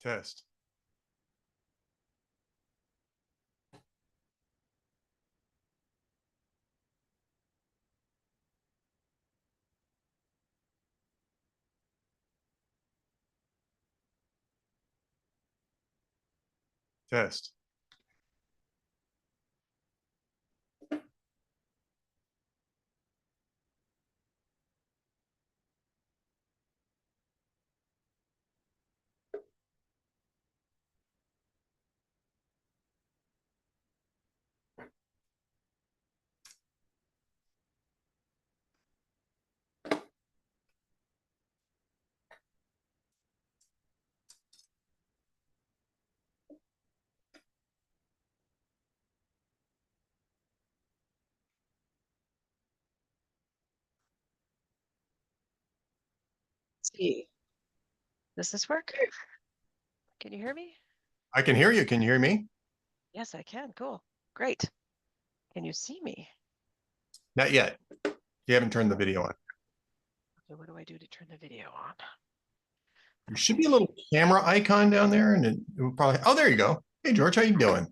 Test. Test. See, does this work? Can you hear me? I can hear you. Can you hear me? Yes, I can. Cool. Great. Can you see me? Not yet. You haven't turned the video on. Okay, what do I do to turn the video on? There should be a little camera icon down there, and it will probably. Oh, there you go. Hey, George, how you doing?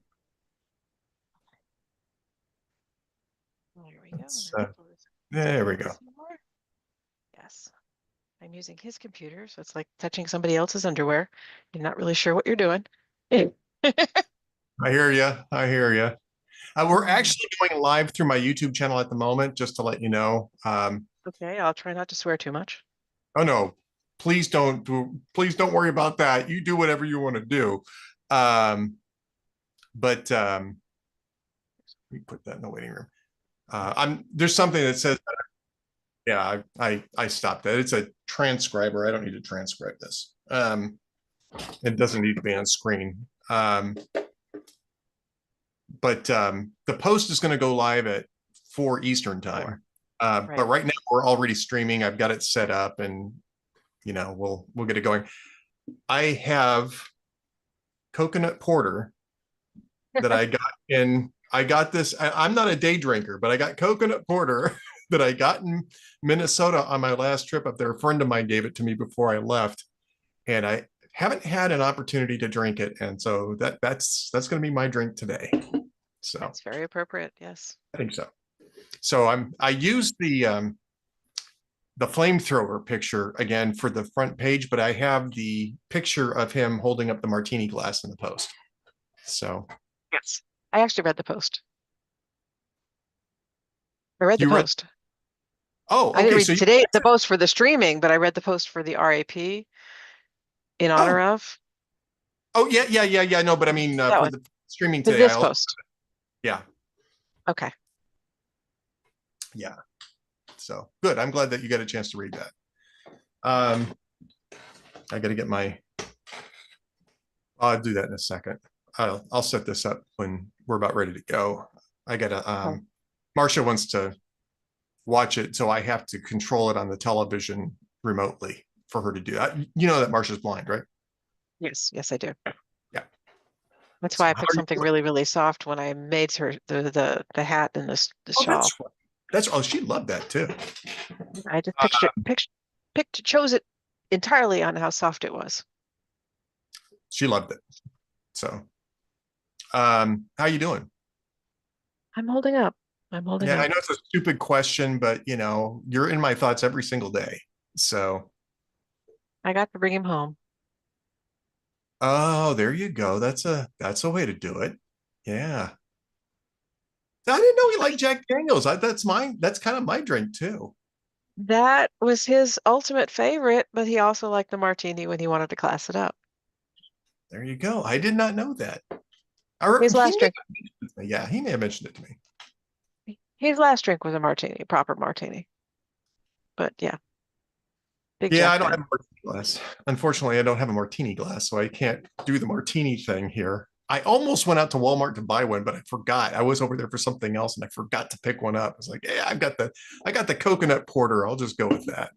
Oh, here we go. There we go. Yes. I'm using his computer, so it's like touching somebody else's underwear. You're not really sure what you're doing. I hear you. I hear you. We're actually going live through my YouTube channel at the moment, just to let you know. Okay, I'll try not to swear too much. Oh no, please don't. Please don't worry about that. You do whatever you want to do. But let me put that in the waiting room. There's something that says, yeah, I stopped that. It's a transcriber. I don't need to transcribe this. It doesn't need to be on screen. But the post is going to go live at 4 Eastern time. Right. But right now we're already streaming. I've got it set up, and we'll get it going. I have coconut porter that I got in. I got this. I'm not a day drinker, but I got coconut porter that I got in Minnesota on my last trip up there. A friend of mine gave it to me before I left, and I haven't had an opportunity to drink it, and so that's going to be my drink today. So that's very appropriate. Yes, I think so. So I used the flamethrower picture again for the front page, but I have the picture of him holding up the martini glass in the post. So yes, I actually read the post. I read the post. Oh, okay. I didn't read today the post for the streaming, but I read the post for the RAP in honor of. Oh yeah. No, but I mean for the streaming today. This post. Yeah. Okay. Yeah. So good. I'm glad that you got a chance to read that. I got to get my. I'll do that in a second. I'll set this up when we're about ready to go. I got to. Marcia wants to watch it, so I have to control it on the television remotely for her to do that. You know that Marcia's blind, right? Yes, I do. Yeah. That's why I picked something really, really soft when I made her the hat and the shawl. That's she loved that too. I just chose it entirely on how soft it was. She loved it. So, how you doing? I'm holding up. I'm holding up. I know it's a stupid question, but you're in my thoughts every single day. So I got to bring him home. Oh, there you go. That's a way to do it. Yeah. I didn't know he liked Jack Daniels. That's kind of my drink too. That was his ultimate favorite, but he also liked the martini when he wanted to class it up. There you go. I did not know that. His last drink. Yeah, he may have mentioned it to me. His last drink was a martini, proper martini. But yeah. Yeah, I don't have a martini glass. Unfortunately, I don't have a martini glass, so I can't do the martini thing here. I almost went out to Walmart to buy one, but I forgot. I was over there for something else, and I forgot to pick one up. I was like, "Yeah, I got the coconut porter. I'll just go with that."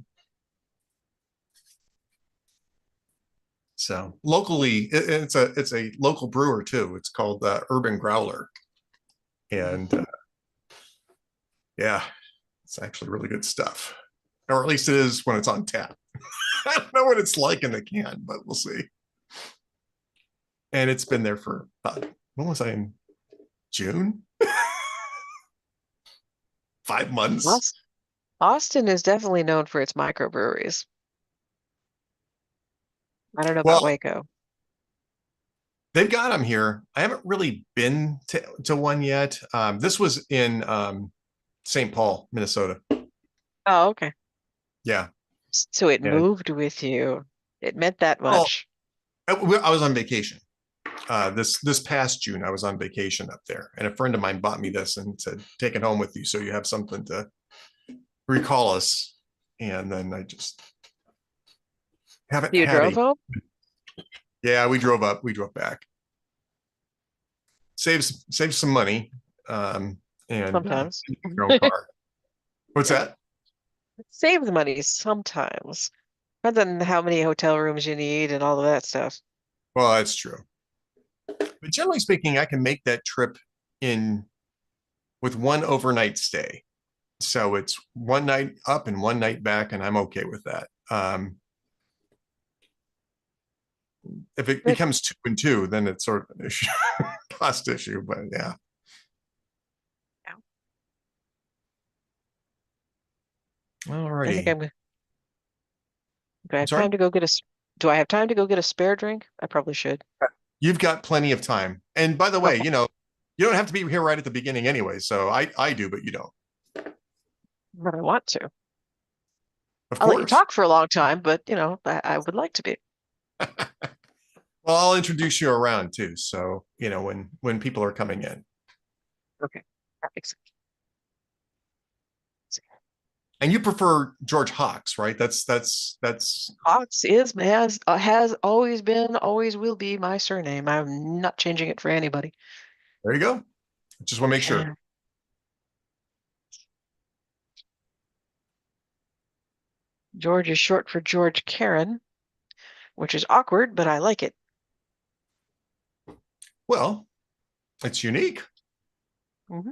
So locally, it's a local brewer too. It's called Urban Growler, and yeah, it's actually really good stuff, or at least it is when it's on tap. I don't know what it's like in the can, but we'll see. and it's been there for about, when was I in June? 5 months. Austin is definitely known for its microbreweries. I don't know about Well, Waco. they've got them here. I haven't really been to one yet. This was in St. Paul, Minnesota. Oh, okay. Yeah. So it Yeah. moved with you. It meant that Well, much. I was on vacation. This past June, I was on vacation up there, and a friend of mine bought me this and said, "Take it home with you, so you have something to recall us." And then I just haven't You had drove a. home? Yeah, we drove up, we drove back. Saves some money, and Sometimes. your own car. What's that? Saves money sometimes. Depends on how many hotel rooms you need and all of that stuff. Well, that's true. But generally speaking, I can make that trip in with one overnight stay. So it's one night up and one night back, and I'm okay with that. If it Good. becomes 2 and 2, then it's sort of an issue, cost issue. But yeah. Yeah. All I think righty. I'm. Do I I'm have sorry. time to go get a? Do I have time to go get a spare drink? I probably should. You've got plenty of time. And by the way, Okay, you don't have to be here right at the beginning anyway. So I do, but you don't. but I want to. Of I'll let you course. talk for a long time, but I would like to be. Well, I'll introduce you around too. So, when people are coming in. Okay, that makes sense. And you prefer George Hawks, right? That's Cox has always been, always will be my surname. I'm not changing it for anybody. there you go. Just want to make sure. Yeah. George is short for George Karen, which is awkward, but I like it. Well, it's unique. Hmm.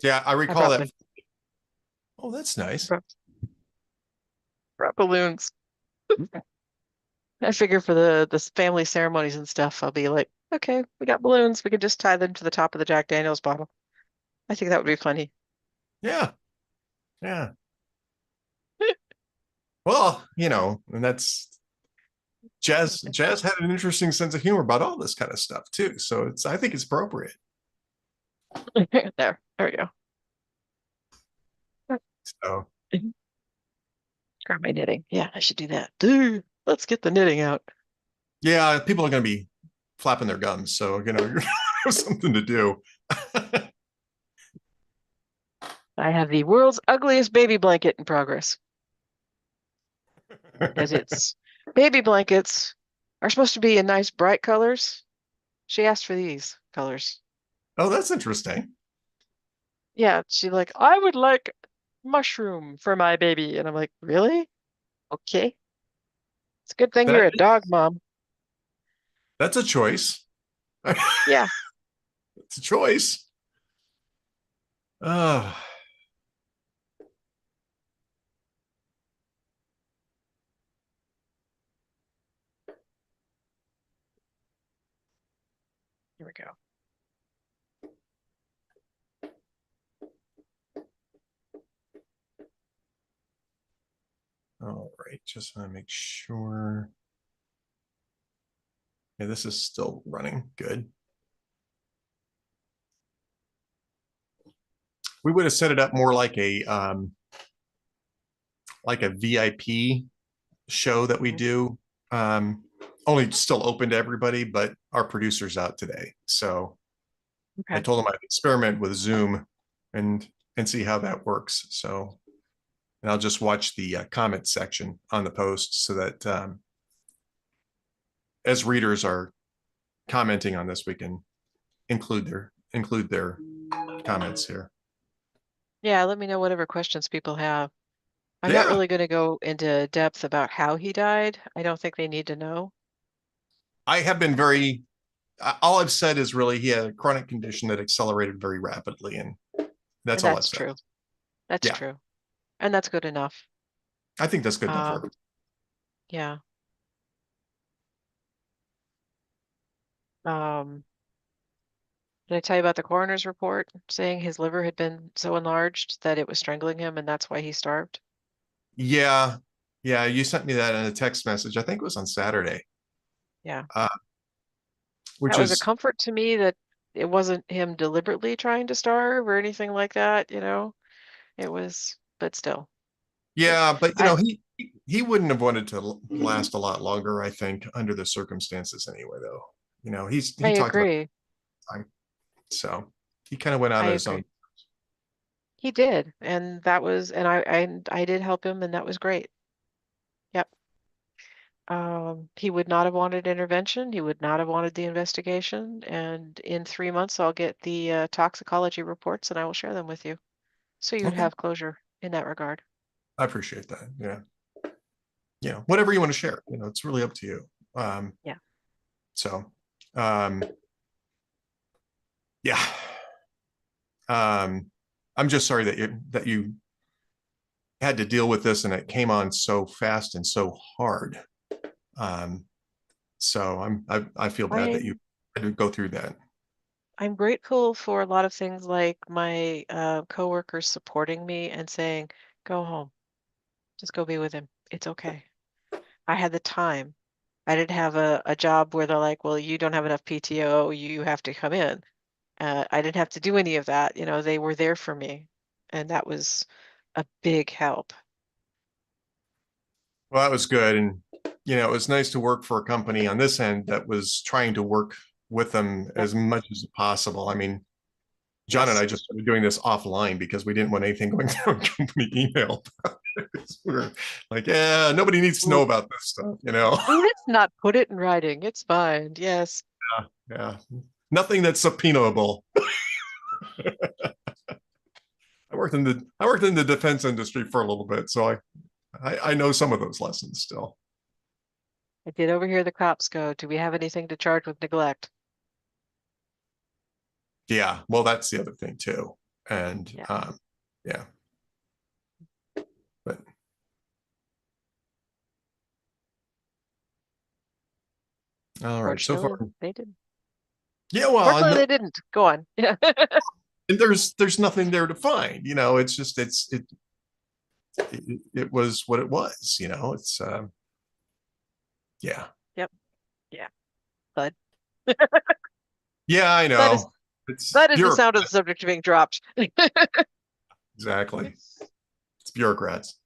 Yeah, I I recall brought, that. Oh, that's nice. brought, brought balloons. I figure for the family ceremonies and stuff, I'll be like, okay, we got balloons. We could just tie them to the top of the Jack Daniels bottle. I think that would be funny. Yeah. Yeah. Well, and that's Jazz had an interesting sense of humor about all this kind of stuff too. So I think it's appropriate. There we go. So Grab my knitting. Yeah, I should do that. Dude, let's get the knitting out. yeah, people are going to be flapping their gums. So, you're going to have something to do. I have the world's ugliest baby blanket in progress because it's baby blankets are supposed to be in nice bright colors. She asked for these colors. Oh, that's interesting. Yeah, she like, I would like mushroom for my baby. And I'm like, really? Okay. It's a good thing That you're a dog mom. that's a choice. Yeah, It's a choice. Oh, here we go. all right. Just want to make sure. Yeah, this is still running good. We would have set it up more like a VIP show that we do. Only still open to everybody, but our producer's out today. So I Okay. told him I'd experiment with Zoom and see how that works. So, and I'll just watch the comment section on the post so that as readers are commenting on this, we can include their comments here. Yeah, let me know whatever questions people have. I'm not Yeah, really going to go into depth about how he died. I don't think they need to know. I have been very. All I've said is really he had a chronic condition that accelerated very rapidly, and that's And all I've that's said. true. That's Yeah, true. And that's good enough. I think that's good enough for Um, everybody. yeah. Did I tell you about the coroner's report saying his liver had been so enlarged that it was strangling him and that's why he starved? Yeah. Yeah. You sent me that in a text message. I think it was on Saturday, Yeah. uh, which That was a is, comfort to me that it wasn't him deliberately trying to starve or anything like that, you know? It was, but still. yeah, but I he wouldn't have wanted to last a lot longer, I think, under the circumstances anyway, though. I He talked about agree. time, so he kind of went I out of his own. agree. He did, and that was, and I did help him, and that was great. Yep. He would not have wanted intervention. He would not have wanted the investigation. And in 3 months, I'll get the toxicology reports, and I will share them with you, so you'd Okay, have closure in that regard. I appreciate that. Yeah, whatever you want to share, it's really up to you. Yeah. So, um, yeah, I'm just sorry that you had to deal with this and it came on so fast and so hard. Um, so I feel bad that you I'm had to go through that. I'm grateful for a lot of things like my coworkers supporting me and saying, "Go home, just go be with him. It's okay." I had the time. I didn't have a job where they're like, "Well, you don't have enough PTO, you have to come in." I didn't have to do any of that. You know, they were there for me, and that was a big help. Well, that was good. And, it was nice to work for a company on this end that was trying to work with them Yep. as much as possible. I mean, John and Yes. I just started doing this offline because we didn't want anything going through a company email. We were like, yeah, nobody needs to know L- about this stuff. Let's not put it in writing. It's fine. Yes. Yeah. Nothing that's subpoenaable. I worked in the defense industry for a little bit, so I know some of those lessons still. I did overhear the cops go, "Do we have anything to charge with neglect?" Yeah, well, that's the other thing too. And Yeah. yeah, but all right. So far, Fortunately, they didn't. yeah. Well, Fortunately, no, they didn't. Go on. Yeah. and there's nothing there to find. It's just it was what it was. It's yeah, Yep. Yeah. But yeah. I that is know. It's that is the sound of the bureaucrats. subject being dropped. Exactly. It's bureaucrats.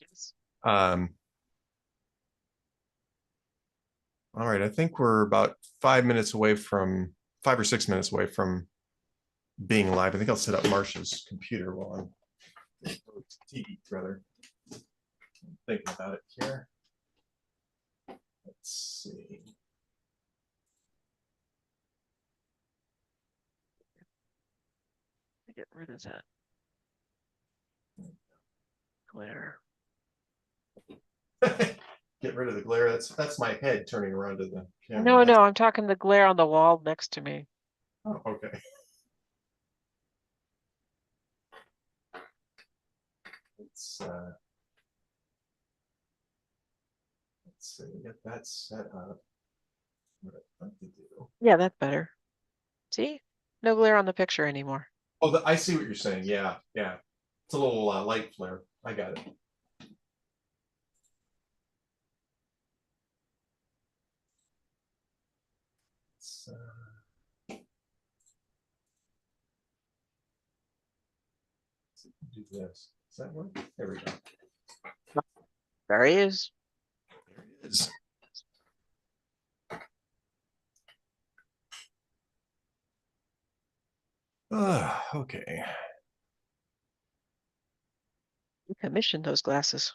Yes. Um, all right. I think we're about 5 minutes away from 5 or 6 minutes away from being live. I think I'll set up Marcia's computer while I'm TV rather. I'm thinking about it here. Let's see. Get rid of that glare. Get rid of the glare. That's my head turning around to the camera. No, no, I'm talking the glare on the wall next to me. Oh, okay. Let's uh, let's see. Get that set up. What I'd like to do. Yeah, that's better. See? No glare on the picture anymore. Oh, I see what you're saying. Yeah, yeah. It's a little light flare. I got it. Let's, do this. Does that work? There we go. There he is. There it is. Okay. We commissioned those glasses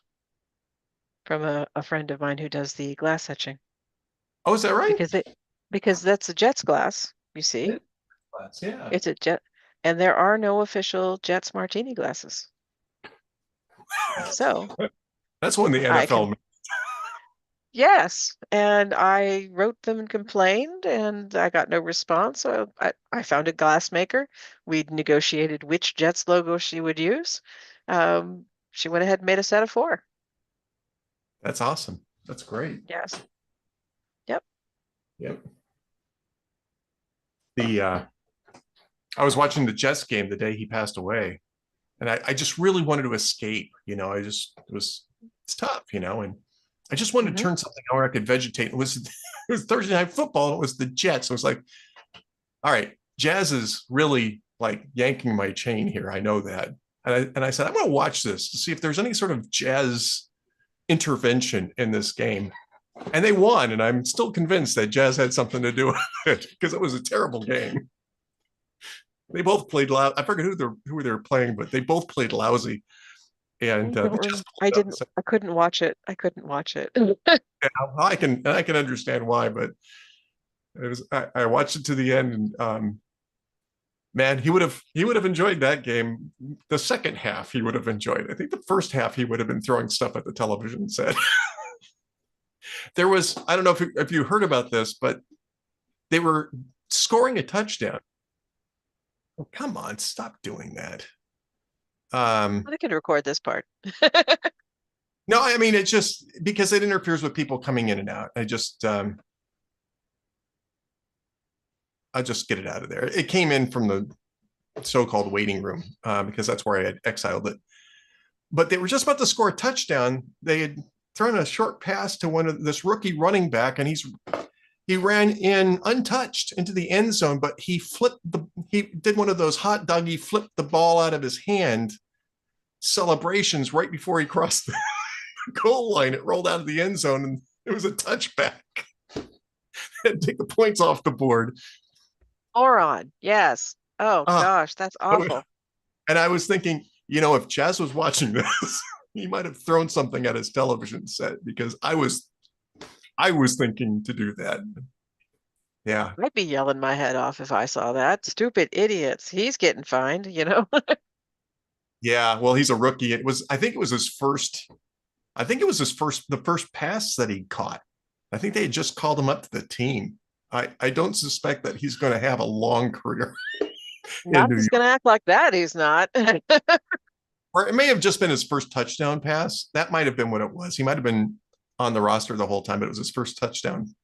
from a friend of mine who does the glass etching Oh, is that right? because it because that's a Jets glass, you see. Yeah. It's a Jet, and there are no official Jets martini glasses. So That's when the I can NFL. Yes, and I wrote them and complained, and I got no response. So I found a glassmaker. We negotiated which Jets logo she would use. She went ahead and made a set of 4. That's awesome. That's great. Yes. Yep. Yep. The I was watching the Jets game the day he passed away, and I just really wanted to escape. It's tough, and I just wanted to Mhm. turn something on where I could vegetate. It was it was Thursday night football. And it was the Jets. I was like, all right, Jazz is really like yanking my chain here. I know that. And I said, I'm going to watch this to see if there's any sort of Jazz intervention in this game. And they won. And I'm still convinced that Jazz had something to do with it because it was a terrible game. They both played loud. I forget who they were playing, but they both played lousy. And the Jazz I pulled it didn't, out. I couldn't watch it. I couldn't watch it. I can understand why, but I watched it to the end, and man, he would have enjoyed that game. The second half he would have enjoyed. I think the first half he would have been throwing stuff at the television set. There was, I don't know if you heard about this, but they were scoring a touchdown. Oh, come on, stop doing that. I can record this part. No, I mean it's just because it interferes with people coming in and out. I just get it out of there. It came in from the so-called waiting room because that's where I had exiled it. But they were just about to score a touchdown. They had thrown a short pass to this rookie running back, and he ran in untouched into the end zone, but he did one of those hot doggy flipped the ball out of his hand celebrations right before he crossed the goal line. It rolled out of the end zone, and it was a touchback. Take the points off the board. Moron. Yes. Oh Uh, gosh, that's awful. and I was thinking, if Jazz was watching this, he might have thrown something at his television set because I was thinking to do that. Yeah. I'd be yelling my head off if I saw that. Stupid idiots. He's getting fined. Yeah. Well, he's a rookie. I think it was his first, the first pass that he caught. I think they had just called him up to the team. I don't suspect that he's going to have a long career in Not New just York. gonna act like that, he's not. Or it may have just been his first touchdown pass. That might have been what it was. He might have been on the roster the whole time, but it was his first touchdown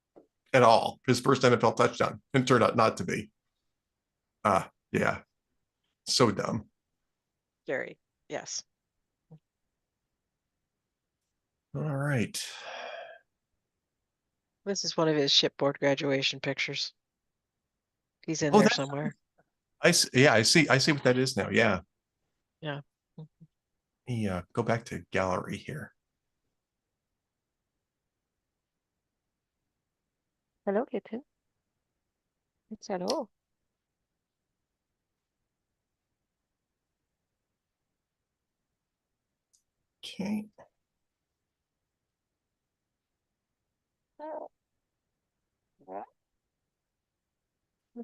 at all, his first NFL touchdown, and turned out not to be. Yeah, so dumb. Gary. Yes. All right. This is one of his shipboard graduation pictures. He's in Oh, there somewhere. yeah, I see what that is now. Yeah. Yeah. Let me go back to gallery here. Hello, kitten. It's hello. Okay.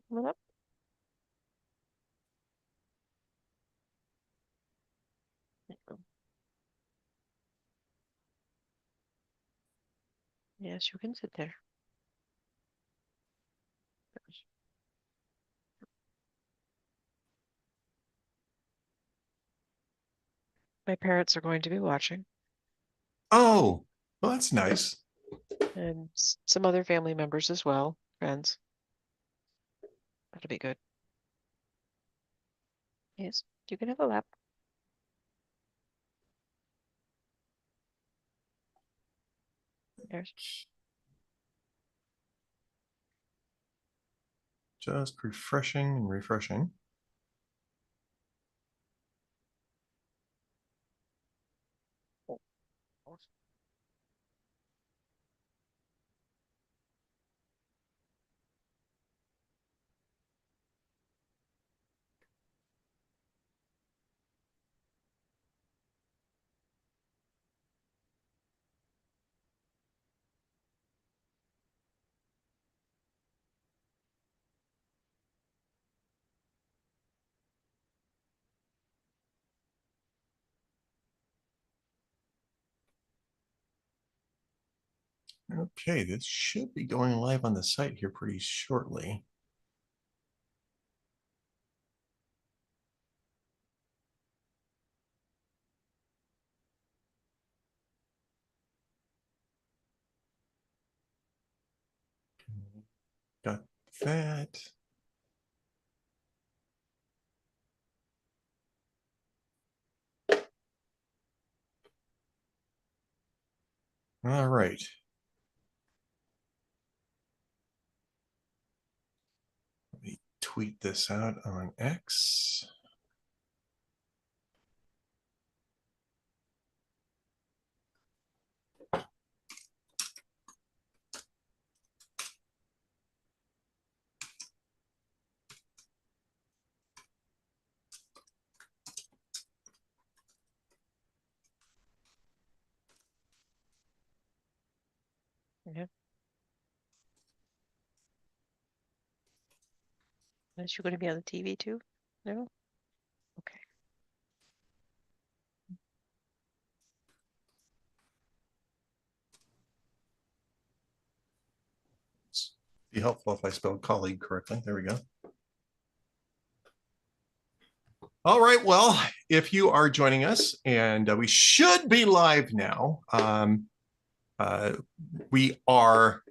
Come up. Yes, you can sit there. My parents are going to be watching, Oh, well, that's nice. and some other family members as well, friends. That'll be good. Yes, you can have a lap. There's Just refreshing and refreshing. Okay, this should be going live on the site here pretty shortly. Got that. All right. Let me tweet this out on X. Yeah. Is she going to be on the TV too? No? Okay. Be helpful if I spelled colleague correctly. There we go. All right. Well, if you are joining us, and we should be live now, we are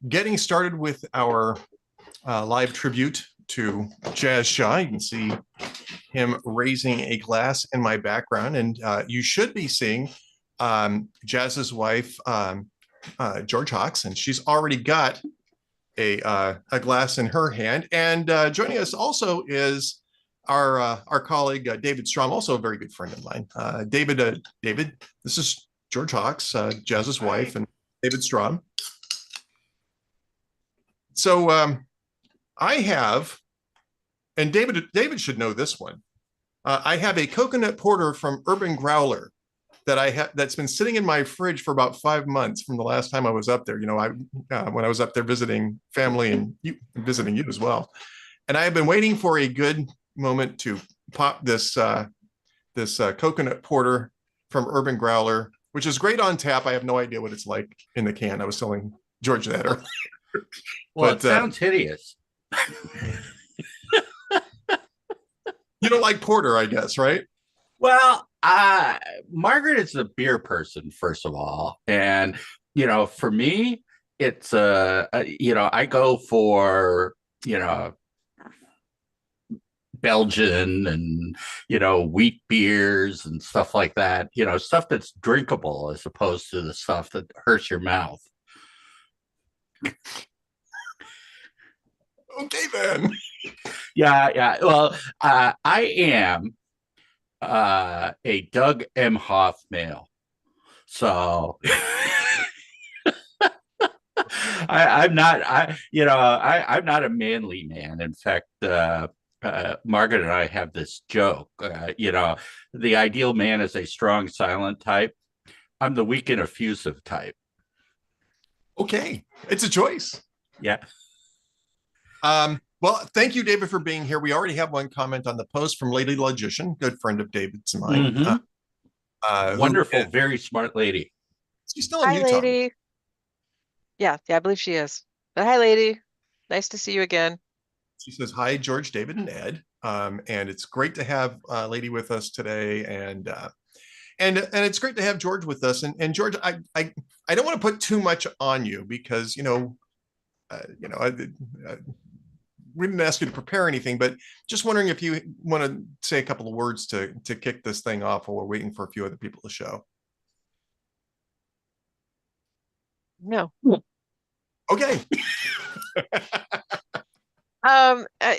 getting started with our live tribute to Jas Shaw. You can see him raising a glass in my background, and you should be seeing Jas's wife, George Hawks, and she's already got a glass in her hand. And joining us also is our colleague David Strom, also a very good friend of mine. David, this is George Hawks, Jas's wife, and David Strom. So I have, and David should know this one. I have a coconut porter from Urban Growler that that's been sitting in my fridge for about 5 months from the last time I was up there. You know, when I was up there visiting family and visiting you as well, and I have been waiting for a good moment to pop this coconut porter from Urban Growler, which is great on tap. I have no idea what it's like in the can. I was telling George that earlier. Well, it sounds hideous. You don't like porter, I guess, right? Well, Margaret is a beer person, first of all. And, for me, it's, I go for, Belgian and, wheat beers and stuff like that, stuff that's drinkable as opposed to the stuff that hurts your mouth. Okay, then. Yeah. Well, I am a Doug Emhoff male. So I'm not I'm not a manly man. In fact, Margaret and I have this joke. The ideal man is a strong, silent type. I'm the weak and effusive type. Okay, it's a choice. Yeah. Well, thank you, David, for being here. We already have one comment on the post from Lady Logician, good friend of David's and mine. Mm-hmm. Wonderful, very smart lady. She's still in Hi, Utah. lady. Yeah, I believe she is. But hi, lady. Nice to see you again. She says, hi, George, David, and Ed. And it's great to have Lady with us today. And it's great to have George with us. And George, I don't want to put too much on you because, we didn't ask you to prepare anything, but just wondering if you want to say a couple of words to kick this thing off while we're waiting for a few other people to show. No. Okay.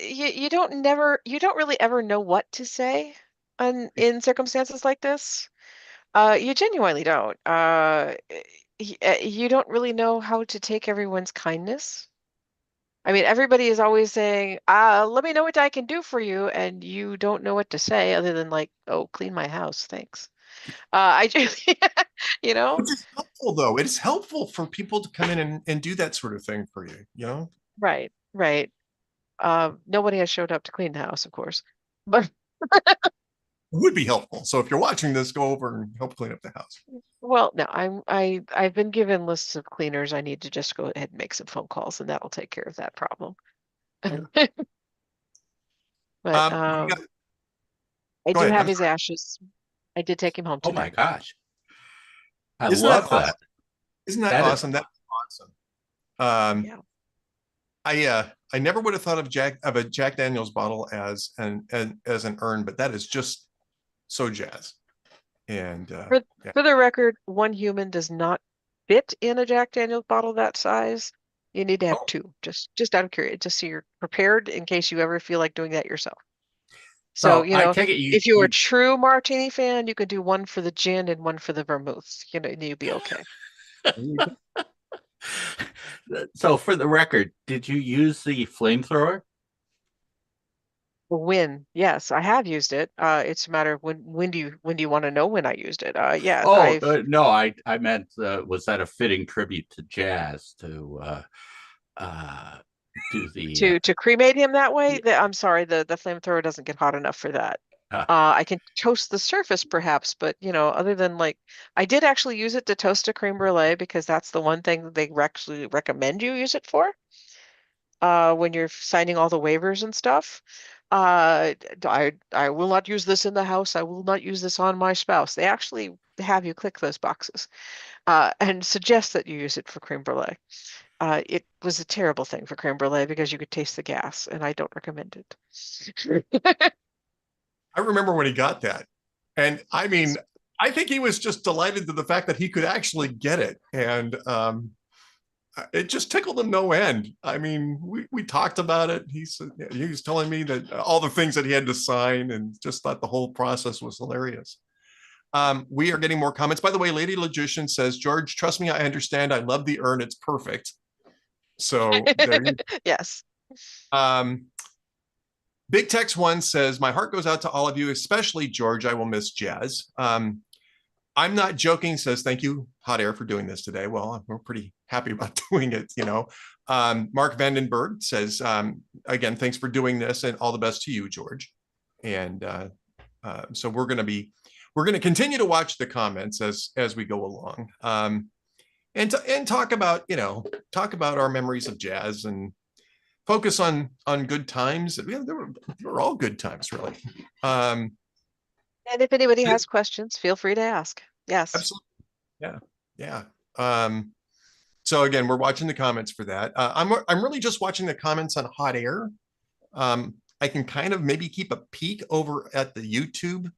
You don't really ever know what to say in circumstances like this. You genuinely don't. You don't really know how to take everyone's kindness. I mean, everybody is always saying, let me know what I can do for you. And you don't know what to say other than like, oh, clean my house. Thanks. I just, Which is helpful though. It's helpful for people to come in and do that sort of thing for you, Right. Nobody has showed up to clean the house, of course, but would be helpful. So if you're watching this, go over and help clean up the house. well, no, I've been given lists of cleaners. I need to just go ahead and make some phone calls and that'll take care of that problem. But I do have his ashes. I did take him home today. Oh my gosh. I love that. Isn't that awesome? That's awesome. Yeah. I never would have thought of a Jack Daniel's bottle as an urn, but that is just so jazz. And for the record, one human does not fit in a Jack Daniel's bottle that size, you need to have Oh. two. Just out of curiosity, just so you're prepared in case you ever feel like doing that yourself. So, So I take it if you're a true martini fan, you could do one for the gin and one for the vermouth. And you'd be okay. So for the record, did you use the flamethrower? When, yes, I have used it. It's a matter of when do you want to know when I used it? Yeah, Oh, I've no, I meant, was that a fitting tribute to jazz to uh, do the to cremate him that way. I'm sorry, the flamethrower doesn't get hot enough for that. uh, I can toast the surface perhaps, but other than like, I did actually use it to toast a creme brulee because that's the one thing that they actually recommend you use it for. When you're signing all the waivers and stuff. I will not use this in the house. I will not use this on my spouse. They actually have you click those boxes and suggest that you use it for creme brulee. It was a terrible thing for creme brulee because you could taste the gas, and I don't recommend it. I remember when he got that. And I mean, I think he was just delighted to the fact that he could actually get it. And it just tickled him no end. I mean, we talked about it. He was telling me that all the things that he had to sign and just thought the whole process was hilarious. We are getting more comments. By the way, Lady Logician says, George, trust me, I understand. I love the urn. It's perfect. So there you Yes. Big Tex One says, my heart goes out to all of you, especially George. I will miss jazz. I'm not joking, says, thank you, Hot Air, for doing this today. Well, we're pretty happy about doing it, Mark Vandenberg says, again, thanks for doing this and all the best to you, George. And so we're going to continue to watch the comments as we go along, and talk about our memories of jazz and focus on good times. They were all good times, really. And if anybody has questions, feel free to ask. Yes. Absolutely. Yeah. So again, we're watching the comments for that. I'm really just watching the comments on Hot Air. I can kind of maybe keep a peek over at the YouTube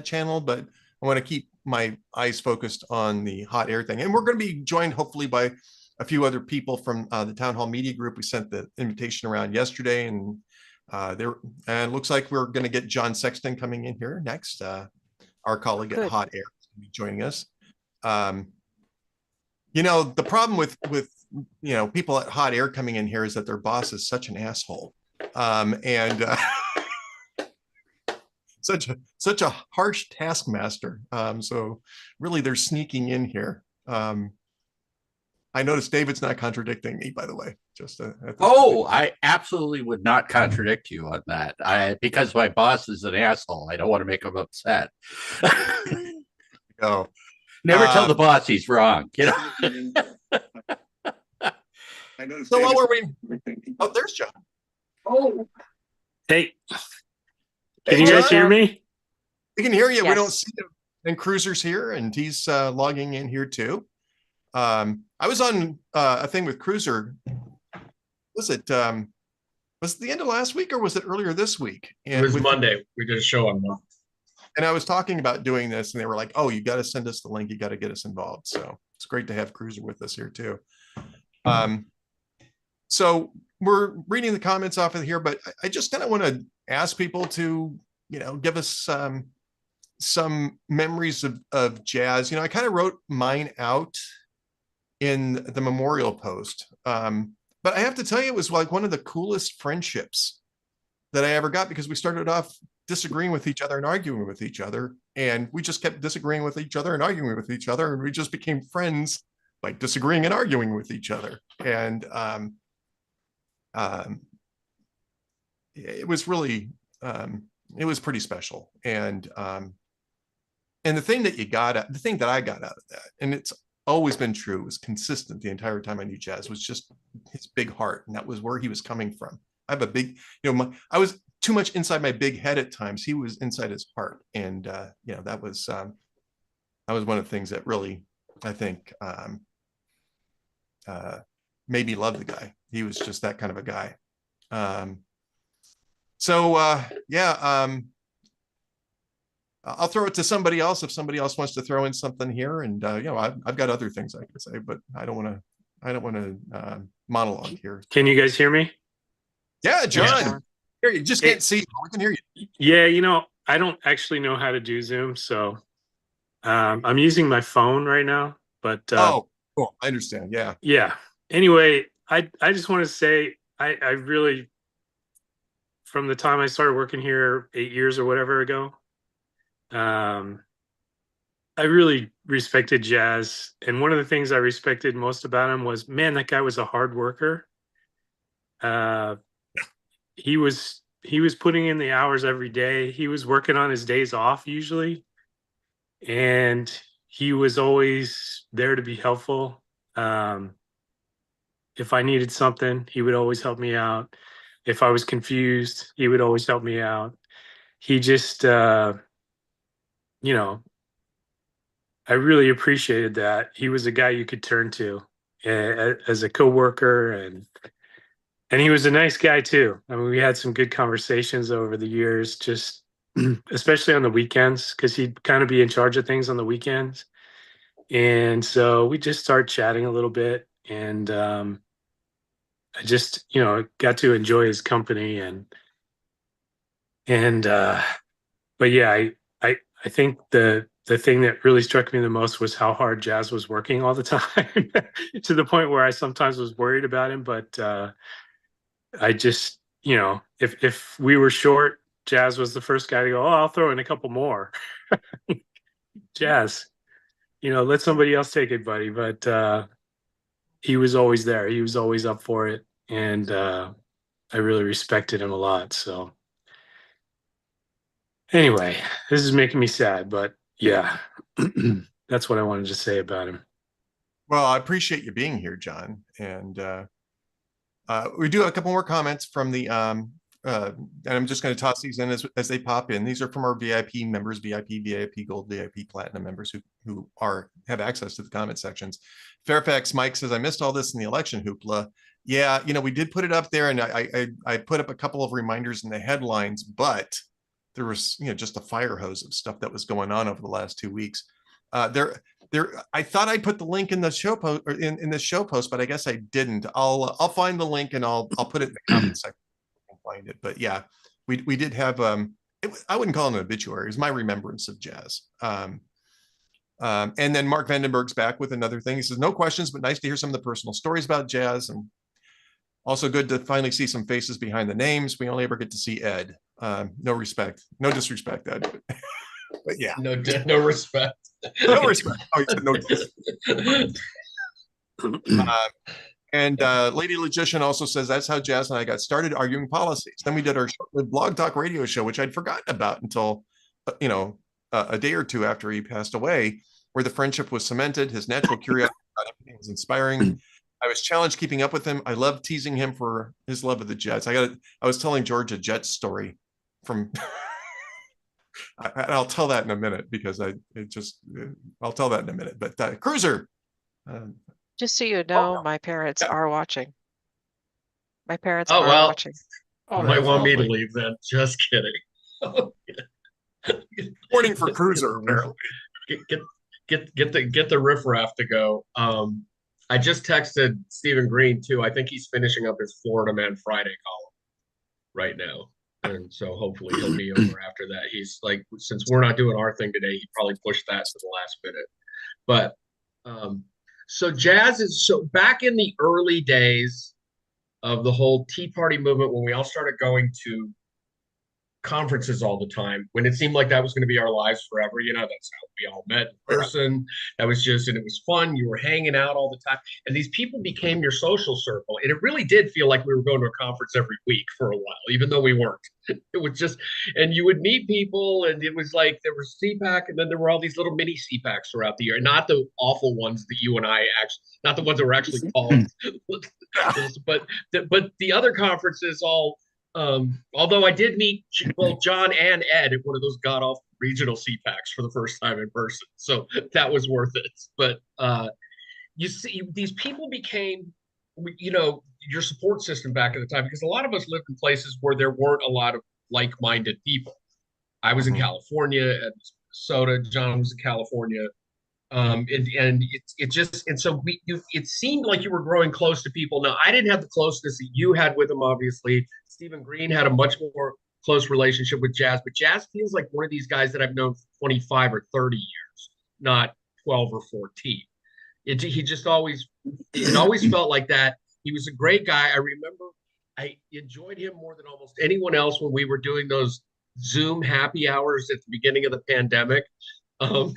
channel, but I want to keep my eyes focused on the Hot Air thing. And we're going to be joined hopefully by a few other people from the Town Hall Media Group. We sent the invitation around yesterday, and it looks like we're going to get John Sexton coming in here next. Our colleague at Hot Air is going to be joining us. The problem with people at Hot Air coming in here is that their boss is such an asshole, and such a harsh taskmaster. So really, they're sneaking in here. I noticed David's not contradicting me, by the way. I absolutely would not contradict you on that. Because my boss is an asshole. I don't want to make him upset. Go. Never tell the boss he's wrong. I noticed. So while we're waiting, there's John. Oh, hey, can you guys hear me? We can hear you. Yes. We don't see him. And Cruiser's here, and he's logging in here too. I was on a thing with Cruiser. Was it the end of last week or was it earlier this week? And it was Monday. We did a show on Monday. And I was talking about doing this, and they were like, "Oh, you got to send us the link. You got to get us involved." So it's great to have Cruiser with us here too. So we're reading the comments off of here, but I just kind of want to ask people to, give us some memories of jazz. I kind of wrote mine out in the memorial post. But I have to tell you, it was like one of the coolest friendships that I ever got, because we started off disagreeing with each other and arguing with each other. And we just kept disagreeing with each other and arguing with each other. And we just became friends, like disagreeing and arguing with each other. And it was really, it was pretty special. And the thing that I got out of that, and it's always been true, was consistent the entire time I knew Jazz, was just his big heart. And that was where he was coming from. I have a big, I was too much inside my big head at times. He was inside his heart. And, that was one of the things that really, I think, made me love the guy. He was just that kind of a guy. I'll throw it to somebody else if somebody else wants to throw in something here. And I've got other things I could say, but I don't want to monologue here. Can you guys hear me? Yeah, John. Yeah. Here, you just can't see. We can hear you. Yeah, I don't actually know how to do Zoom, so I'm using my phone right now. But Oh, cool. I understand. Yeah. yeah. Anyway, I just want to say I really, from the time I started working here 8 years or whatever ago, I really respected Jazz, and one of the things I respected most about him was, man, that guy was a hard worker. He was putting in the hours every day. He was working on his days off usually, and he was always there to be helpful. If I needed something, he would always help me out. If I was confused, he would always help me out. He just, I really appreciated that. He was a guy you could turn to as a coworker, and he was a nice guy too. I mean, we had some good conversations over the years, just especially on the weekends, because he'd kind of be in charge of things on the weekends. And so we just started chatting a little bit, and I just, got to enjoy his company, but yeah, I think the thing that really struck me the most was how hard Jazz was working all the time, to the point where I sometimes was worried about him. But I just, if we were short, Jazz was the first guy to go, oh, I'll throw in a couple more. Jazz, let somebody else take it, buddy. But he was always there. He was always up for it. And I really respected him a lot. So anyway, this is making me sad, but yeah, that's what I wanted to say about him. Well, I appreciate you being here, John. And we do have a couple more comments from the and I'm just going to toss these in as they pop in. These are from our VIP members, VIP Gold, VIP Platinum members who have access to the comment sections. Fairfax Mike says, I missed all this in the election hoopla. Yeah, we did put it up there, and I put up a couple of reminders in the headlines, but there was just a fire hose of stuff that was going on over the last 2 weeks. I thought I put the link in the show post or in the show post, but I guess I didn't. I'll find the link and I'll put it in the comment section. Find it. But yeah, we did have I wouldn't call it an obituary. It was my remembrance of Jazz. And then Mark Vandenberg's back with another thing. He says, no questions, but nice to hear some of the personal stories about Jazz, and also good to finally see some faces behind the names. We only ever get to see Ed. No disrespect, Ed. But yeah, no respect. No respect. Oh, you said no disrespect. And Lady Logician also says that's how Jazz and I got started arguing policies. Then we did our blog talk radio show, which I'd forgotten about until a day or two after he passed away, where the friendship was cemented. His natural curiosity about everything was inspiring. I was challenged keeping up with him. I loved teasing him for his love of the Jets. I was telling George a Jets story from I'll tell that in a minute because I'll tell that in a minute. But Cruiser. Just so you know, my parents are watching. My parents are watching. You might want me to leave then. Just kidding. Warning for Cruiser, apparently. Get the riffraff to go. I just texted Stephen Green too. I think he's finishing up his Florida Man Friday column right now. And so hopefully he'll be over after that. He's like, since we're not doing our thing today, he probably pushed that to the last minute. But so Jazz is so back in the early days of the whole Tea Party movement, when we all started going to conferences all the time, when it seemed like that was going to be our lives forever. That's how we all met in person. That was and it was fun. You were hanging out all the time, and these people became your social circle. And it really did feel like we were going to a conference every week for a while, even though we weren't. It was just, and you would meet people, and it was like there was CPAC, and then there were all these little mini CPACs throughout the year, not the awful ones that you and I actually, not the ones that were actually called, but the other conferences all. Although I did meet both John and Ed at one of those god-awful regional CPACs for the first time in person, so that was worth it. But you see, these people became, your support system back at the time, because a lot of us lived in places where there weren't a lot of like-minded people. I was in Mhm. California at Minnesota. John was in California. And it just, and so it seemed like you were growing close to people. Now, I didn't have the closeness that you had with them, obviously. Stephen Green had a much more close relationship with Jazz, but Jazz feels like one of these guys that I've known for 25 or 30 years, not 12 or 14. He just always, it always felt like that. He was a great guy. I remember I enjoyed him more than almost anyone else when we were doing those Zoom happy hours at the beginning of the pandemic. Um,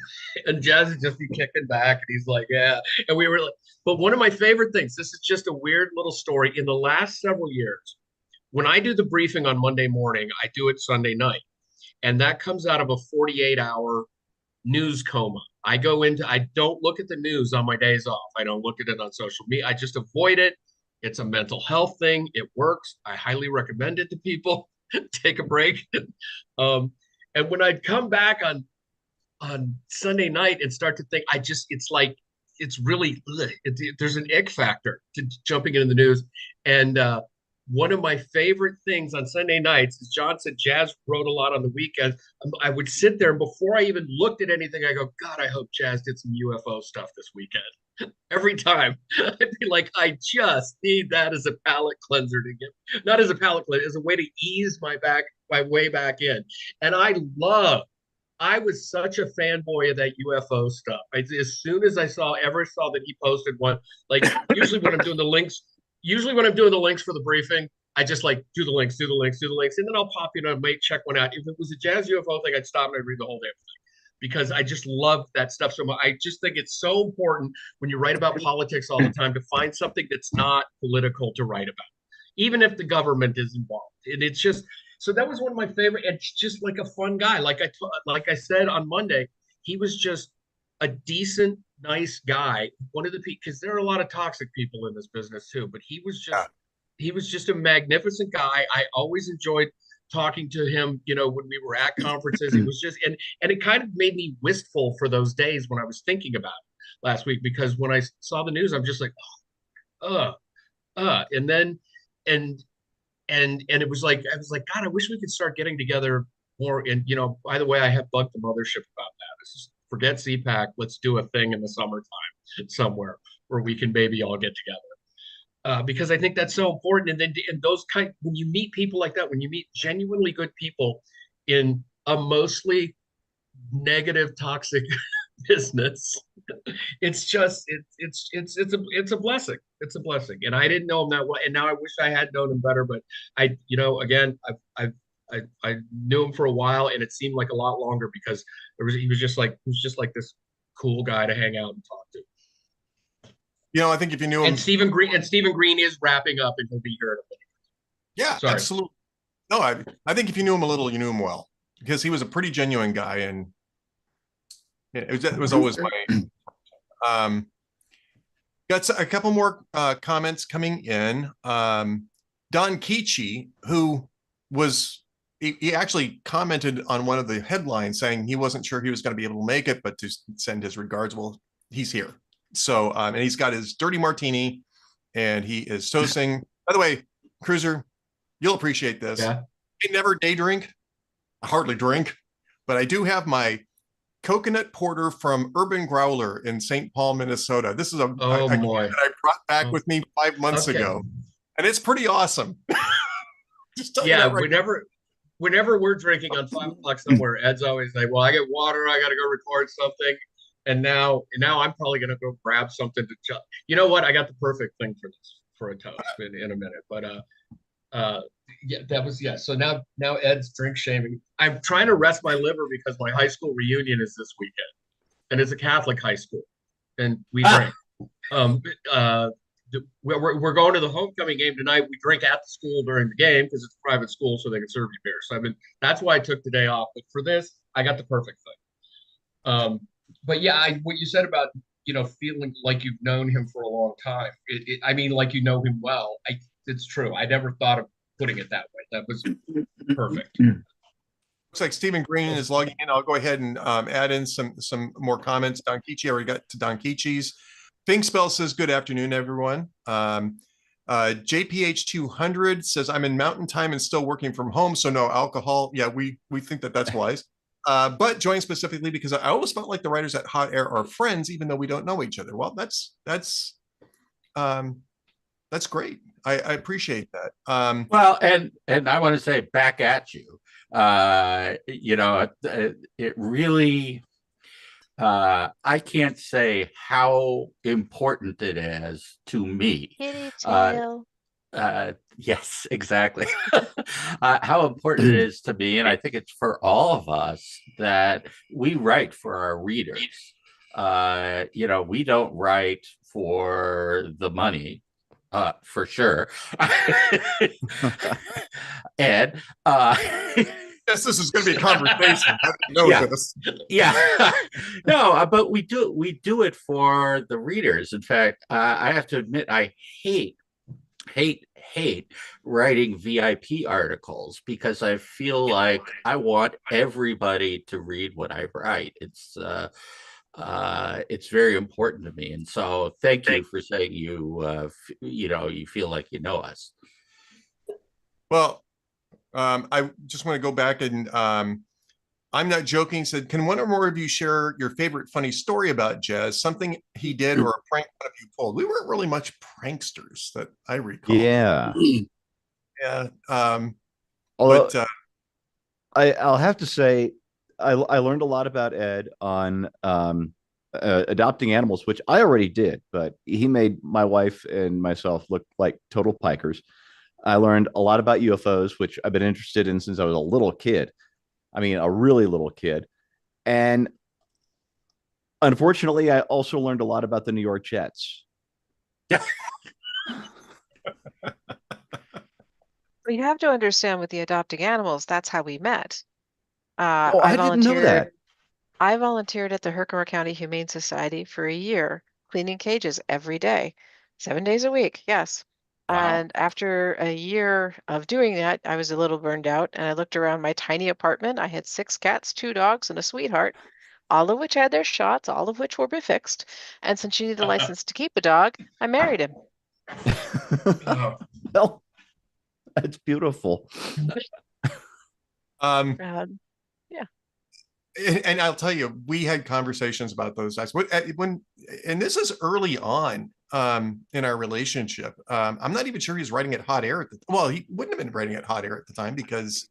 and Jazz would just be kicking back, and he's like, "Yeah." And we were like, but one of my favorite things. This is just a weird little story. In the last several years, when I do the briefing on Monday morning, I do it Sunday night, and that comes out of a 48-hour news coma. I don't look at the news on my days off. I don't look at it on social media. I just avoid it. It's a mental health thing. It works. I highly recommend it to people. Take a break. Um, and when I'd come back on Sunday night and start to think, it's like, it's really, there's an ick factor to jumping into the news. And one of my favorite things on Sunday nights, as John said, Jazz wrote a lot on the weekends. I would sit there, and before I even looked at anything, I go, God, I hope Jazz did some UFO stuff this weekend. Every time. I'd be like, I just need that as a palate cleanser to get, not as a palate cleanser, as a way to ease my way back in. And I was such a fanboy of that UFO stuff. As soon as I ever saw that he posted one, like usually when I'm doing the links for the briefing, I just like do the links, and then I'll pop in and might check one out. If it was a Jazz UFO thing, I'd stop and I'd read the whole damn thing because I just love that stuff so much. I just think it's so important when you write about politics all the time to find something that's not political to write about, even if the government is involved. And it's just, so that was one of my favorite. It's just like a fun guy. Like I said on Monday, he was just a decent, nice guy. One of the because there are a lot of toxic people in this business too. But he was just a magnificent guy. I always enjoyed talking to him. You know, when we were at conferences, it was just and it kind of made me wistful for those days when I was thinking about it last week because when I saw the news, I'm just like, and then and it was like I was like, God, I wish we could start getting together more. And by the way, I have bugged the mothership about that. This is forget CPAC. Let's do a thing in the summertime somewhere where we can maybe all get together because I think that's so important. And then when you meet people like that, when you meet genuinely good people in a mostly negative, toxic business, it's a blessing. It's a blessing. And I didn't know him that well, and now I wish I had known him better. But I knew him for a while, and it seemed like a lot longer because he was just like this cool guy to hang out and talk to. I think if you knew him, and Stephen Green is wrapping up, and he'll be here in a minute. Yeah, Sorry. Absolutely. No, I think if you knew him a little, you knew him well because he was a pretty genuine guy, and it was always my. Got a couple more comments coming in. Don Kichi, who he actually commented on one of the headlines saying he wasn't sure he was going to be able to make it, but to send his regards. Well, he's here. So, and he's got his dirty martini and he is toasting. By the way, Cruiser, you'll appreciate this. Yeah. I never day drink. I hardly drink, but I do have my coconut porter from Urban Growler in St. Paul, Minnesota. This is a boy. that I brought back with me 5 months ago, and it's pretty awesome. Just whenever we're drinking on 5 o'clock somewhere, Ed's always like, "Well, I get water. I got to go record something." And now I'm probably gonna go grab something to. You know what? I got the perfect thing for a toast in a minute, but yeah. So now Ed's drink shaming. I'm trying to rest my liver because my high school reunion is this weekend, and it's a Catholic high school, and we drink. We're going to the homecoming game tonight. We drink at the school during the game because it's a private school, so they can serve you beer. So that's why I took the day off. But for this, I got the perfect thing. But yeah, what you said about feeling like you've known him for a long time. I mean, like you know him well. It's true. I never thought of putting it that way. That was perfect. Looks like Stephen Green is logging in. I'll go ahead and add in some more comments. Don Kichi, I already got to Don Kichi's. Fink Spell says, good afternoon, everyone. JPH 200 says, I'm in mountain time and still working from home, so no alcohol. Yeah, we think that that's wise. But joining specifically because I always felt like the writers at Hot Air are friends, even though we don't know each other. Well, that's great. I appreciate that. Well, and I want to say back at you. It really. I can't say how important it is to me. Kitty tail. Yes, exactly. How important it is to me, and I think it's for all of us that we write for our readers. We don't write for the money, for sure. And yes, this is going to be a conversation. Yeah. Yeah. No, but we do it for the readers. In fact, I have to admit, I hate writing VIP articles because I feel like I want everybody to read what I write. It's very important to me, and so thank you for saying you feel like you know us. Well, I just want to go back and I'm not joking. Said, can one or more of you share your favorite funny story about Jazz? Something he did or a prank one of you pulled? We weren't really much pranksters that I recall. Yeah. Yeah. Although But I'll have to say, I learned a lot about Ed on adopting animals, which I already did, but he made my wife and myself look like total pikers. I learned a lot about UFOs, which I've been interested in since I was a little kid. I mean, a really little kid. And unfortunately, I also learned a lot about the New York Jets. You have to understand with the adopting animals, that's how we met. I didn't know that. I volunteered at the Herkimer County Humane Society for a year, cleaning cages every day, 7 days a week. Yes. Wow. And after a year of doing that, I was a little burned out and I looked around my tiny apartment. I had 6 cats, 2 dogs, and a sweetheart, all of which had their shots, all of which were befixed. And since she needed a license to keep a dog, I married him. Well, that's beautiful. Yeah. And I'll tell you, we had conversations about those guys and this is early on in our relationship. I'm not even sure he was writing at Hot Air he wouldn't have been writing at Hot Air at the time because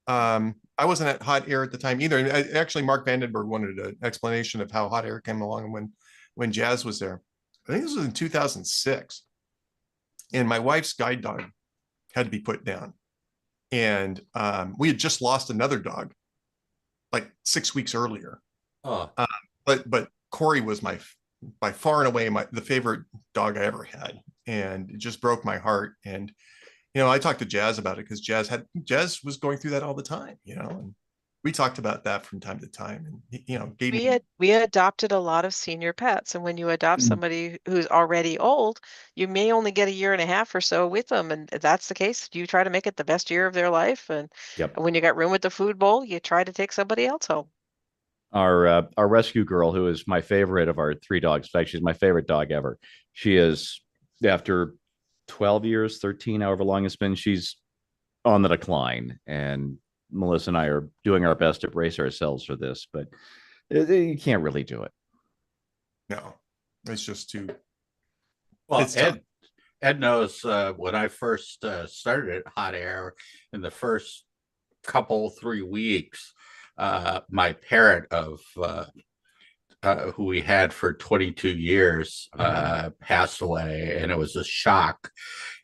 I wasn't at Hot Air at the time either. Actually, Mark Vandenberg wanted an explanation of how Hot Air came along when Jazz was there. I think this was in 2006, and my wife's guide dog had to be put down, and we had just lost another dog like 6 weeks earlier. But Corey was by far and away the favorite dog I ever had, and it just broke my heart. And I talked to Jazz about it because Jazz was going through that all the time, and we talked about that from time to time. And we adopted a lot of senior pets, and when you adopt somebody who's already old, you may only get a year and a half or so with them, and if that's the case, you try to make it the best year of their life. And when you got room at the food bowl, you try to take somebody else home. Our rescue girl, who is my favorite of our 3 dogs, in fact, she's my favorite dog ever. She is, after 12 years, 13, however long it's been, she's on the decline, and Melissa and I are doing our best to brace ourselves for this, but you can't really do it. No, it's just too. Well, Ed knows when I first started at Hot Air in the first 3 weeks, my parent of who we had for 22 years passed away, and it was a shock.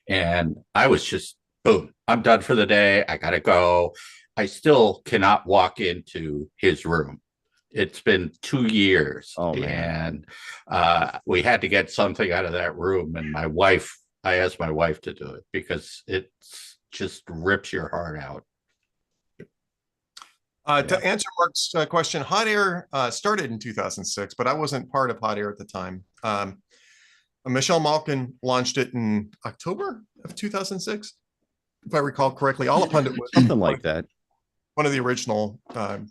And I was just, boom, I'm done for the day. I gotta go. I still cannot walk into his room. It's been 2 years, and we had to get something out of that room. And I asked my wife to do it because it just rips your heart out. To answer Mark's question, Hot Air started in 2006, but I wasn't part of Hot Air at the time. Michelle Malkin launched it in October of 2006, if I recall correctly. All Pundit was something like that. One of the original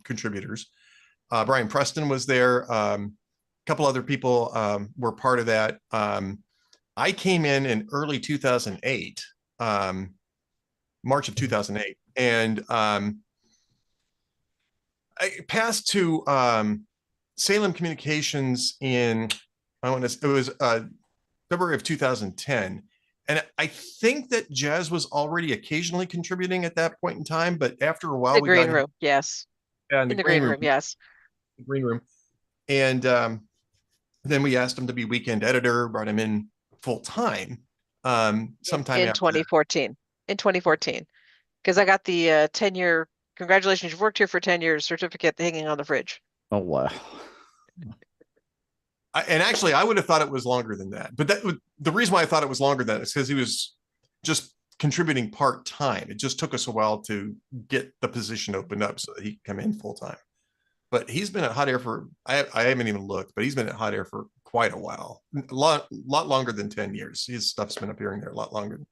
contributors. Brian Preston was there. A couple other people were part of that. I came in early 2008, March of 2008, and I passed to Salem Communications in, I want to, it was February of 2010. And I think that Jazz was already occasionally contributing at that point in time, but after a while, The we green got room, yes. in In the green room, yes. green room. And then we asked him to be weekend editor, brought him in full time sometime In after 2014. In 2014. Because I got the 10-year, congratulations, you've worked here for 10 years certificate hanging on the fridge. Oh wow. And actually, I would have thought it was longer than that. But the reason why I thought it was longer than that is because he was just contributing part time. It just took us a while to get the position opened up so that he could come in full time. But he's been at Hot Air for, I haven't even looked, but he's been at Hot Air for quite a while, a lot longer than 10 years. His stuff's been appearing there a lot longer than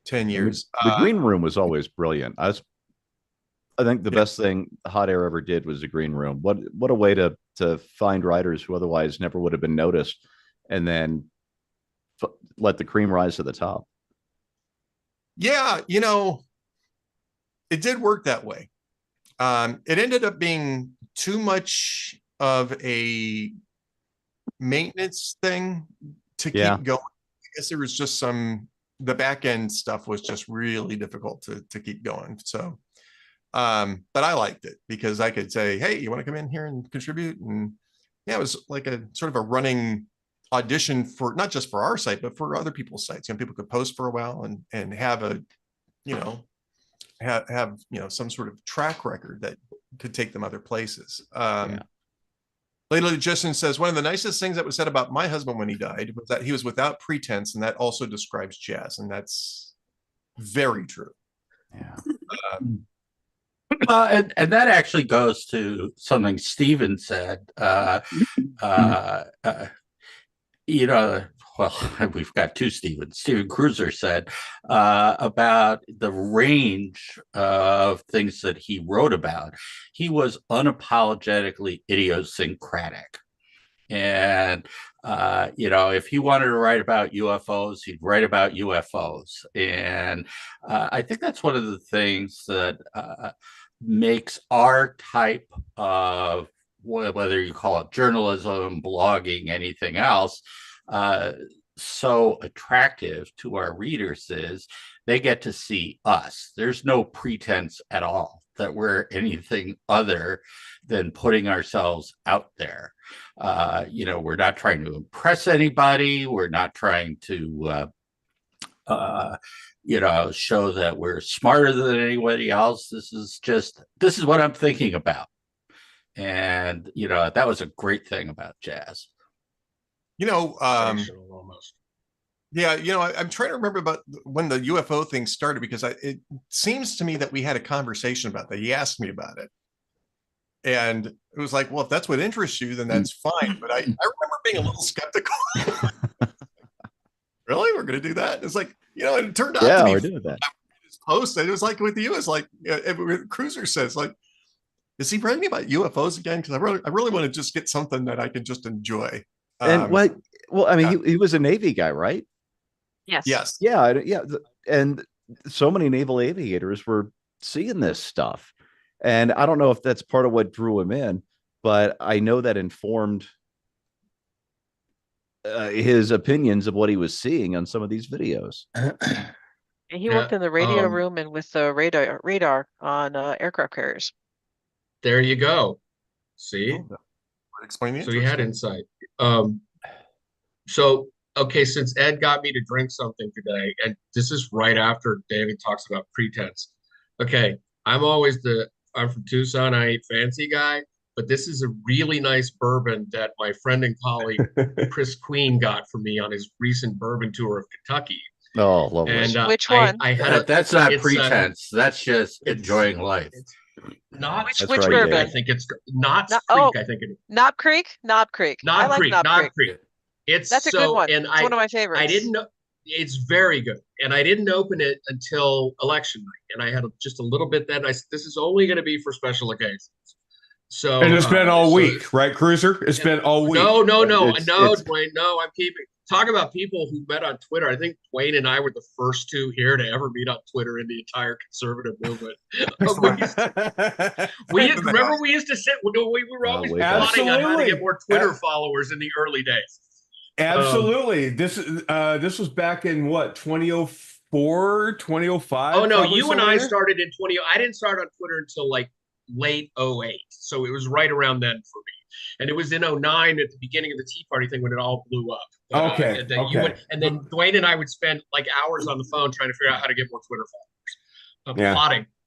10 years. The green room was always brilliant. I think the best thing Hot Air ever did was the green room. What a way to find writers who otherwise never would have been noticed, and then let the cream rise to the top. Yeah, you know, it did work that way. It ended up being too much of a maintenance thing to keep going. I guess there was just the back end stuff was just really difficult to keep going. So, but I liked it because I could say, hey, you want to come in here and contribute? And yeah, it was like a sort of a running audition for not just for our site, but for other people's sites. You know, people could post for a while and have a, you know, have you know, some sort of track record that could take them other places. Layla Justin says, one of the nicest things that was said about my husband when he died was that he was without pretense, and that also describes Jazz, and that's very true. Yeah. And that actually goes to something Steven said. You know, well, we've got two Stevens. Steven Cruiser said about the range of things that he wrote about. He was unapologetically idiosyncratic. And, you know, if he wanted to write about UFOs, he'd write about UFOs. And I think that's one of the things that makes our type of, whether you call it journalism, blogging, anything else, so attractive to our readers is they get to see us. There's no pretense at all that we're anything other than putting ourselves out there. You know, we're not trying to impress anybody. We're not trying to, you know, show that we're smarter than anybody else. This is what I'm thinking about. And, you know, that was a great thing about Jazz. You know, almost. Yeah, you know, I'm trying to remember about when the UFO thing started, because it seems to me that we had a conversation about that. He asked me about it. And it was like, well, if that's what interests you, then that's fine. But I remember being a little skeptical. Really? We're going to do that? It's like, you know, it turned out to be, we're doing that. Post. It was like with you, it's like, Cruiser says, like, is he writing about UFOs again? Because I really want to just get something that I can just enjoy. And well, I mean, he was a Navy guy, right? Yes. Yes. Yeah. And so many naval aviators were seeing this stuff. And I don't know if that's part of what drew him in, but I know that informed his opinions of what he was seeing on some of these videos. And he worked in the radio room and with the radar on aircraft carriers. There you go. See? Explain it. So he had insight. So, okay, since Ed got me to drink something today, and this is right after David talks about pretense. Okay, I'm from Tucson. I ain't fancy guy, but this is a really nice bourbon that my friend and colleague Chris Queen got for me on his recent bourbon tour of Kentucky. Oh, lovely. And Which one? That's not pretense. That's just enjoying life. Not which right, bourbon? I think it's Knott's No, Creek. oh. I think it is. Knob Creek? Knob Creek. I like Knob Creek. That's a good one. And it's one of my favorites. I didn't know. It's very good, and I didn't open it until election night, and I had just a little bit. Then I said, "This is only going to be for special occasions." So And it's been all so- week, right, Cruiser? It's been all week. No, It's- Dwayne. No, I'm keeping. Talk about people who met on Twitter. I think Dwayne and I were the first two here to ever meet on Twitter in the entire conservative movement. Remember we used to sit. We were always way back. plotting on how to get Absolutely. more Twitter followers in the early days. Absolutely. This was back in what, 2004, 2005? Oh no, probably you and somewhere I there? started in 20. I didn't start on Twitter until like late 08. So it was right around then for me. And it was in 09 at the beginning of the Tea Party thing when it all blew up. Okay, And then okay. and then Dwayne and I would spend like hours on the phone trying to figure out how to get more Twitter followers. Yeah.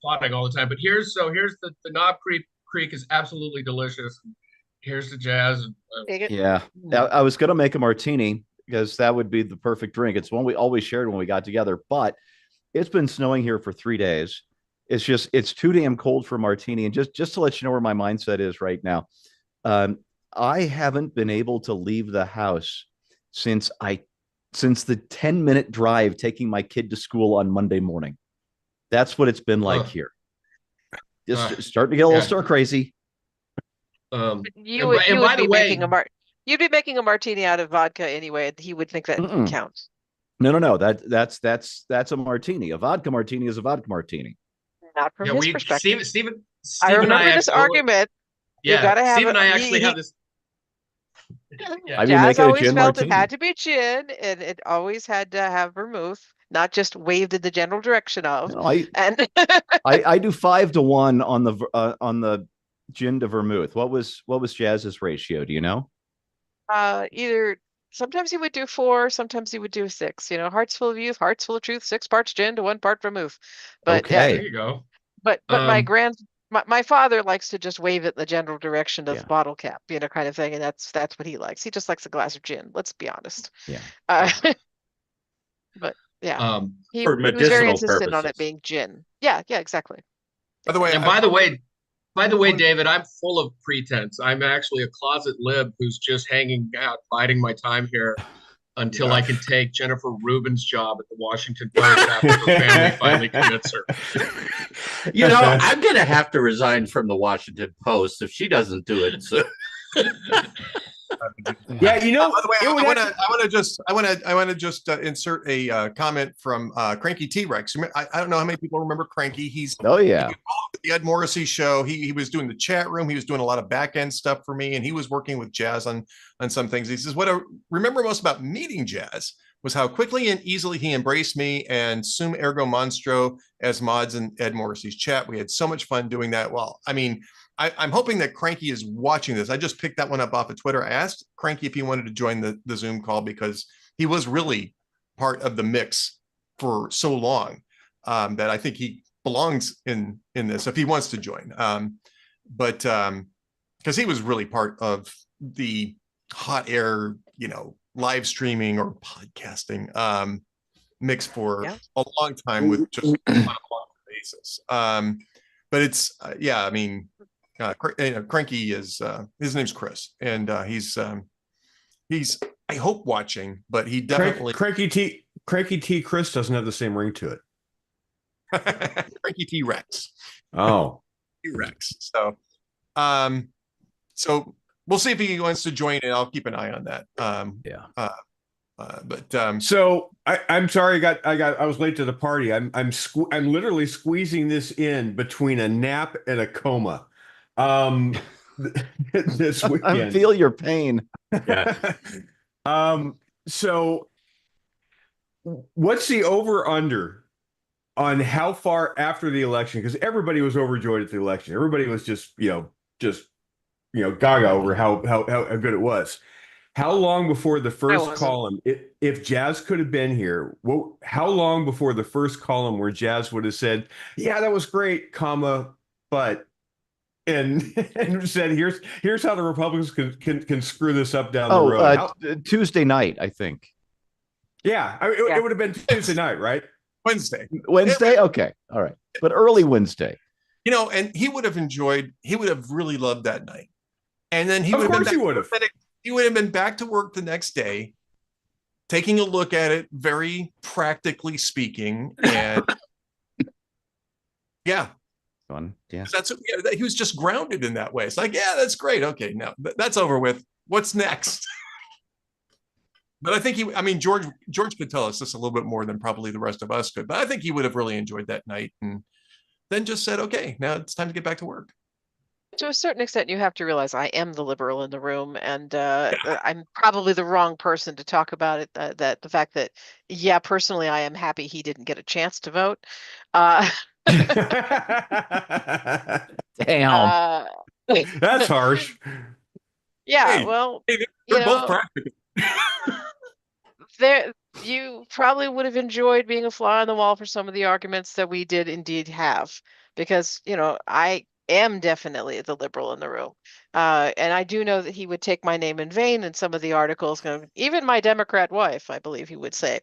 Plotting all the time. But here's the Knob Creek is absolutely delicious. Here's the jazz. Take it. Yeah, I was gonna make a martini because that would be the perfect drink. It's one we always shared when we got together, but it's been snowing here for 3 days. It's too damn cold for a martini. And just to let you know where my mindset is right now, I haven't been able to leave the house since the 10-minute drive taking my kid to school on Monday morning. That's what it's been like here. Just starting to get a little stir crazy. You would by the be way, you'd be making a martini out of vodka anyway, and he would think that counts. No. That's a martini. A vodka martini is a vodka martini. Not from his perspective. Stephen I and remember this argument. You gotta have Steve and I he- actually he- have this. I've been Jazz making a always gin felt martini. it had to be gin, and it always had to have vermouth, not just waved in the general direction of. No, I And I do 5-1 on the gin to vermouth. What was Jazz's ratio? Do you know? either sometimes he would do 4, sometimes he would do 6. Hearts full of youth, hearts full of truth, 6 parts gin to 1 part vermouth. But Okay. There you go. but my Um, my father likes to just wave it in the general direction of Yeah. bottle cap, kind of thing, and that's what he likes. He just likes a glass of gin. Let's be honest. Yeah. But yeah, he For was very medicinal insistent on it purposes. being gin. Yeah, exactly. By the way, And by the way, David, I'm full of pretense. I'm actually a closet lib who's just hanging out, biding my time here until I can take Jennifer Rubin's job at the Washington Post after her family finally commits her. I'm going to have to resign from the Washington Post if she doesn't do it. So. Yeah, by the way, I want to just insert a comment from Cranky T-Rex. I don't know how many people remember Cranky. He's Oh yeah. the Ed Morrissey show. He was doing the chat room. He was doing a lot of back end stuff for me, and he was working with Jazz on some things. He says, "What I remember most about meeting Jazz was how quickly and easily he embraced me and Sum Ergo Monstro as mods in Ed Morrissey's chat. We had so much fun doing that." Well, I mean, I'm hoping that Cranky is watching this. I just picked that one up off of Twitter. I asked Cranky if he wanted to join the Zoom call because he was really part of the mix for so long that I think he belongs in this if he wants to join. But because he was really part of the hot air, live streaming or podcasting mix for a long time with just on a long basis. But it's I mean. Cranky is his name's Chris, and he's I hope watching, but he definitely Cranky T Chris doesn't have the same ring to it. Cranky T-Rex. Oh. T-Rex. So we'll see if he wants to join, and I'll keep an eye on that. So I'm sorry, I was late to the party. I'm literally squeezing this in between a nap and a coma. This weekend. I feel your pain. Yeah. So what's the over under on how far after the election? Because everybody was overjoyed at the election. Everybody was just gaga over how good it was. How long before the first column, if Jazz could have been here, how long before the first column where Jazz would have said, "Yeah, that was great, but," and said, "Here's how the Republicans can screw this up down the road." Tuesday night, I think. It would have been Tuesday night, right? Wednesday. Okay, all right, but early Wednesday. And he would have really loved that night, and then he would have been back to work the next day, taking a look at it, very practically speaking, and Fun. Yeah. That's he was just grounded in that way. It's like, yeah, that's great. Okay, now that's over with. What's next? But I think George could tell us this a little bit more than probably the rest of us could. But I think he would have really enjoyed that night, and then just said, okay, now it's time to get back to work. To a certain extent, you have to realize I am the liberal in the room, and I'm probably the wrong person to talk about it. That the fact that, yeah, personally, I am happy he didn't get a chance to vote. Damn. That's harsh. Yeah, Hey, well, they're both practical. you probably would have enjoyed being a fly on the wall for some of the arguments that we did indeed have, because I am definitely the liberal in the room, and I do know that he would take my name in vain in some of the articles. Even my Democrat wife, I believe he would say.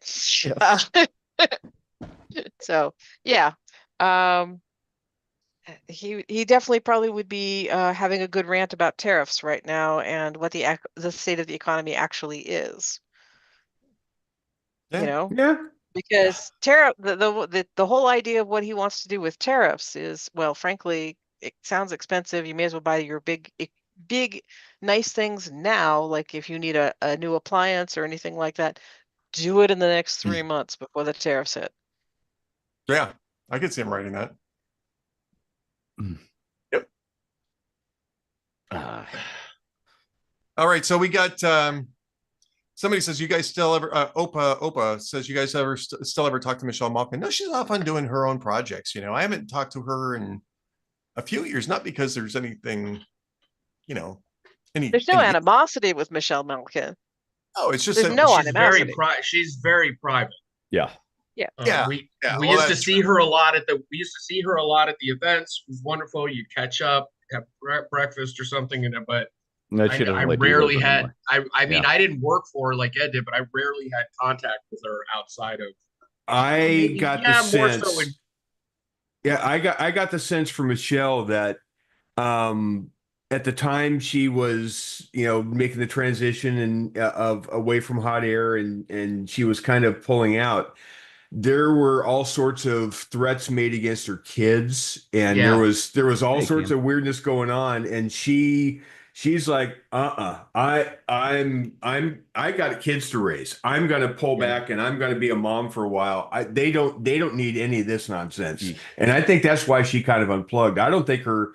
So yeah, he definitely probably would be having a good rant about tariffs right now and what the state of the economy actually is. Yeah. Yeah. Because the whole idea of what he wants to do with tariffs is, well, frankly, it sounds expensive. You may as well buy your big nice things now. Like if you need a new appliance or anything like that, do it in the next 3 months before the tariffs hit. Yeah, I could see him writing that. Yep. All right, so we got somebody says, you guys still ever Opa says, you guys still ever talk to Michelle Malkin? No, she's off on doing her own projects. I haven't talked to her in a few years, not because there's anything, there's no animosity with Michelle Malkin. Oh, it's just there's no animosity. She's very private. Yeah. Yeah. We used to see her a lot at the events. It was wonderful. You'd catch up, have breakfast or something, but No, she doesn't really do those anymore. I mean, I didn't work for her like Ed did, but I rarely had contact with her outside of. I got the sense. I got the sense from Michelle that at the time she was, making the transition and of away from hot air and she was kind of pulling out. There were all sorts of threats made against her kids, and there was all sorts of weirdness going on, and she's like, I got kids to raise. I'm going to pull back and I'm going to be a mom for a while. They don't need any of this nonsense. And I think that's why she kind of unplugged. I don't think her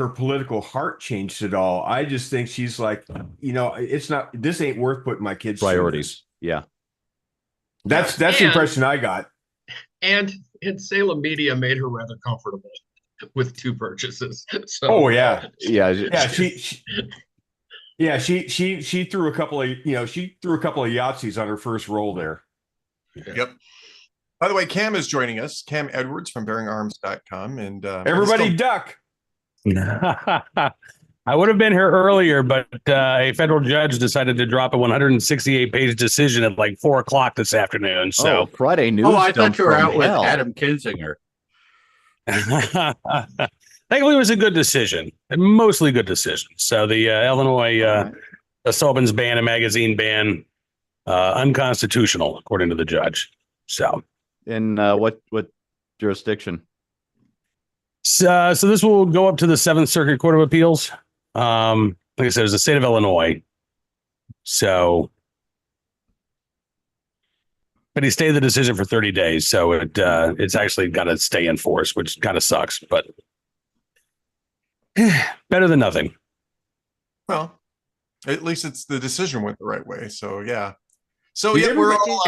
political heart changed at all. I just think she's like, this ain't worth putting my kids priorities. Yeah. That's the impression I got. And Salem Media made her rather comfortable with 2 purchases. So, she threw a couple of Yahtzees on her first roll there. Yep. By the way, Cam is joining us. Cam Edwards from BearingArms.com, and everybody duck. I would have been here earlier, but a federal judge decided to drop a 168-page decision at like 4:00 this afternoon. So Friday news. Oh, I thought you were out with Adam Kinzinger. Thankfully, it was a good decision, mostly good decision. So the Illinois Sullivan's ban, a magazine ban, unconstitutional according to the judge. So, in what jurisdiction? So this will go up to the 7th Circuit Court of Appeals. Like I said, it's the state of Illinois. So, but he stayed the decision for 30 days. So it's actually got to stay in force, which kind of sucks, but better than nothing. Well, at least the decision went the right way. So, yeah. So, yeah, we're all...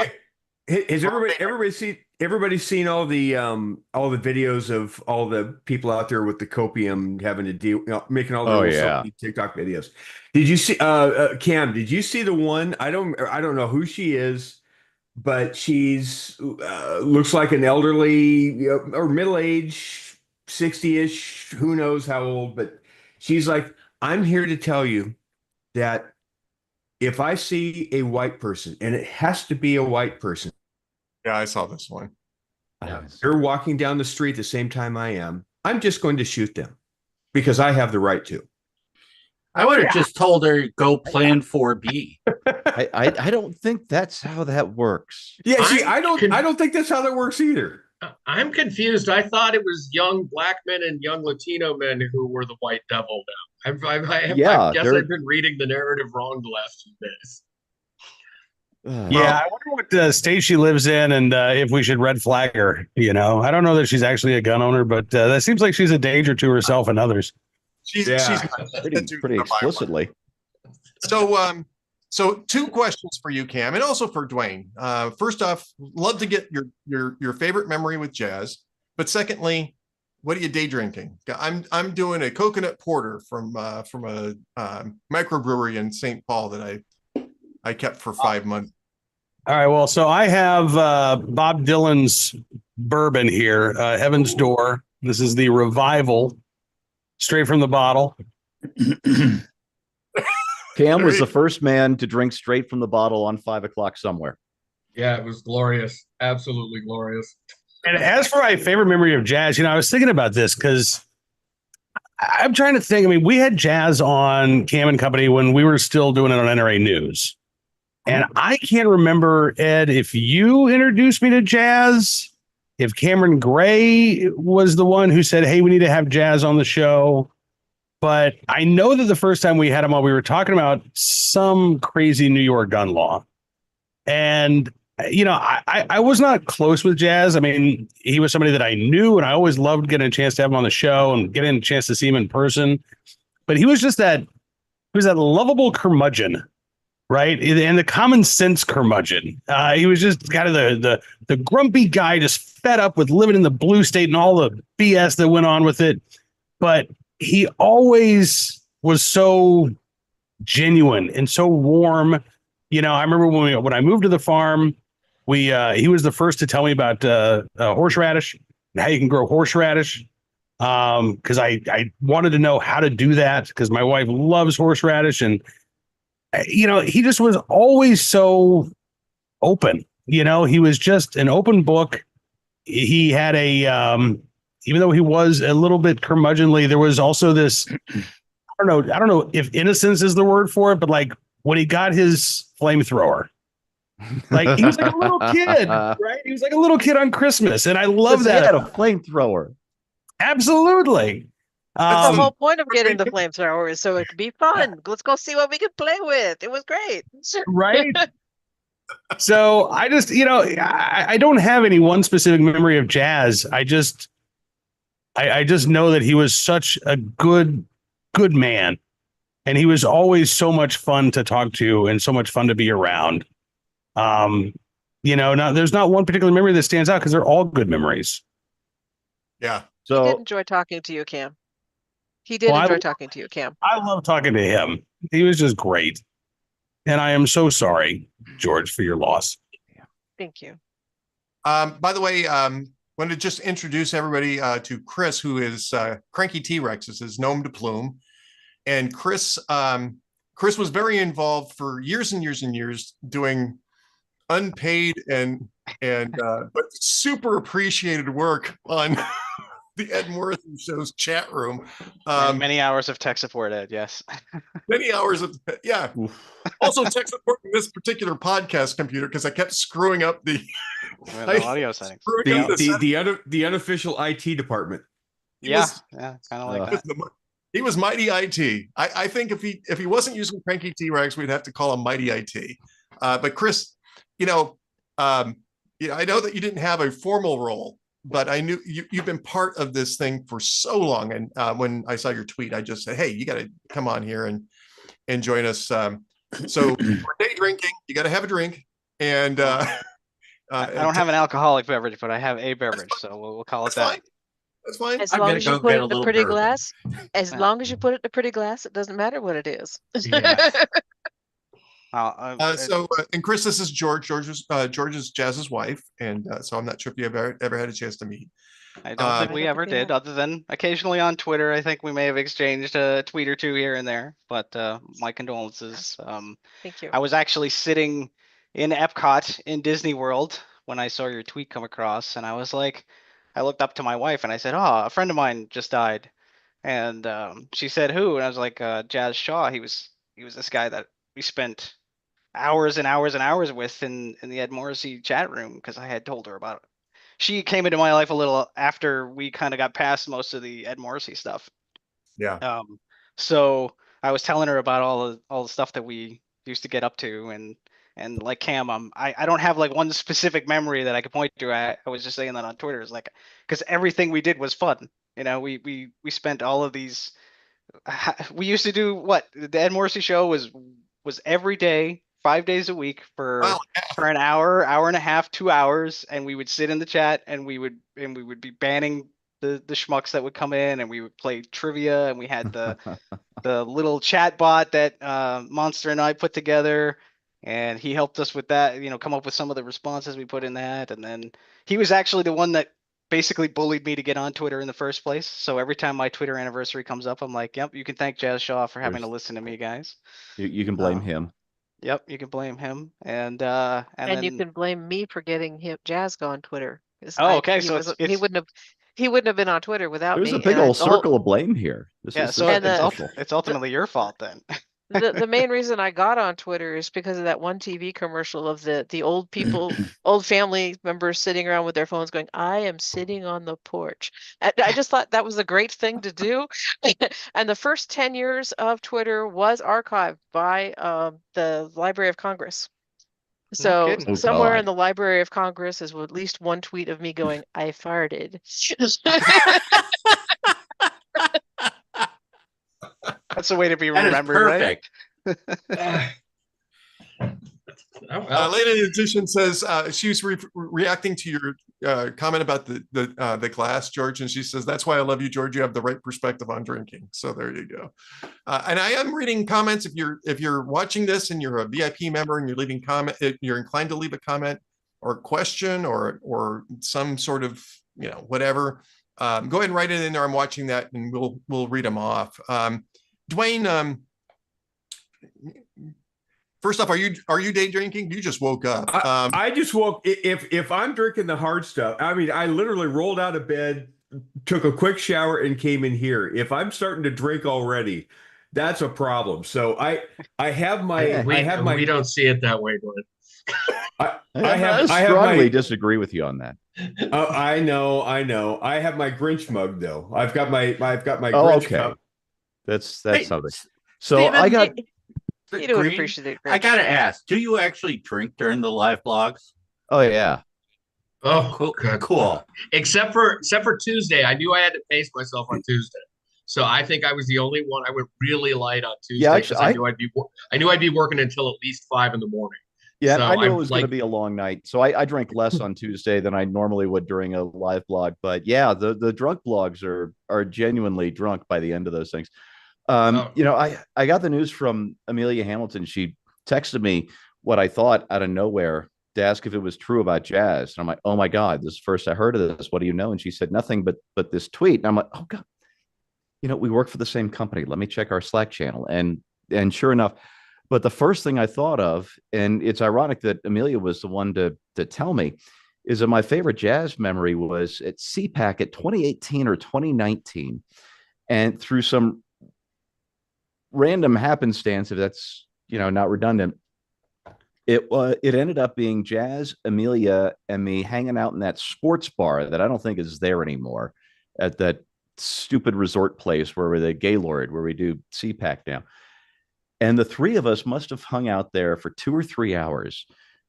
Has everybody seen all the videos of all the people out there with the copium having to deal, making all the TikTok videos? Did you see Cam? Did you see the one? I don't know who she is, but she's looks like an elderly or middle-aged, 60-ish, who knows how old, but she's like, I'm here to tell you that if I see a white person, and it has to be a white person. Yeah, I saw this one. They're walking down the street the same time I am. I'm just going to shoot them because I have the right to. I would have just told her, go plan 4B. I don't think that's how that works. Yeah, see, I don't think that's how that works either. I'm confused. I thought it was young black men and young Latino men who were the white devil now. I Yeah, guess they're I've been reading the narrative wrong the last few days. Yeah, I wonder what state she lives in, and if we should red flag her. I don't know that she's actually a gun owner, but that seems like she's a danger to herself and others. She's pretty explicitly. So 2 questions for you, Cam, and also for Dwayne. First off, love to get your favorite memory with Jazz, but secondly, what are you day drinking? I'm doing a coconut porter from a microbrewery in St. Paul that I kept for 5 months. All right, well, so I have Bob Dylan's bourbon here, Heaven's Door. This is the Revival, straight from the bottle. Cam was the first man to drink straight from the bottle on 5 o'clock somewhere. Yeah, it was glorious. Absolutely glorious. And as for my favorite memory of Jazz, I was thinking about this because I'm trying to think. I mean, we had Jazz on Cam and Company when we were still doing it on NRA News. And I can't remember, Ed, if you introduced me to Jazz, if Cameron Gray was the one who said, hey, we need to have Jazz on the show. But I know that the first time we had him on, we were talking about some crazy New York gun law. And, I was not close with Jazz. I mean, he was somebody that I knew, and I always loved getting a chance to have him on the show and getting a chance to see him in person. But he was that lovable curmudgeon, right? And the common sense curmudgeon. He was just kind of the grumpy guy, just fed up with living in the blue state and all the BS that went on with it. But he always was so genuine and so warm. I remember when I moved to the farm, he was the first to tell me about horseradish and how you can grow horseradish. Because I wanted to know how to do that because my wife loves horseradish, and he just was always so open. He was just an open book. He had even though he was a little bit curmudgeonly, there was also this, I don't know if innocence is the word for it, but like when he got his flamethrower, like he was like a little kid, right? He was like a little kid on Christmas. And I love that. He had a flamethrower. Absolutely. That's the whole point of getting the flamethrower is so it could be fun. Let's go see what we can play with. It was great. Right. So I just, I don't have any one specific memory of Jazz. I just know that he was such a good man, and he was always so much fun to talk to and so much fun to be around. Now there's not one particular memory that stands out because they're all good memories. Yeah. So he did enjoy talking to you, Cam. He did enjoy talking to you, Cam. I love talking to him. He was just great. And I am so sorry, George, for your loss. Thank you. By the way, want to just introduce everybody to Chris, who is Cranky T-Rex, is his nom de plume. And Chris was very involved for years and years and years doing unpaid but super appreciated work on the Ed Morrison Show's chat room. Many hours of tech support, Ed. Yes. Many hours of, yeah. Also tech support in this particular podcast computer because I kept screwing up the audio settings. The unofficial IT department. Yeah, kind of like that. He was Mighty IT. I think if he wasn't using Cranky T-Rex, we'd have to call him Mighty IT. But Chris, I know that you didn't have a formal role, but I knew you've been part of this thing for so long. And when I saw your tweet, I just said, hey, you got to come on here and join us. So for day drinking, you got to have a drink. And I don't have an alcoholic beverage, but I have a beverage. So we'll call it that. Fine. That's fine. As long as you put it in a pretty glass, as long as you put it in a pretty glass, it doesn't matter what it is. And Chris, this is George. George's Jazz's wife, and so I'm not sure if you ever had a chance to meet. I don't think we ever did, other than occasionally on Twitter. I think we may have exchanged a tweet or two here and there. But my condolences. Thank you. I was actually sitting in Epcot in Disney World when I saw your tweet come across, and I was like, I looked up to my wife and I said, "Oh, a friend of mine just died," and she said, "Who?" And I was like, "Jazz Shaw. He was this guy that we spent hours and hours and hours with in the Ed Morrissey chat room because I had told her about she came into my life a little after we kind of got past most of the Ed Morrissey stuff. Yeah. So I was telling her about all the stuff that we used to get up to, and like Cam, I don't have like one specific memory that I could point to. I was just saying that on Twitter is like, because everything we did was fun. You know, we spent all of these. We used to do what the Ed Morrissey show was every day, 5 days a week for an hour, hour and a half, 2 hours, and we would sit in the chat and we would be banning the schmucks that would come in, and we would play trivia, and we had the little chat bot that Monster and I put together, and he helped us with that, come up with some of the responses we put in that. And then he was actually the one that basically bullied me to get on Twitter in the first place. So every time my Twitter anniversary comes up, I'm like, yep, you can thank Jazz Shaw for having to listen to me, guys. You can blame him. Yep, you can blame him. And then you can blame me for getting Jazz go on Twitter. Okay, he wouldn't have been on Twitter without me. There's a big old circle of blame here. It's ultimately your fault then. The main reason I got on Twitter is because of that one TV commercial of the old people, old family members sitting around with their phones going, "I am sitting on the porch." And I just thought that was a great thing to do. And the first 10 years of Twitter was archived by the Library of Congress. So somewhere in the Library of Congress is at least one tweet of me going, "I farted." That's the way to be remembered, right? Lady Edition says she was reacting to your comment about the glass, George, and she says, "That's why I love you, George. You have the right perspective on drinking." So there you go. And I am reading comments. If you're watching this and you're a VIP member and you're leaving comment, you're inclined to leave a comment or a question or some sort of whatever. Go ahead and write it in there. I'm watching that, and we'll read them off. Dwayne, first off, are you day drinking? You just woke up. I just woke. If I'm drinking the hard stuff, I mean, I literally rolled out of bed, took a quick shower, and came in here. If I'm starting to drink already, that's a problem. So I have my. We don't see it that way, Glenn. I strongly disagree with you on that. I know. I have my Grinch mug though. I've got my Grinch cup. That's something. So Steven, I got. You don't appreciate it. I gotta ask: do you actually drink during the live blogs? Oh yeah. Oh, cool. Except for Tuesday, I knew I had to pace myself on Tuesday, so I think I was the only one. I went really light on Tuesday. Yeah, actually, I knew I'd be working until at least 5 in the morning. Yeah, so I knew it was going to be a long night, so I drank less on Tuesday than I normally would during a live blog. But yeah, the drunk blogs are genuinely drunk by the end of those things. I got the news from Amelia Hamilton. She texted me what I thought out of nowhere to ask if it was true about Jazz. And I'm like, oh my God, this is first I heard of this. What do you know? And she said nothing but this tweet. And I'm like, oh God, we work for the same company. Let me check our Slack channel. And sure enough, but the first thing I thought of, and it's ironic that Amelia was the one to tell me, is that my favorite Jazz memory was at CPAC at 2018 or 2019. And through some random happenstance, if that's not redundant, it ended up being Jazz, Amelia, and me hanging out in that sports bar that I don't think is there anymore, at that stupid resort place where we're the Gaylord, where we do CPAC now. And the three of us must have hung out there for 2 or 3 hours,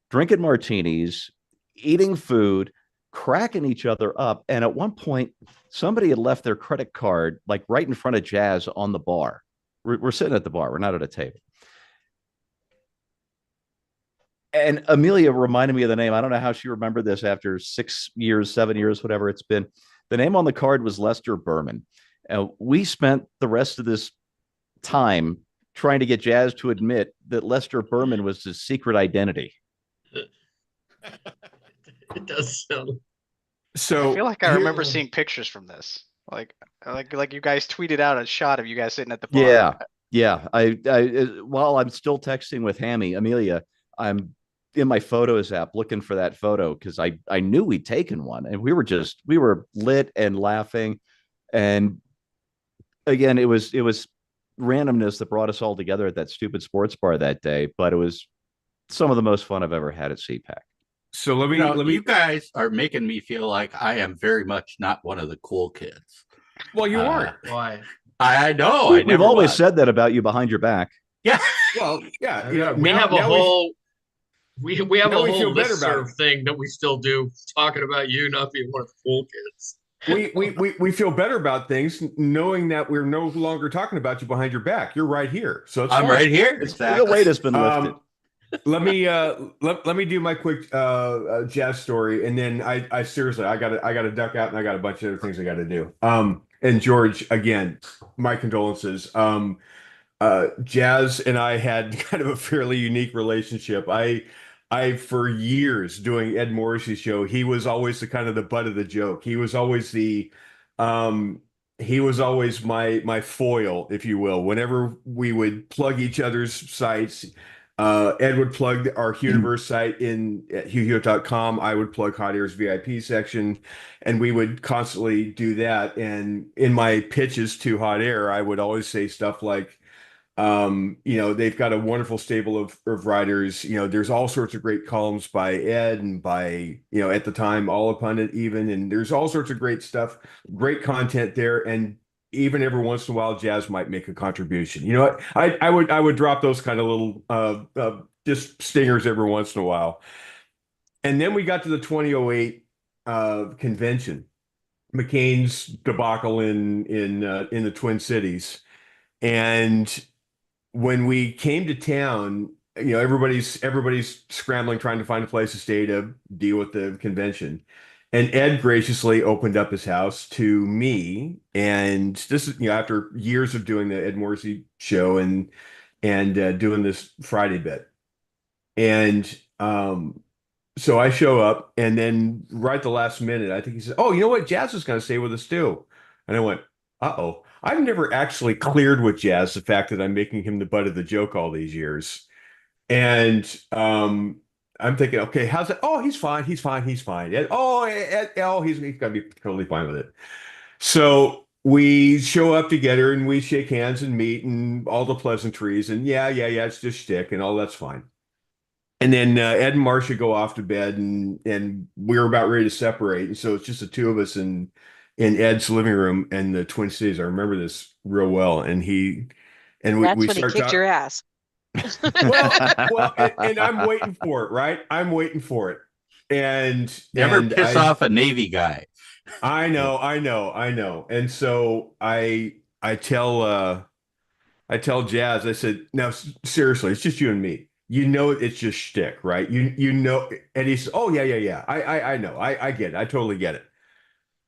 drinking martinis, eating food, cracking each other up. And at one point, somebody had left their credit card like right in front of Jazz on the bar. We're sitting at the bar. We're not at a table. And Amelia reminded me of the name. I don't know how she remembered this after 6 years, 7 years, whatever it's been. The name on the card was Lester Berman. We spent the rest of this time trying to get Jazz to admit that Lester Berman was his secret identity. It does sound. So I feel like I remember seeing pictures from this. Like you guys tweeted out a shot of you guys sitting at the bar. Yeah. I while I'm still texting with Amelia, I'm in my photos app looking for that photo because I knew we'd taken one, and we were lit and laughing. And again, it was randomness that brought us all together at that stupid sports bar that day, but it was some of the most fun I've ever had at CPAC. So let me You know, let me. you guys are making me feel like I am very much not one of the cool kids. Well, you Uh, aren't. Why? I know. I We've never always was. said that about you behind your back. Yeah. Well, yeah. We have a whole we have a now we feel whole better about listserv thing that we still do talking about you not being one of the cool kids. we feel better about things knowing that we're no longer talking about you behind your back. You're right here, so it's I'm fine. right here. It's, Exactly. The weight has been lifted. Let me do my quick jazz story, and then I seriously I gotta duck out, and I got a bunch of other things I got to do. And George, again, my condolences. Jazz and I had kind of a fairly unique relationship. I for years doing Ed Morrissey's show, he was always the kind of the butt of the joke. He was always my foil, if you will. Whenever we would plug each other's sites, Ed would plug our Universe site in at hughhewitt.com. I would plug Hot Air's VIP section, and we would constantly do that. And in my pitches to Hot Air, I would always say stuff like, they've got a wonderful stable of writers. There's all sorts of great columns by Ed and by, at the time, All Upon It even, and there's all sorts of great stuff, great content there. And even every once in a while, Jazz might make a contribution. You know what? I would drop those kind of little just stingers every once in a while. And then we got to the 2008 convention, McCain's debacle in the Twin Cities. And when we came to town, everybody's scrambling, trying to find a place to stay to deal with the convention. And Ed graciously opened up his house to me. And this is, after years of doing the Ed Morrissey show and doing this Friday bit. And so I show up, and then right at the last minute, I think he said, "Oh, you know what? Jazz is going to stay with us too." And I went, "Uh-oh." I've never actually cleared with Jazz the fact that I'm making him the butt of the joke all these years. And I'm thinking, okay, how's it? Oh, he's fine. He's fine. He's fine. Ed, he's got to be totally fine with it. So we show up together and we shake hands and meet and all the pleasantries. And yeah, it's just shtick and all that's fine. And then Ed and Marcia go off to bed, and we're about ready to separate. And so it's just the two of us in Ed's living room in the Twin Cities. I remember this real well. And we That's when start he kicked your ass. and I'm waiting for it, right? I'm waiting for it. And never piss off a Navy guy. I know. And so I tell Jazz, I said, "Now seriously, it's just you and me. It's just shtick, right? And he says, "Oh yeah. I know. I get it. I totally get it."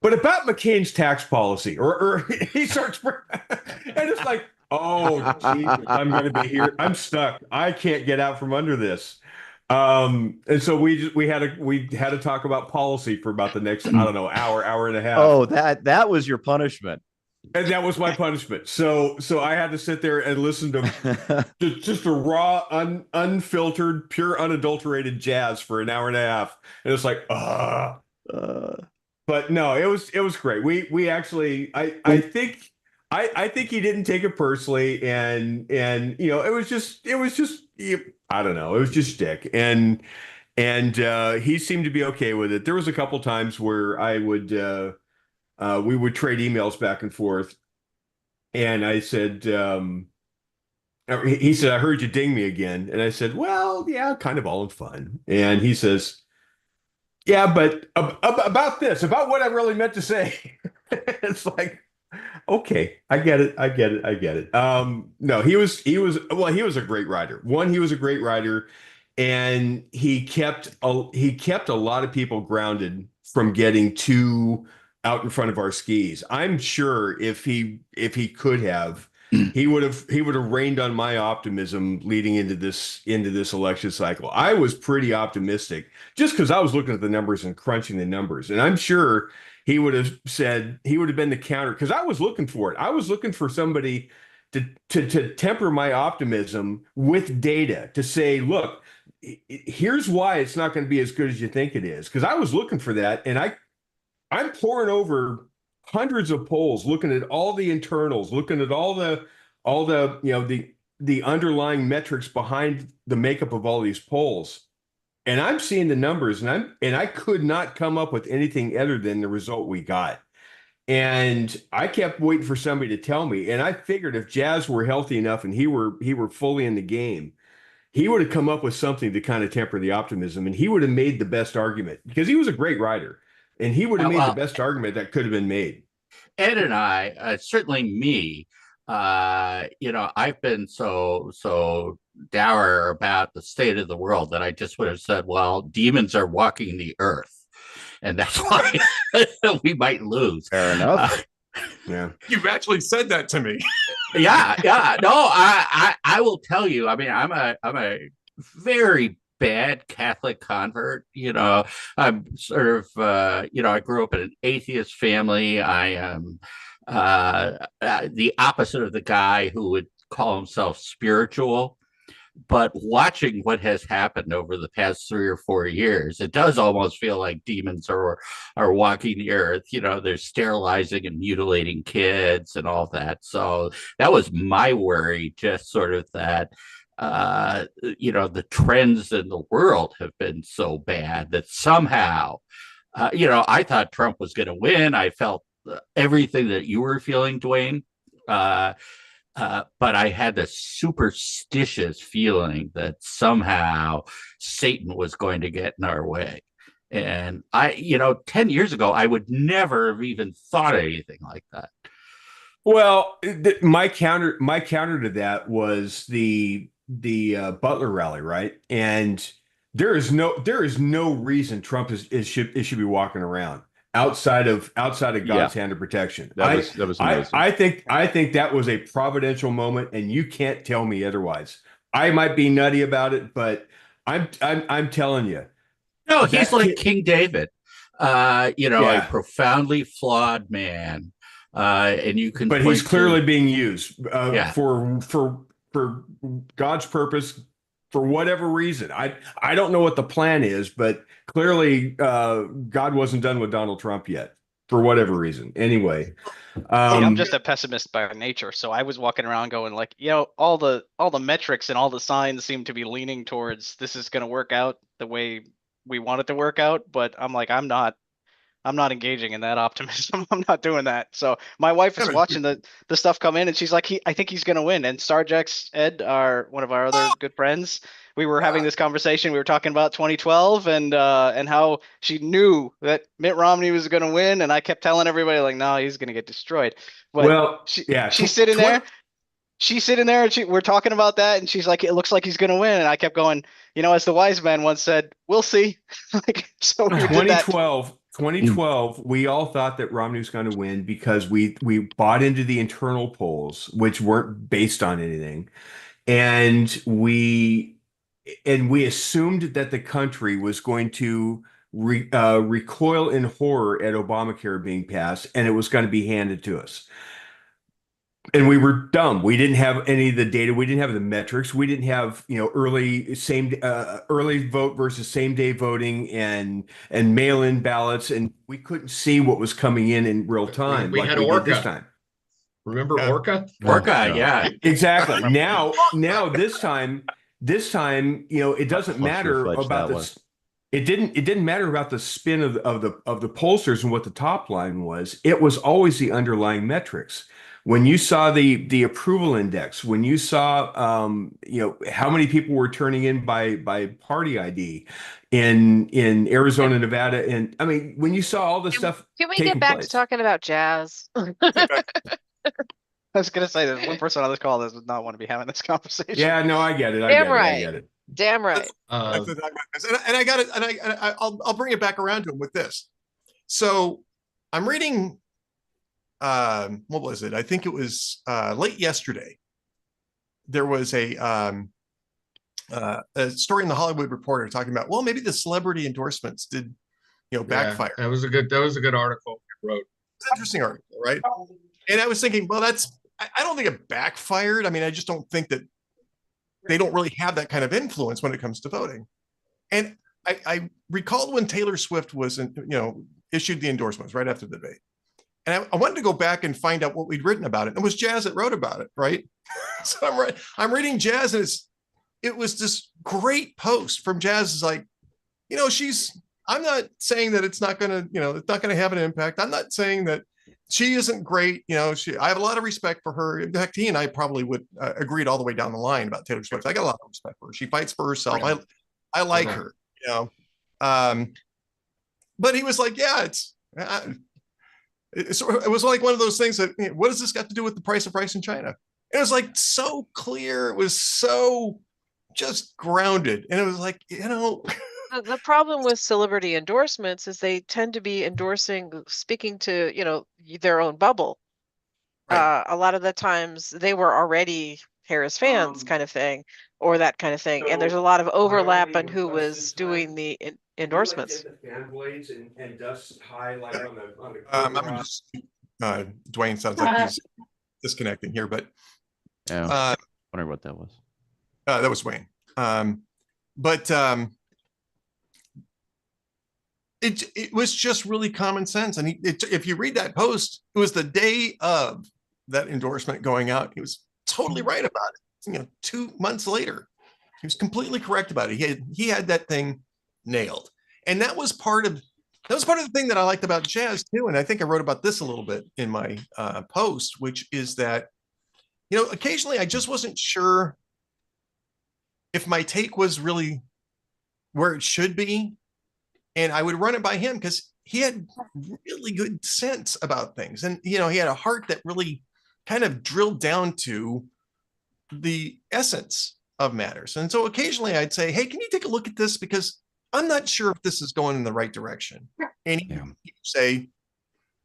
But about McCain's tax policy, or he starts, and it's like, oh, Jesus, I'm going to be here. I'm stuck. I can't get out from under this. And so we had to talk about policy for about the next, I don't know, hour and a half. Oh, that was your punishment. And that was my punishment. So I had to sit there and listen to just a raw, unfiltered, pure, unadulterated jazz for an hour and a half. And it's like, but no, it was great. We actually, I think he didn't take it personally, and it was just I don't know, it was just shtick, and he seemed to be okay with it. There was a couple times where I would we would trade emails back and forth, and I said, he said, "I heard you ding me again," and I said, "Well, yeah, kind of all in fun," and he says, "Yeah, but about about what I really meant to say." It's like, okay, I get it. No, he was a great writer. He was a great writer, and he kept a lot of people grounded from getting too out in front of our skis. I'm sure if he could have, he would have rained on my optimism leading into this election cycle. I was pretty optimistic just because I was looking at the numbers and crunching the numbers, and I'm sure he would have been the counter, because I was looking for it. I was looking for somebody to temper my optimism with data, to say, look, here's why it's not going to be as good as you think it is. Because I was looking for that, and I'm pouring over hundreds of polls, looking at all the internals, looking at all the the underlying metrics behind the makeup of all these polls. and I'm seeing the numbers, and I could not come up with anything other than the result we got. And I kept waiting for somebody to tell me. And I figured if Jazz were healthy enough and he were fully in the game, he would have come up with something to kind of temper the optimism, and he would have made the best argument because he was a great writer, and he would have made the best argument that could have been made. Ed and I, certainly me, I've been so dour about the state of the world that I just would have said, well, demons are walking the earth, and that's why we might lose. Fair enough. Yeah, You've actually said that to me. Yeah. No, I will tell you. I mean, I'm a very bad Catholic convert. I'm sort of I grew up in an atheist family. I am the opposite of the guy who would call himself spiritual. But watching what has happened over the past 3 or 4 years, it does almost feel like demons are walking the earth. They're sterilizing and mutilating kids and all that. So that was my worry, just sort of that, the trends in the world have been so bad that somehow, I thought Trump was going to win. I felt everything that you were feeling, Dwayne. But I had this superstitious feeling that somehow Satan was going to get in our way. And 10 years ago, I would never have even thought anything like that. Well, my counter to that was the Butler rally, right? And there is no reason Trump should be walking around outside of God's hand of protection. That was amazing. I think that was a providential moment, and you can't tell me otherwise. I might be nutty about it, but I'm telling you. No, he's like King David, a profoundly flawed man, and you can. But he's clearly being used for God's purpose. For whatever reason, I don't know what the plan is, but clearly God wasn't done with Donald Trump yet, for whatever reason. Anyway, I'm just a pessimist by nature, so I was walking around going like, all the metrics and all the signs seem to be leaning towards this is going to work out the way we want it to work out, but I'm like, I'm not engaging in that optimism. I'm not doing that. So my wife is watching the stuff come in, and she's like, I think he's going to win. And Starjax Ed, one of our other good friends, we were having this conversation. We were talking about 2012 and how she knew that Mitt Romney was going to win. And I kept telling everybody like, no, he's going to get destroyed. But she's sitting there. She's sitting there and we're talking about that. And she's like, it looks like he's going to win. And I kept going, as the wise man once said, we'll see. So 2012, we all thought that Romney was going to win because we bought into the internal polls, which weren't based on anything, and we assumed that the country was going to recoil in horror at Obamacare being passed, and it was going to be handed to us. And we were dumb. We didn't have any of the data. We didn't have the metrics. We didn't have, early vote versus same day voting and mail-in ballots, and we couldn't see what was coming in real time. We had Orca this time. Remember Orca? Orca, yeah, exactly. Now this time, it doesn't matter about this. It didn't matter about the spin of the pollsters and what the top line was. It was always the underlying metrics. When you saw the approval index, when you saw how many people were turning in by party ID in Arizona, Nevada, and I mean when you saw all this stuff. Can we get back to talking about jazz? I was gonna say there's one person on this call that does not want to be having this conversation. Yeah, no, I get it. I get it. Damn right. And I got it, and I'll bring it back around to him with this. So I'm reading. What was it? I think it was late yesterday. There was a story in the Hollywood Reporter talking about, well, maybe the celebrity endorsements did, backfire. That was a good article you wrote. It's an interesting article, right? And I was thinking, well, I don't think it backfired. I mean, I just don't think that they don't really have that kind of influence when it comes to voting. And I recalled when Taylor Swift was, issued the endorsements right after the debate. And I wanted to go back and find out what we'd written about it. And it was Jazz that wrote about it, right? So I'm reading Jazz, and it was this great post from Jazz. Is like, you know, I'm not saying that it's not going to, you know, it's not going to have an impact. I'm not saying that she isn't great. You know, I have a lot of respect for her. In fact, he and I probably would agreed all the way down the line about Taylor Swift. I got a lot of respect for her. She fights for herself. Right. I like her, you know. But he was like, yeah, it was like one of those things that, what does this got to do with the price of rice in China? It was like so clear. It was so just grounded. And it was like, you know. The problem with celebrity endorsements is they tend to be speaking to, you know, their own bubble. Right. A lot of the times they were already Harris fans kind of thing, or that kind of thing. And there's a lot of overlap on who was doing the endorsements. And dust high like on the I'm just, Dwayne sounds like he's disconnecting here, but yeah, wondering what that was. That was Wayne. It was just really common sense. And if you read that post, it was the day of that endorsement going out. He was totally right about it. You know, 2 months later, he was completely correct about it. He had that thing nailed. And that was part of the thing that I liked about Jazz too. And I think I wrote about this a little bit in my post, which is that, you know, occasionally I just wasn't sure if my take was really where it should be. And I would run it by him because he had really good sense about things. And, you know, he had a heart that really kind of drilled down to the essence of matters. And so occasionally I'd say, hey, can you take a look at this? Because I'm not sure if this is going in the right direction. And he'd say,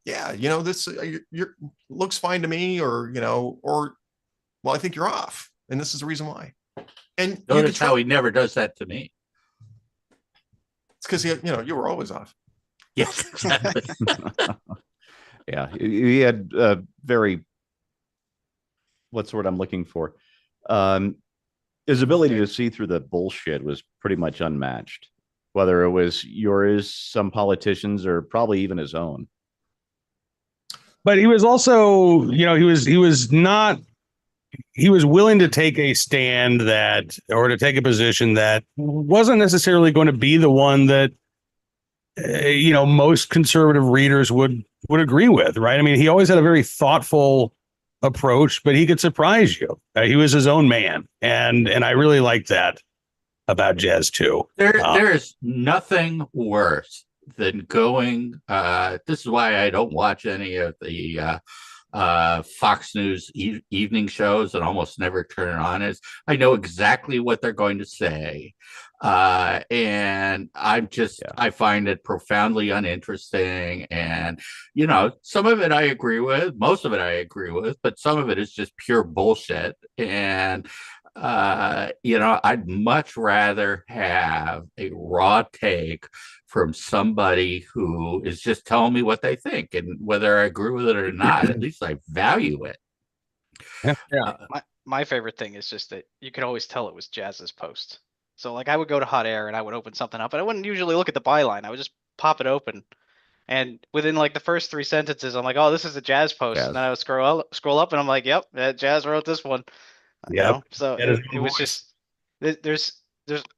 yeah, you know, this looks fine to me, or, you know, or, well, I think you're off. And this is the reason why. And notice how he never does that to me. It's because, you know, you were always off. Yes, exactly. Yeah, he had very, what's the word I'm looking for? His ability to see through the bullshit was pretty much unmatched, whether it was yours, some politicians, or probably even his own. But he was also, you know, he was willing to take a stand to take a position that wasn't necessarily going to be the one that, you know, most conservative readers would agree with, right? I mean, he always had a very thoughtful approach, but he could surprise you. He was his own man, and I really liked that about Jazz too. There's nothing worse than going. This is why I don't watch any of the Fox News evening shows, and almost never turn it on. Is I know exactly what they're going to say, and I find it profoundly uninteresting. And you know, some of it I agree with, most of it I agree with, but some of it is just pure bullshit. And you know, I'd much rather have a raw take from somebody who is just telling me what they think, and whether I agree with it or not, at least I value it. Yeah. My favorite thing is just that you could always tell it was Jazz's post. So like I would go to Hot Air and I would open something up, and I wouldn't usually look at the byline. I would just pop it open. And within like the first 3 sentences, I'm like, oh, this is a Jazz post. Jazz. And then I would scroll up and I'm like, yep, Jazz wrote this one. You know? So it was just, there's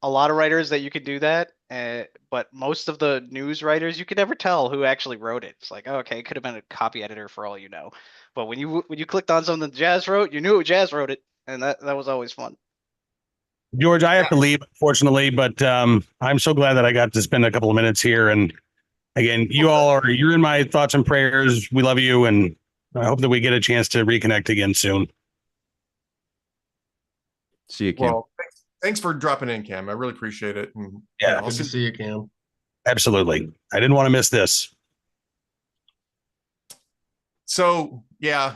a lot of writers that you could do that. But most of the news writers, you could never tell who actually wrote it. It's like, oh, okay, it could have been a copy editor for all you know. But when you clicked on something Jazz wrote, you knew Jazz wrote it. And that was always fun. George, I have to leave, unfortunately, but I'm so glad that I got to spend a couple of minutes here. And again, you're in my thoughts and prayers. We love you, and I hope that we get a chance to reconnect again soon. See you, Cam. Well, thanks for dropping in, Cam. I really appreciate it. And, yeah, good to see you, Cam. Absolutely. I didn't want to miss this. So yeah.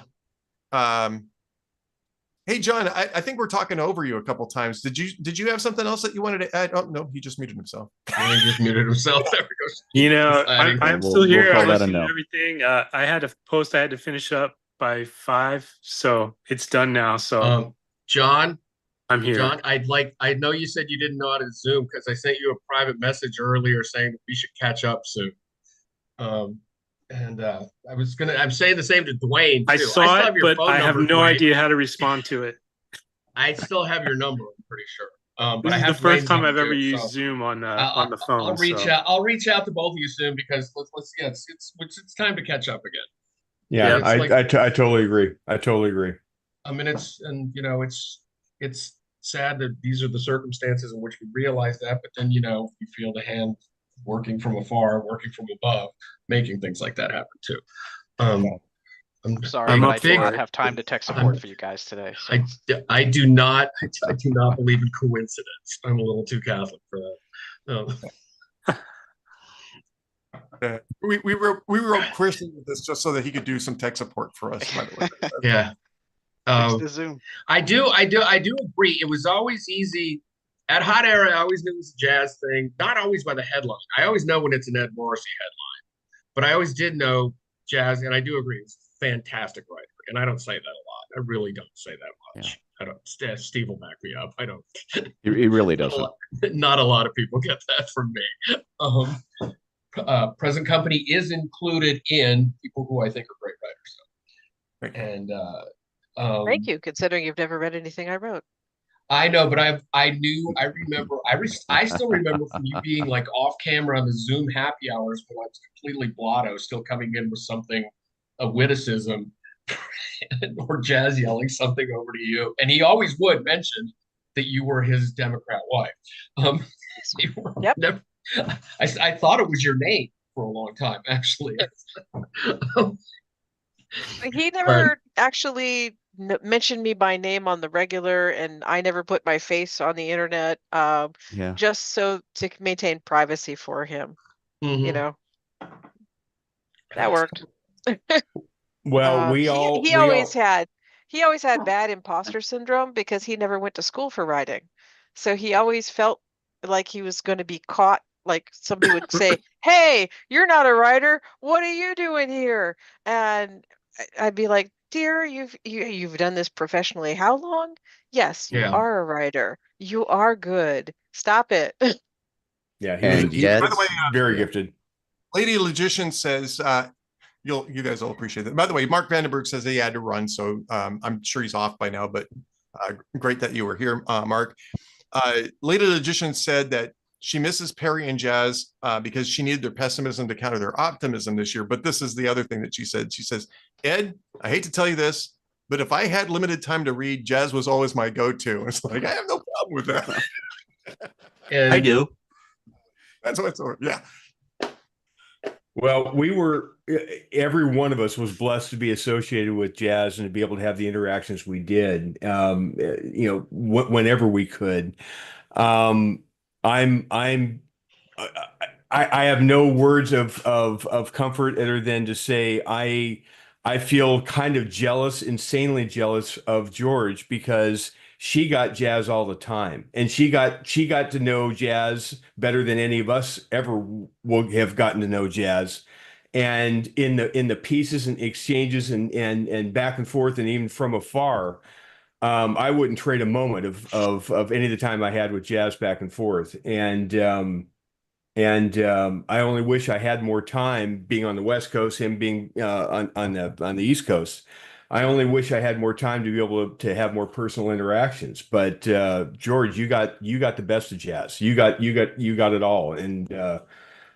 Hey, John, I think we're talking over you a couple times. Did you have something else that you wanted to add? Oh no, he just muted himself. Yeah, he just muted himself. There we go. You know, I'm still here. We'll I call that a listened to no. everything. I had a post I had to finish up by 5, so it's done now. So John, I'm here. John, I know you said you didn't know how to Zoom because I sent you a private message earlier saying we should catch up soon. I'm saying the same to Dwayne too. I saw it, but I have no Dwayne. idea how to respond to it. I still have your number, I'm pretty sure. But This I is have the first Dwayne's time number I've ever too, used so Zoom on the phone. I'll reach so. out. I'll reach out to both of you soon because yeah, it's time to catch up again. Yeah, It's like, I totally agree. I totally agree. I mean, it's sad that these are the circumstances in which we realize that, but then you feel the hand working from afar, working from above, making things like that happen too. I'm sorry, I'm but up I did for not it. have time to tech support for you guys today. So. I do not believe in coincidence. I'm a little too Catholic for that. We wrote Christian with this just so that he could do some tech support for us, by the way. Yeah. Fix the Zoom. I do agree. It was always easy at Hot Era. I always knew it was a Jazz thing, not always by the headline. I always know when it's an Ed Morrissey headline, but I always did know Jazz, and I do agree. It's a fantastic writer, and I don't say that a lot. I really don't say that much. Yeah. I don't. Steve will back me up. I don't. He really doesn't. Not a lot of people get that from me. Present Company is included in people who I think are great writers. And thank you, considering you've never read anything I wrote. I know, but I still remember from you being like off camera on the Zoom happy hours when I was completely blotto, still coming in with something, a witticism, or Jazz yelling something over to you, and he always would mention that you were his Democrat wife. Yep. I thought it was your name for a long time, actually. He never actually mentioned me by name on the regular, and I never put my face on the internet, just so to maintain privacy for him. Mm-hmm. That worked. Well, he always had bad imposter syndrome because he never went to school for writing. So he always felt like he was going to be caught. Like somebody would say, "Hey, you're not a writer. What are you doing here?" And I'd be like, "Dear, you've done this professionally. How long? Yes, you are a writer. You are good. Stop it." Yeah, he's by the way, very gifted. Lady Logician says, you guys will appreciate that. By the way, Mark Vandenberg says he had to run, so I'm sure he's off by now, but great that you were here, Mark. Lady Logician said that she misses Perry and Jazz because she needed their pessimism to counter their optimism this year. But this is the other thing that she said. She says, "Ed, I hate to tell you this, but if I had limited time to read, Jazz was always my go-to." It's like, I have no problem with that. I do. That's what it's over. Yeah. Well, every one of us was blessed to be associated with Jazz and to be able to have the interactions we did, whenever we could. I have no words of comfort other than to say I feel kind of jealous, insanely jealous of George because she got Jazz all the time, and she got to know Jazz better than any of us ever will have gotten to know Jazz. And in the pieces and exchanges and back and forth and even from afar, I wouldn't trade a moment of any of the time I had with Jazz back and forth. And I only wish I had more time being on the West Coast, him being on the East Coast. I only wish I had more time to be able to have more personal interactions. But George, you got the best of Jazz. You got it all. And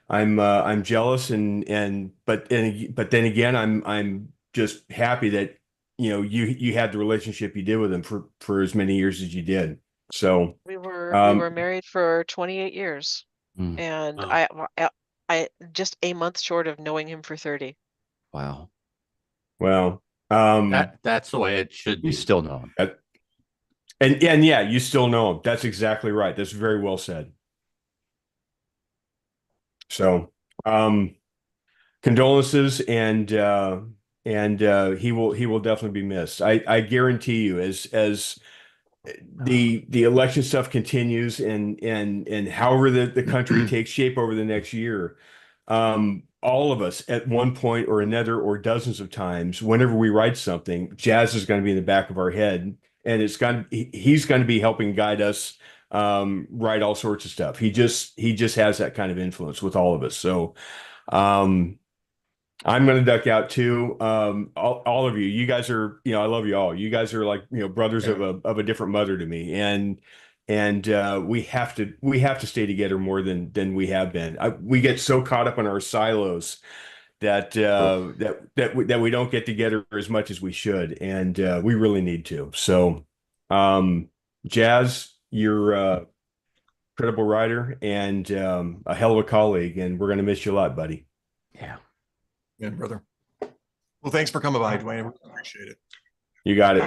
I'm jealous but then again, I'm just happy that you had the relationship you did with him for as many years as you did. So we were married for 28 years, and I just a month short of knowing him for 30. Wow. Well, that's the way it should be. You still know him. And yeah, you still know him. That's exactly right. That's very well said. So, condolences, and he will definitely be missed. I guarantee you, as the election stuff continues and however the country takes shape over the next year, all of us at one point or another, or dozens of times, whenever we write something, Jazz is going to be in the back of our head, and he's going to be helping guide us write all sorts of stuff. He just has that kind of influence with all of us. So I'm going to duck out too. All of you guys are, I love you all. You guys are like, brothers of a different mother to me. And and we have to stay together more than we have been. We get so caught up in our silos that that we don't get together as much as we should, and we really need to. So, Jazz, you're a incredible writer and a hell of a colleague, and we're going to miss you a lot, buddy. Yeah. Yeah, brother. Well, thanks for coming by, Dwayne. We appreciate it. You got it.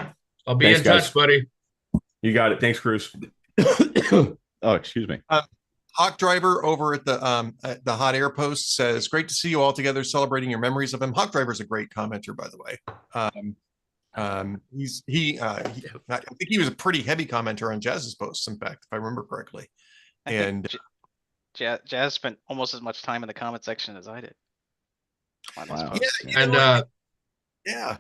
I'll be Thanks, in touch, guys. buddy. You got it. Thanks, Cruz. Oh, excuse me. Hawk Driver over at the Hot Air Post says, "Great to see you all together celebrating your memories of him." Hawk Driver's a great commenter, by the way. I think he was a pretty heavy commenter on Jazz's posts, in fact, if I remember correctly. And Jazz spent almost as much time in the comment section as I did. Wow. yeah, And yeah.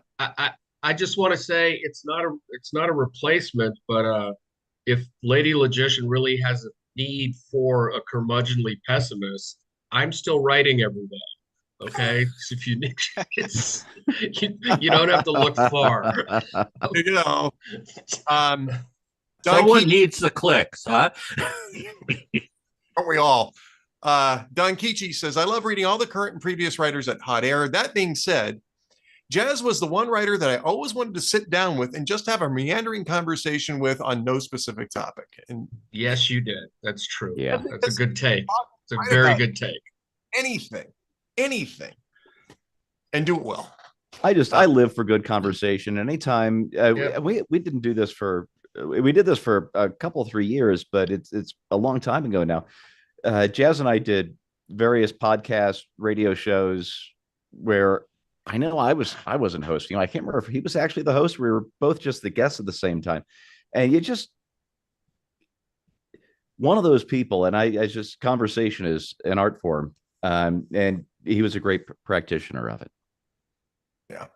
I just want to say it's not a replacement, but if Lady Logician really has a need for a curmudgeonly pessimist, I'm still writing every day. Okay, so if you need, you don't have to look far. You know, Someone needs the clicks, huh? Aren't we all? Don Kichi says, "I love reading all the current and previous writers at Hot Air. That being said, Jazz was the one writer that I always wanted to sit down with and just have a meandering conversation with on no specific topic." And Yes, you did. That's true. Yeah. That's a good take. It's a Right very about good take. anything, and do it well. I live for good conversation. Anytime Yeah. we didn't do this we did this for a couple 3 years, but it's a long time ago now. Jazz and I did various podcast radio shows where I know I wasn't hosting. I can't remember if he was actually the host. We were both just the guests at the same time, and you just one of those people. And I just conversation is an art form, and he was a great practitioner of it. Yeah.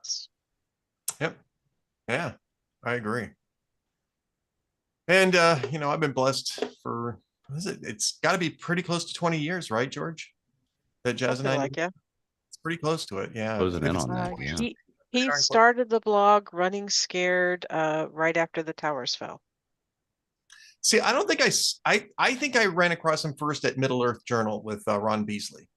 Yep. Yeah, I agree. And I've been blessed for what is it? It's got to be pretty close to 20 years, right, George? That Jazz and I Like, yeah. It's pretty close to it. Yeah. Closing in It's- on that. Yeah. He started the blog Running Scared right after the towers fell. See, I don't think I think I ran across him first at Middle Earth Journal with Ron Beasley.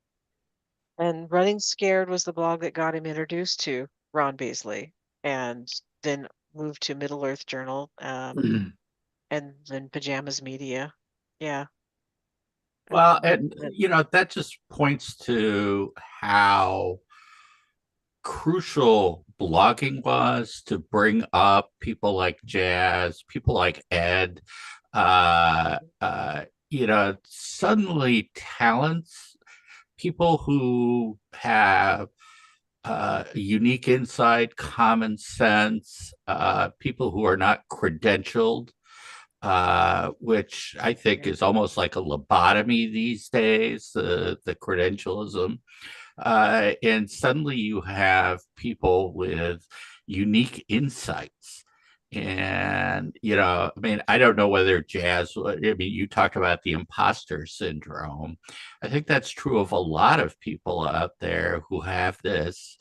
And Running Scared was the blog that got him introduced to Ron Beasley, and then moved to Middle Earth Journal, and then Pajamas Media. Yeah. Well, and that just points to how crucial blogging was to bring up people like Jazz, people like Ed. Suddenly talents, people who have unique insight, common sense, people who are not credentialed, which I think is almost like a lobotomy these days, the credentialism. And suddenly you have people with unique insights. And, I don't know whether Jazz, you talked about the imposter syndrome. I think that's true of a lot of people out there who have this,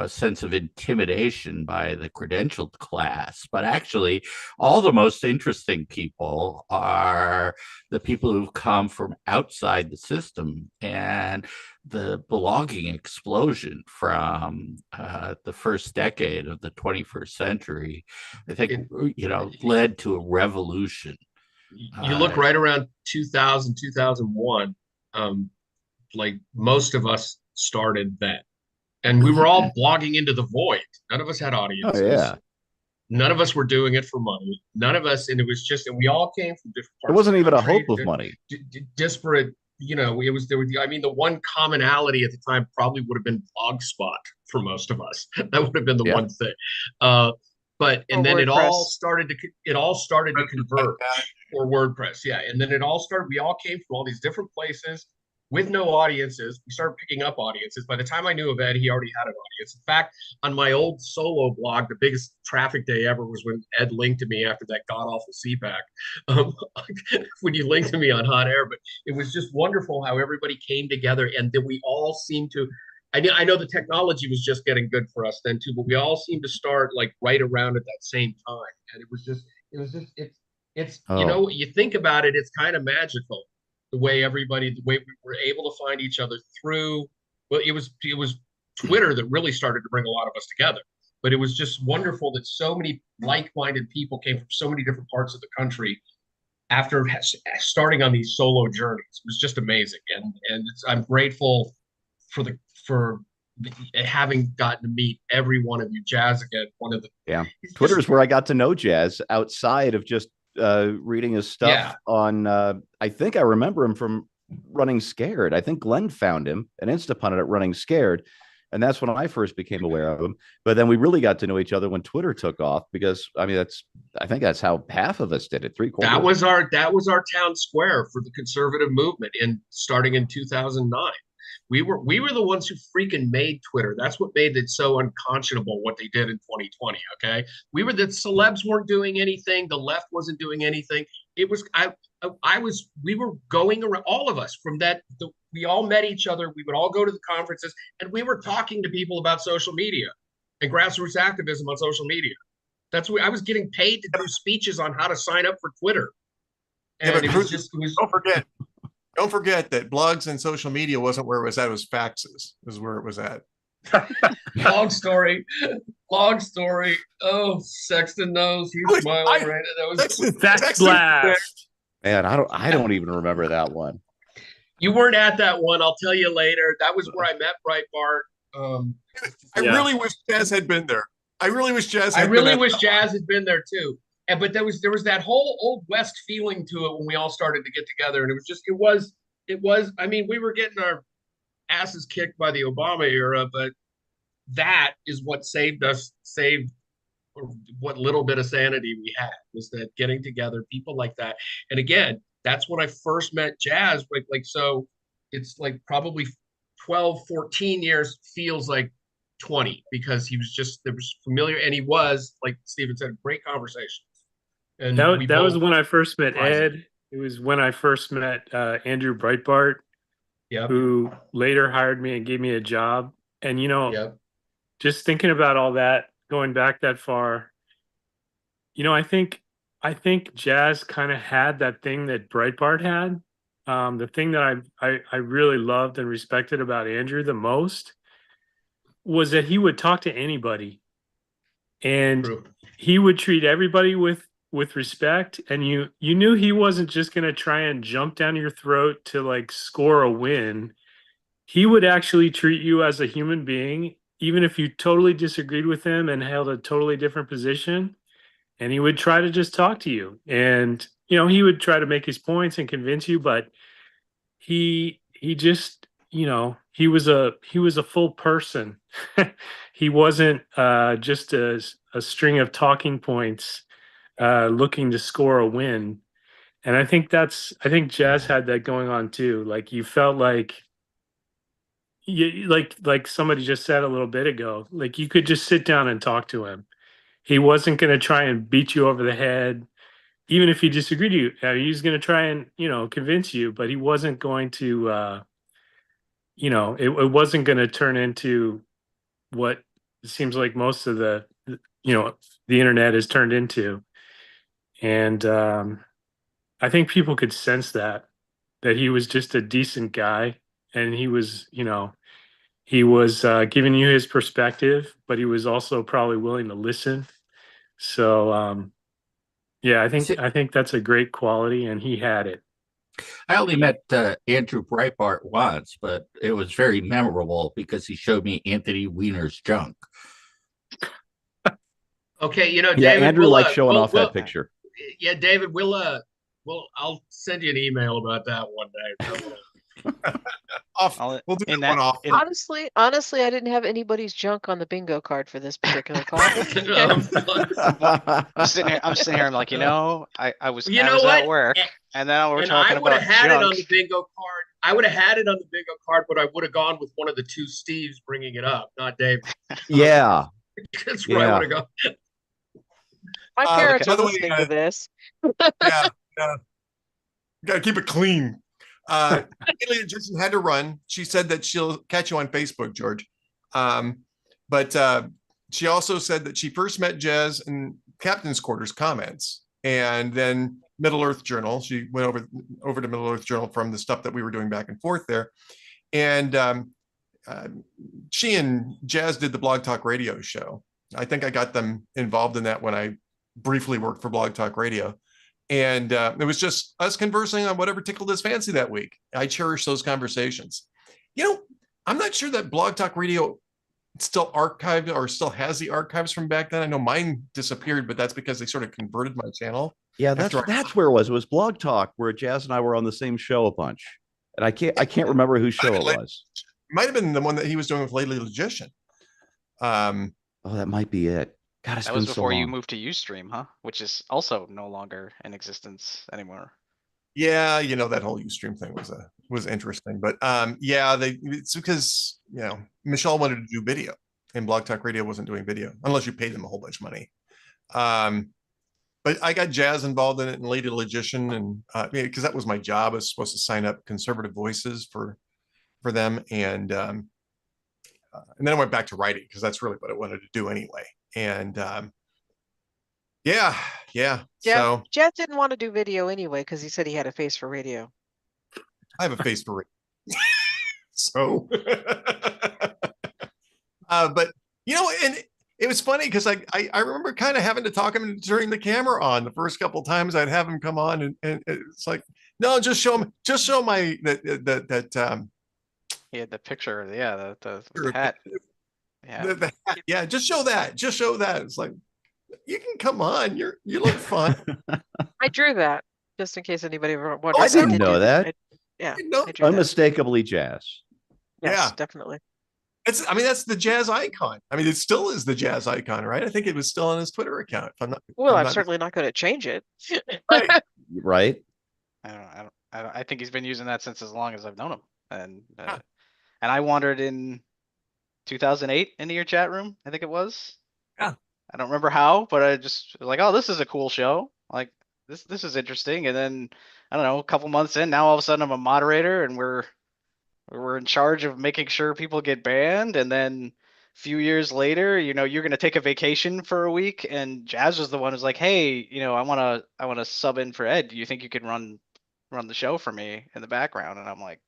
sense of intimidation by the credentialed class. But actually, all the most interesting people are the people who've come from outside the system. And the blogging explosion from the first decade of the 21st century, I think, led to a revolution. You look right around 2000, 2001, like most of us started then. And we were all blogging into the void. None of us had audiences. Oh, yeah. None of us were doing it for money. None of us, and it was just, and we all came from different parts. There wasn't even a country, hope of money. Disparate, the one commonality at the time probably would have been Blogspot for most of us. That would have been the one thing. And then it all started to convert, or WordPress. Yeah. And then we all came from all these different places with no audiences. We started picking up audiences. By the time I knew of Ed, he already had an audience. In fact, on my old solo blog, the biggest traffic day ever was when Ed linked to me after that god-awful CPAC, when you linked to me on Hot Air. But it was just wonderful how everybody came together, and then we all seemed to, I know the technology was just getting good for us then too, but we all seemed to start like right around at that same time. And It's, Oh. you know, you think about it, it's kind of magical the way the way we were able to find each other through, well, it was Twitter that really started to bring a lot of us together. But it was just wonderful that so many like-minded people came from so many different parts of the country after starting on these solo journeys. It was just amazing. And I'm grateful for having gotten to meet every one of you. Jazz, again, one of the Twitter is where I got to know Jazz outside of just reading his stuff on I think I remember him from Running Scared. I think Glenn found him, an Instapundit at Running Scared, and that's when I first became aware of him. But then we really got to know each other when Twitter took off, because I mean I think that's how half of us did it. 3/4. That was our town square for the conservative movement starting in 2009. We were the ones who freaking made Twitter. That's what made it so unconscionable what they did in 2020. Okay, we were the celebs weren't doing anything. The left wasn't doing anything. It was we were going around, all of us from that. We all met each other. We would all go to the conferences, and we were talking to people about social media and grassroots activism on social media. That's what I was getting paid to do speeches on how to sign up for Twitter. And but it was just, don't forget that blogs and social media wasn't where it was at. It was faxes is where it was at. long story. Oh, Sexton knows. He's smiling right now. That was Fact blast. Man, I don't even remember that one. You weren't at that one. I'll tell you later. That was where I met Breitbart. I really wish Jazz had been there. I really wish Jazz had been there too. But there was that whole Old West feeling to it when we all started to get together. And it was, I mean, we were getting our asses kicked by the Obama era, but that is what saved what little bit of sanity we had, was that getting together, people like that. And again, that's when I first met Jazz. So it's like probably 12, 14 years feels like 20, because there was familiar, and he was, like Stephen said, great conversations. And that was when I first met Ed. It was when I first met Andrew Breitbart, who later hired me and gave me a job. And, you know, just thinking about all that, going back that far, you know, I think Jazz kind of had that thing that Breitbart had. The thing that I really loved and respected about Andrew the most was that he would talk to anybody, and he would treat everybody with respect, and you knew he wasn't just going to try and jump down your throat to like score a win. He would actually treat you as a human being, even if you totally disagreed with him and held a totally different position, and he would try to just talk to you. And, you know, he would try to make his points and convince you, but he just, you know, he was a full person. He wasn't just a string of talking points looking to score a win. And I think Jazz had that going on too. Like, you felt like like somebody just said a little bit ago, like you could just sit down and talk to him. He wasn't going to try and beat you over the head, even if he disagreed with you. He was going to try and, you know, convince you, but he wasn't going to, you know, it wasn't going to turn into what it seems like most of the, you know, the internet has turned into. And I think people could sense that he was just a decent guy, and he was, you know, he was giving you his perspective, but he was also probably willing to listen. So, yeah, I think that's a great quality, and he had it. I only met Andrew Breitbart once, but it was very memorable because he showed me Anthony Weiner's junk. Okay, you know, yeah, David, Andrew likes showing off that picture. Yeah, David, I'll send you an email about that one day. We'll do that one off. Honestly, I didn't have anybody's junk on the bingo card for this particular call. I'm sitting here. I'm like, I was at work, and then we're talking about junk. It on the bingo card. I would have had it on the bingo card, but I would have gone with one of the two Steves bringing it up, not Dave. Yeah, that's where I would have gone. My parents are listening to this. Yeah, gotta keep it clean. Haley Jensen had to run. She said that she'll catch you on Facebook, George. But she also said that she first met Jazz in Captain's Quarters comments, and then Middle Earth Journal. She went over to Middle Earth Journal from the stuff that we were doing back and forth there. And she and Jazz did the Blog Talk Radio show. I think I got them involved in that when I briefly worked for Blog Talk Radio. And it was just us conversing on whatever tickled his fancy that week. I cherish those conversations. You know, I'm not sure that Blog Talk Radio still archived or still has the archives from back then. I know mine disappeared, but that's because they sort of converted my channel. Yeah, that's where it was. It was Blog Talk, where Jazz and I were on the same show a bunch. And I can't remember whose show it was. It might have been the one that he was doing with Lady Logician. Oh, that might be it. God, That was before you moved to Ustream, huh? Which is also no longer in existence anymore. Yeah, you know, that whole Ustream thing was interesting, but yeah, it's because, you know, Michelle wanted to do video and Blog Talk Radio wasn't doing video unless you paid them a whole bunch of money. But I got Jazz involved in it and Lady Logician, and because that was my job. I was supposed to sign up conservative voices for them, and then I went back to writing because that's really what I wanted to do anyway. And yeah. So Jazz didn't want to do video anyway because he said he had a face for radio. I have a face for radio. So, but you know, and it was funny because I remember kind of having to talk him and turning the camera on the first couple of times. I'd have him come on, and it's like, no, just show my that He had the picture, yeah, the hat. Yeah. The hat. Yeah, just show that. It's like, you can come on. You look fun. I drew that just in case anybody wonders. I didn't know that. Yeah, Unmistakably Jazz. Yes, yeah, definitely. That's the Jazz icon. I mean, it still is the Jazz icon, right? I think it was still on his Twitter account. I'm certainly not going to change it. Right. I think he's been using that since as long as I've known him, and I wandered in 2008 into your chat room. I think it was. Yeah. I don't remember how, but I just was like, oh, this is a cool show. Like this is interesting. And then I don't know, a couple months in, now all of a sudden I'm a moderator and we're in charge of making sure people get banned. And then a few years later, you know, you're gonna take a vacation for a week, and Jazz was the one who's like, hey, you know, I wanna sub in for Ed. Do you think you could run the show for me in the background? And I'm like,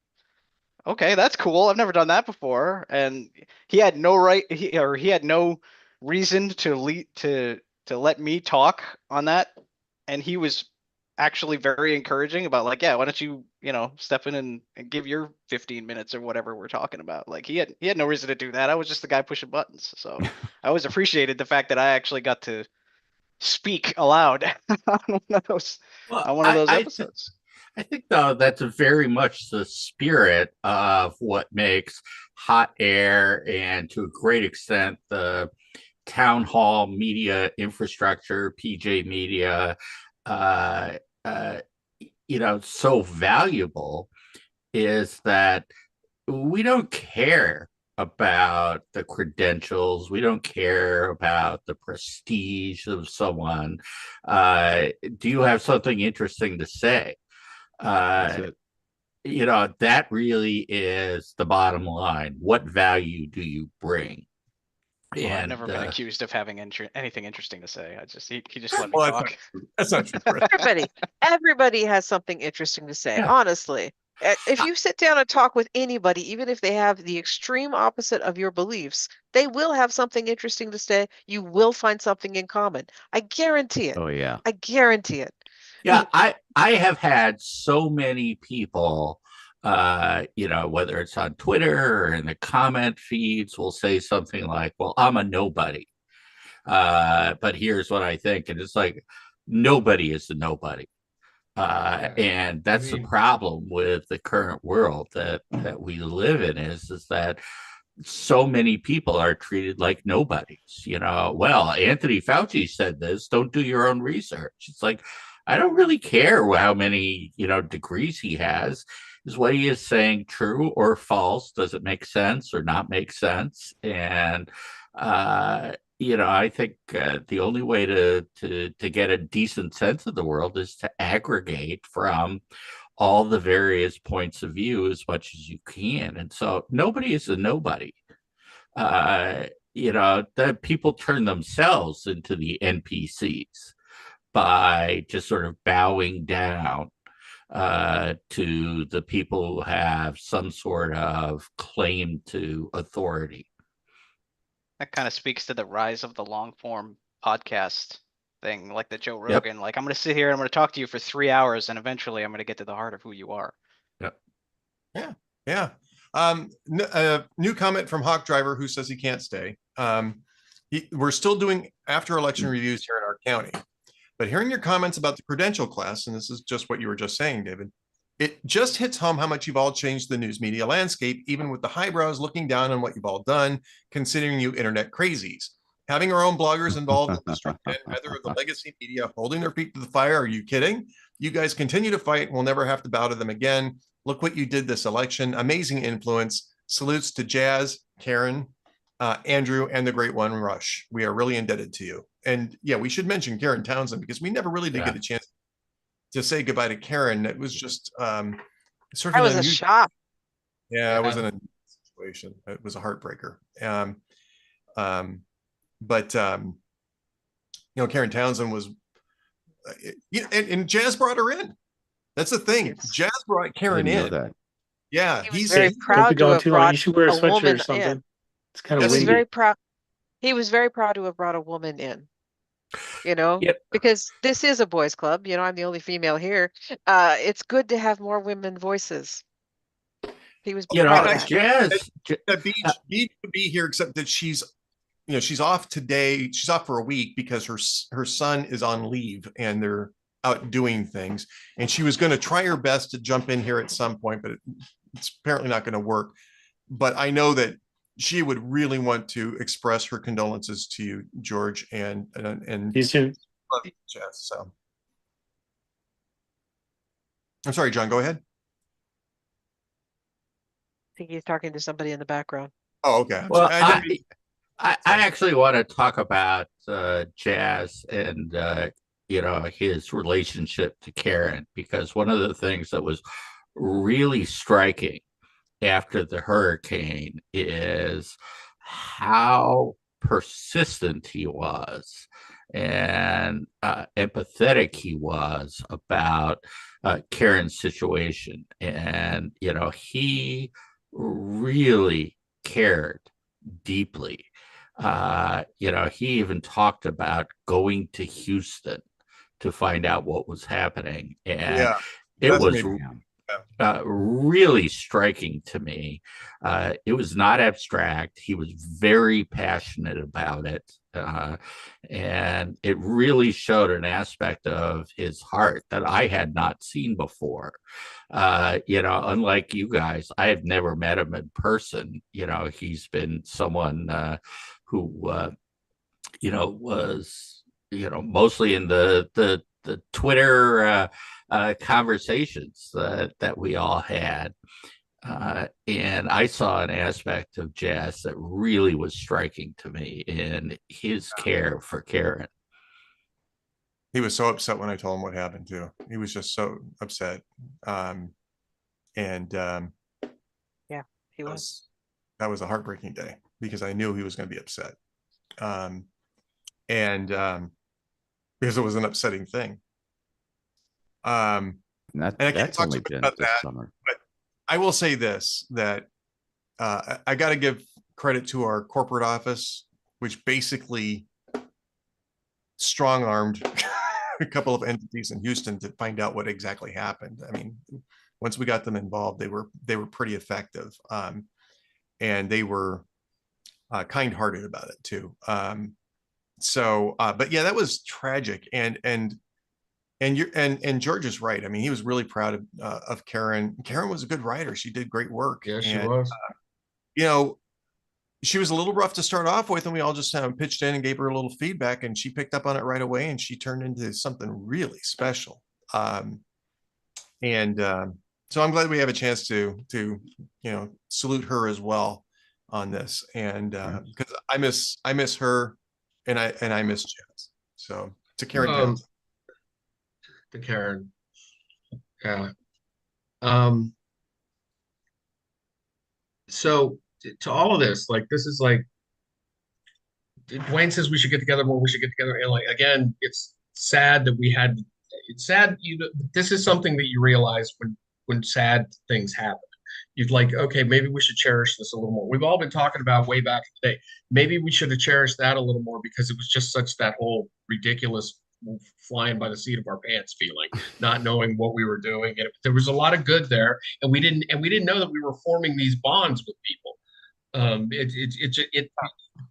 okay, that's cool. I've never done that before. And he had no right, he had no reason to let me talk on that. And he was actually very encouraging about like, yeah, why don't you, you know, step in and give your 15 minutes or whatever we're talking about. Like he had no reason to do that. I was just the guy pushing buttons. So I always appreciated the fact that I actually got to speak aloud on one of those episodes. I think though that's very much the spirit of what makes Hot Air, and to a great extent the town hall media infrastructure, PJ Media, you know, so valuable, is that we don't care about the credentials. We don't care about the prestige of someone. Do you have something interesting to say? You know, that really is the bottom line. What value do you bring? Well, And I've never been accused of having anything interesting to say. He just let me talk. That's not true. Everybody has something interesting to say. Yeah. Honestly, if you sit down and talk with anybody, even if they have the extreme opposite of your beliefs, they will have something interesting to say. You will find something in common. I guarantee it. Oh yeah. I guarantee it. yeah, I have had so many people, you know, whether it's on Twitter or in the comment feeds, will say something like, well, I'm a nobody, but here's what I think. And it's like, nobody is a nobody. And that's the problem with the current world that we live in, is that so many people are treated like nobodies. You know, well, Anthony Fauci said this, don't do your own research. It's like, I don't really care how many, you know, degrees he has. Is what he is saying true or false? Does it make sense or not make sense? And you know, I think the only way to get a decent sense of the world is to aggregate from all the various points of view as much as you can. And so nobody is a nobody. You know, that people turn themselves into the NPCs. by just sort of bowing down to the people who have some sort of claim to authority. That kind of speaks to the rise of the long form podcast thing, like the Joe Rogan. Like, I'm going to sit here and I'm going to talk to you for 3 hours, and eventually I'm going to get to the heart of who you are. Yeah. New comment from Hawk Driver, who says he can't stay. We're still doing after election reviews here in our county, but hearing your comments about the credential class, and this is just what you were just saying, David, it just hits home how much you've all changed the news media landscape, even with the highbrows looking down on what you've all done, considering you internet crazies. Having our own bloggers involved in the either of the legacy media holding their feet to the fire. Are you kidding? You guys continue to fight and we'll never have to bow to them again. Look what you did this election. Amazing influence. Salutes to Jazz, Karen, Andrew, and the great one, Rush. We are really indebted to you. And yeah, we should mention Karen Townsend because we never really did get a chance to say goodbye to Karen. It was just sort of that was a shock. Yeah, it was in a situation. It was a heartbreaker. But Karen Townsend was, and Jazz brought her in. That's the thing. Yes. Jazz brought Karen in. That. Yeah, he's very proud to have brought you should wear a a sweatshirt woman or something. in. It's kind of He was windy. very proud. He was very proud to have brought a woman in. Because this is a boys' club. I'm the only female here. It's good to have more women voices. He was proud of that. Jazz. Beach would be here, except that she's off today. She's off for a week because her son is on leave and they're out doing things. And she was going to try her best to jump in here at some point, but it's apparently not going to work. But I know that she would really want to express her condolences to you, George, and Jazz. So I'm sorry, John, go ahead. I think he's talking to somebody in the background. Oh, okay. Well, I actually want to talk about Jazz and his relationship to Karen, because one of the things that was really striking after the hurricane is how persistent he was and empathetic he was about Karen's situation. And, he really cared deeply. He even talked about going to Houston to find out what was happening. And it was really striking to me. It was not abstract. He was very passionate about it. And it really showed an aspect of his heart that I had not seen before. Unlike you guys, I have never met him in person. He's been someone who, was, mostly in the Twitter conversations that we all had. And I saw an aspect of Jazz that really was striking to me in his care for Karen. He was so upset when I told him what happened too. He was just so upset. Yeah, he was. That was a heartbreaking day because I knew he was going to be upset. Because it was an upsetting thing. And I can't talk too much about that, summer. But I will say this, that I got to give credit to our corporate office, which basically strong-armed a couple of entities in Houston to find out what exactly happened. I mean, once we got them involved, they were pretty effective, and they were kind-hearted about it too. But yeah, that was tragic, and George is right. I mean, he was really proud of Karen. Karen was a good writer. She did great work. Yeah, she was. She was a little rough to start off with, and we all just pitched in and gave her a little feedback, and she picked up on it right away, and she turned into something really special. So I'm glad we have a chance to salute her as well on this, and because I miss her, and I miss Jazz. So to Karen. To Karen. Yeah. So to all of this, this is Dwayne says we should get together more, we should get together. And again, it's sad that we had. It's sad. This is something that you realize when sad things happen. You'd like, okay, maybe we should cherish this a little more. We've all been talking about way back in the day. Maybe we should have cherished that a little more because it was just such that whole ridiculous flying by the seat of our pants feeling, not knowing what we were doing. And there was a lot of good there, and we didn't know that we were forming these bonds with people.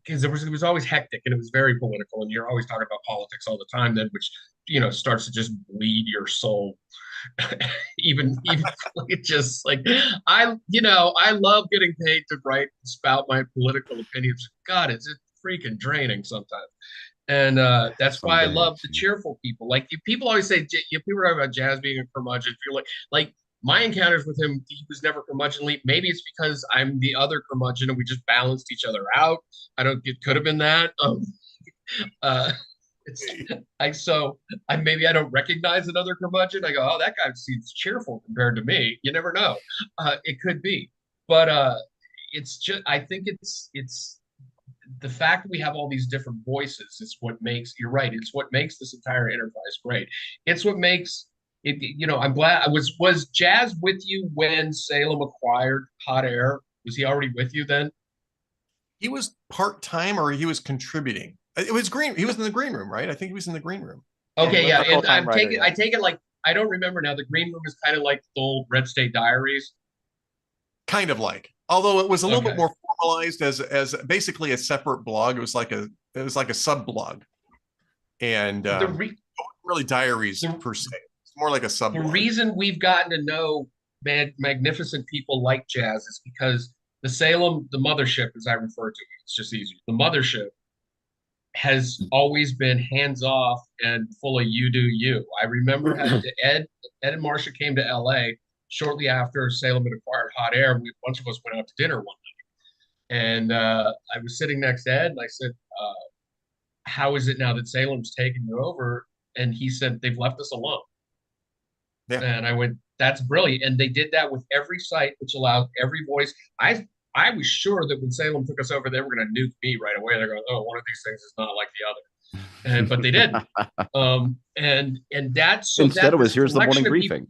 Because it was always hectic and it was very political, and you're always talking about politics all the time then, which starts to just bleed your soul. even it just like I love getting paid to write and spout my political opinions. God, it's freaking draining sometimes. And that's why I love the cheerful people. Like people always say, people talk about Jazz being a curmudgeon. If you're like my encounters with him, he was never curmudgeonly. Maybe it's because I'm the other curmudgeon and we just balanced each other out. It could have been that. Maybe I don't recognize another curmudgeon. I go, oh, that guy seems cheerful compared to me. You never know. It could be, but it's just, I think it's the fact that we have all these different voices is what makes, you're right. It's what makes this entire enterprise great. It's what makes it, I'm glad was Jazz with you when Salem acquired Hot Air? Was he already with you then? He was part-time or he was contributing. It was green. He was in the green room, right? I think he was in the green room. Okay, yeah. And I take it like, I don't remember now. The green room is kind of like the old Red State Diaries. Kind of like, although it was a little bit more formalized as basically a separate blog. It was like a sub blog, and really diaries per se. It's more like a sub. The reason we've gotten to know magnificent people like Jazz is because the Salem, the mothership, as I refer to it, it's just easier. The mothership has always been hands off and full of you do you. I remember Ed and Marcia came to LA shortly after Salem had acquired Hot Air. A bunch of us went out to dinner one night, and I was sitting next to Ed, and I said, how is it now that Salem's taken you over? And he said, they've left us alone. Yeah. And I went, that's brilliant. And they did that with every site, which allowed every voice. I was sure that when Salem took us over, they were going to nuke me right away. They're going, oh, one of these things is not like the other. But they didn't. And that's so instead it was here's the morning briefing.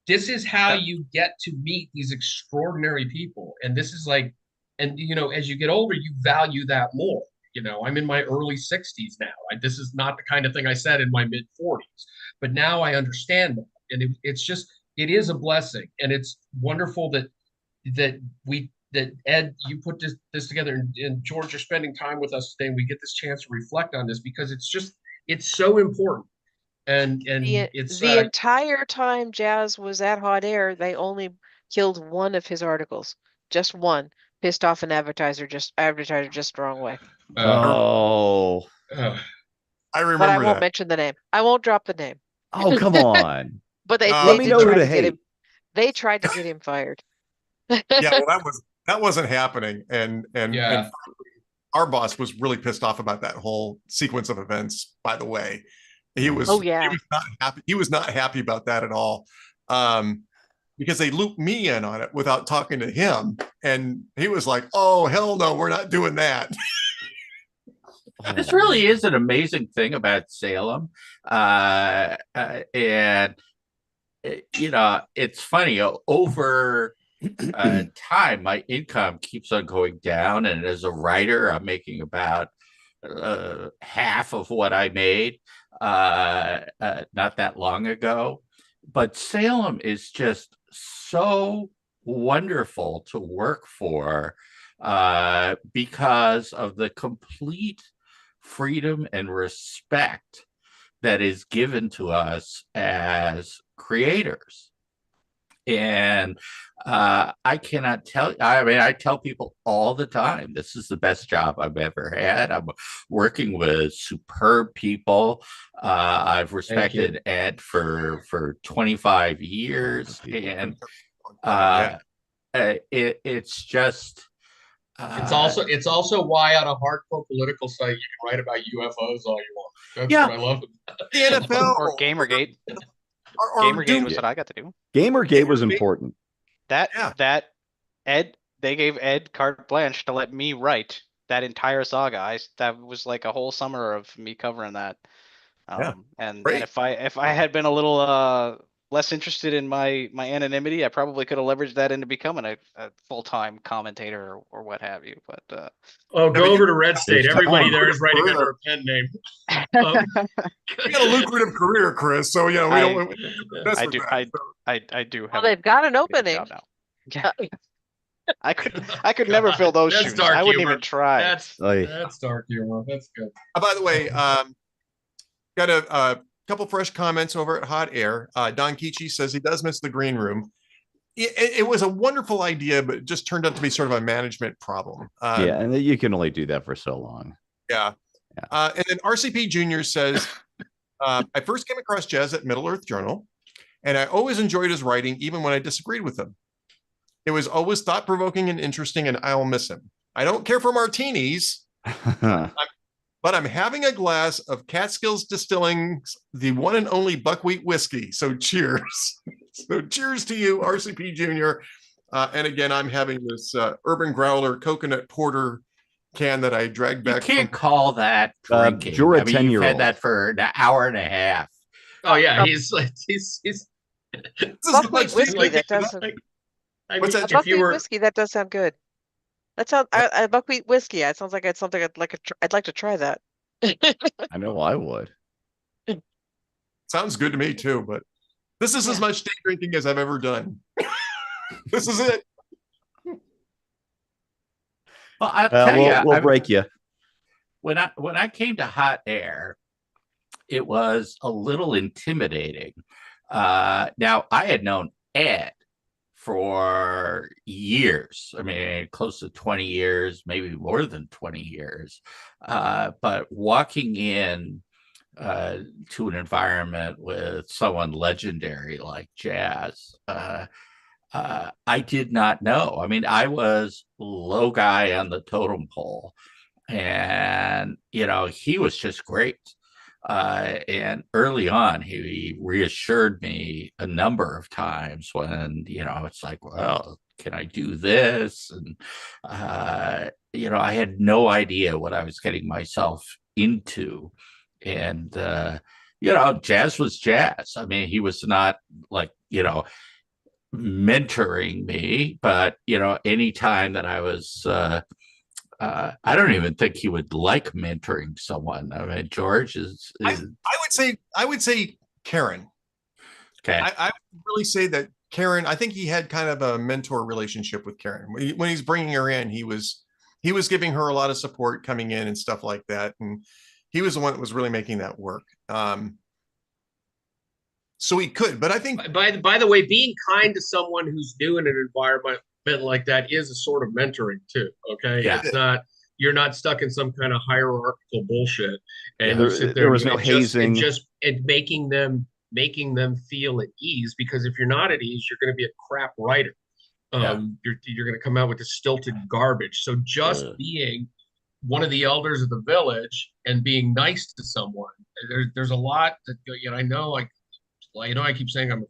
This is how you get to meet these extraordinary people. And this is like, and as you get older, you value that more. I'm in my early 60s now. This is not the kind of thing I said in my mid 40s, but now I understand that. And it is a blessing. And it's wonderful that Ed, you put this together, and George, you're spending time with us today, and we get this chance to reflect on this because it's so important. And it's the entire time Jazz was at Hot Air, they only killed one of his articles, just one, pissed off an advertiser just the wrong way. I remember. But I won't mention the name. I won't drop the name. Oh, come on. But they let me know who to hate. They tried to get him fired. Yeah, well, that wasn't happening, and our boss was really pissed off about that whole sequence of events. By the way, he was he was not happy. He was not happy about that at all, because they looped me in on it without talking to him, and he was like, "Oh hell no, we're not doing that." This really is an amazing thing about Salem, and it's funny over. Time, my income keeps on going down, and as a writer, I'm making about half of what I made not that long ago. But Salem is just so wonderful to work for because of the complete freedom and respect that is given to us as creators. And I cannot tell. I mean, I tell people all the time, this is the best job I've ever had. I'm working with superb people. I've respected Ed for 25 years, and it's just. It's also why on a hardcore political site you can write about UFOs all you want. That's what I love. The NFL or Gamergate. Gamergate was what I got to do. Gamergate was important. That Ed, they gave Ed carte blanche to let me write that entire saga. That was like a whole summer of me covering that. Yeah, And great. if I had been a little less interested in my anonymity, I probably could have leveraged that into becoming a full-time commentator or what have you. But Oh, go but over to Red State. There's Everybody time. there is writing Career. under a pen name. Um, You got a lucrative career, Chris. So yeah, we I- don't mess I with do that. I do have Well, they've got an a good opening. job now. Yeah. I could never fill those That's shoes. dark I wouldn't humor. even try. That's dark humor. That's good. By the way, got a couple fresh comments over at Hot Air. Don Kichi says he does miss the green room. It was a wonderful idea, but it just turned out to be sort of a management problem. Yeah, and you can only do that for so long. Yeah. And then RCP Jr. says, I first came across Jazz at Middle Earth Journal, and I always enjoyed his writing, even when I disagreed with him. It was always thought-provoking and interesting, and I'll miss him. I don't care for martinis, but I'm having a glass of Catskills Distilling's the one and only buckwheat whiskey. So cheers. So cheers to you, RCP Jr. And again, I'm having this Urban Growler coconut porter can that I dragged You back. can't call that drinking. You're a I mean, you've 10-year-old. had that for an hour and a half. Oh yeah, he's This is Buckwheat much- whiskey, like- that doesn't. I What's mean, that? if you Buckwheat were whiskey, that does sound good. That sounds buckwheat whiskey. It sounds like it's something I'd like to try that. I know I would. Sounds good to me too, but this is as much day drinking as I've ever done. This is it. Well, I'll tell you, We'll break you. when I came to Hot Air, it was a little intimidating. Now I had known Ed for years. I mean, close to 20 years, maybe more than 20 years. But walking in to an environment with someone legendary like Jazz, I did not know. I mean, I was low guy on the totem pole, and he was just great. And early on, he reassured me a number of times when, it's like, well, can I do this? And, I had no idea what I was getting myself into. And, Jazz was Jazz. I mean, he was not like, mentoring me, but, anytime that I was, I don't even think he would like mentoring someone. I mean, George is I would say Karen. okay. I would really say that Karen, I think he had kind of a mentor relationship with Karen. When he's bringing her in, he was giving her a lot of support coming in and stuff like that. And he was the one that was really making that work. So he could, but I think by the way, being kind to someone who's new in an environment like that is a sort of mentoring too. Okay. Yeah. It's not, you're not stuck in some kind of hierarchical bullshit. And Yeah, you sit there there was and no just- and hazing. just and making them feel at ease, because if you're not at ease, you're going to be a crap writer. You're going to come out with this stilted garbage. So just being one of the elders of the village and being nice to someone, there's a lot that, I know, I keep saying I'm a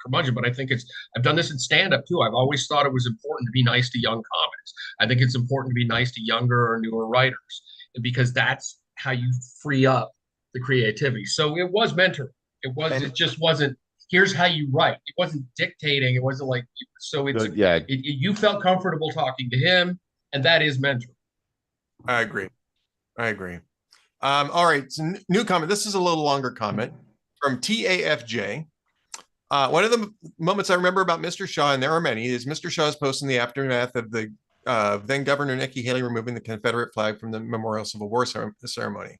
curmudgeon, but I think I've done this in stand-up too. I've always thought it was important to be nice to young comics. I think it's important to be nice to younger or newer writers, because that's how you free up the creativity. So it was mentoring. It just wasn't, here's how you write. It wasn't dictating. It wasn't like, so it's, you felt comfortable talking to him, and that is mentoring. I agree. All right. So new comment. This is a little longer comment from TAFJ. One of the moments I remember about Mr. Shaw, and there are many, is Mr. Shaw's post in the aftermath of the then Governor Nikki Haley removing the Confederate flag from the Memorial Civil War ceremony.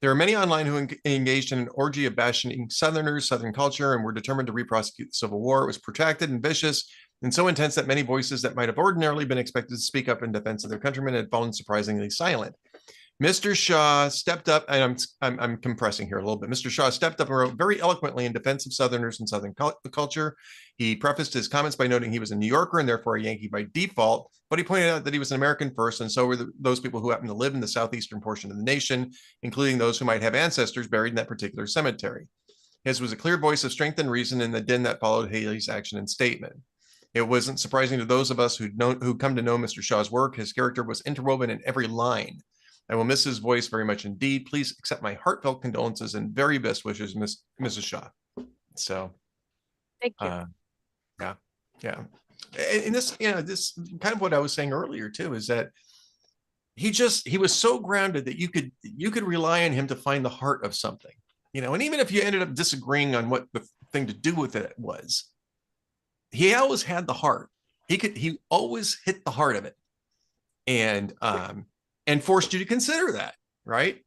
There are many online who engaged in an orgy of bashing Southerners, Southern culture, and were determined to re-prosecute the Civil War. It was protracted and vicious, and so intense that many voices that might have ordinarily been expected to speak up in defense of their countrymen had fallen surprisingly silent. Mr. Shaw stepped up, and I'm compressing here a little bit. Mr. Shaw stepped up and wrote very eloquently in defense of Southerners and Southern culture. He prefaced his comments by noting he was a New Yorker and therefore a Yankee by default, but he pointed out that he was an American first, and so were those people who happen to live in the southeastern portion of the nation, including those who might have ancestors buried in that particular cemetery. His was a clear voice of strength and reason in the din that followed Haley's action and statement. It wasn't surprising to those of us who come to know Mr. Shaw's work. His character was interwoven in every line. I will miss his voice very much indeed. Please accept my heartfelt condolences and very best wishes, Mrs. Shaw. So, Thank you. yeah. And this, this kind of what I was saying earlier too, is that he was so grounded that you could rely on him to find the heart of something, and even if you ended up disagreeing on what the thing to do with it was, he always had the heart. He always hit the heart of it, and forced you to consider that, right?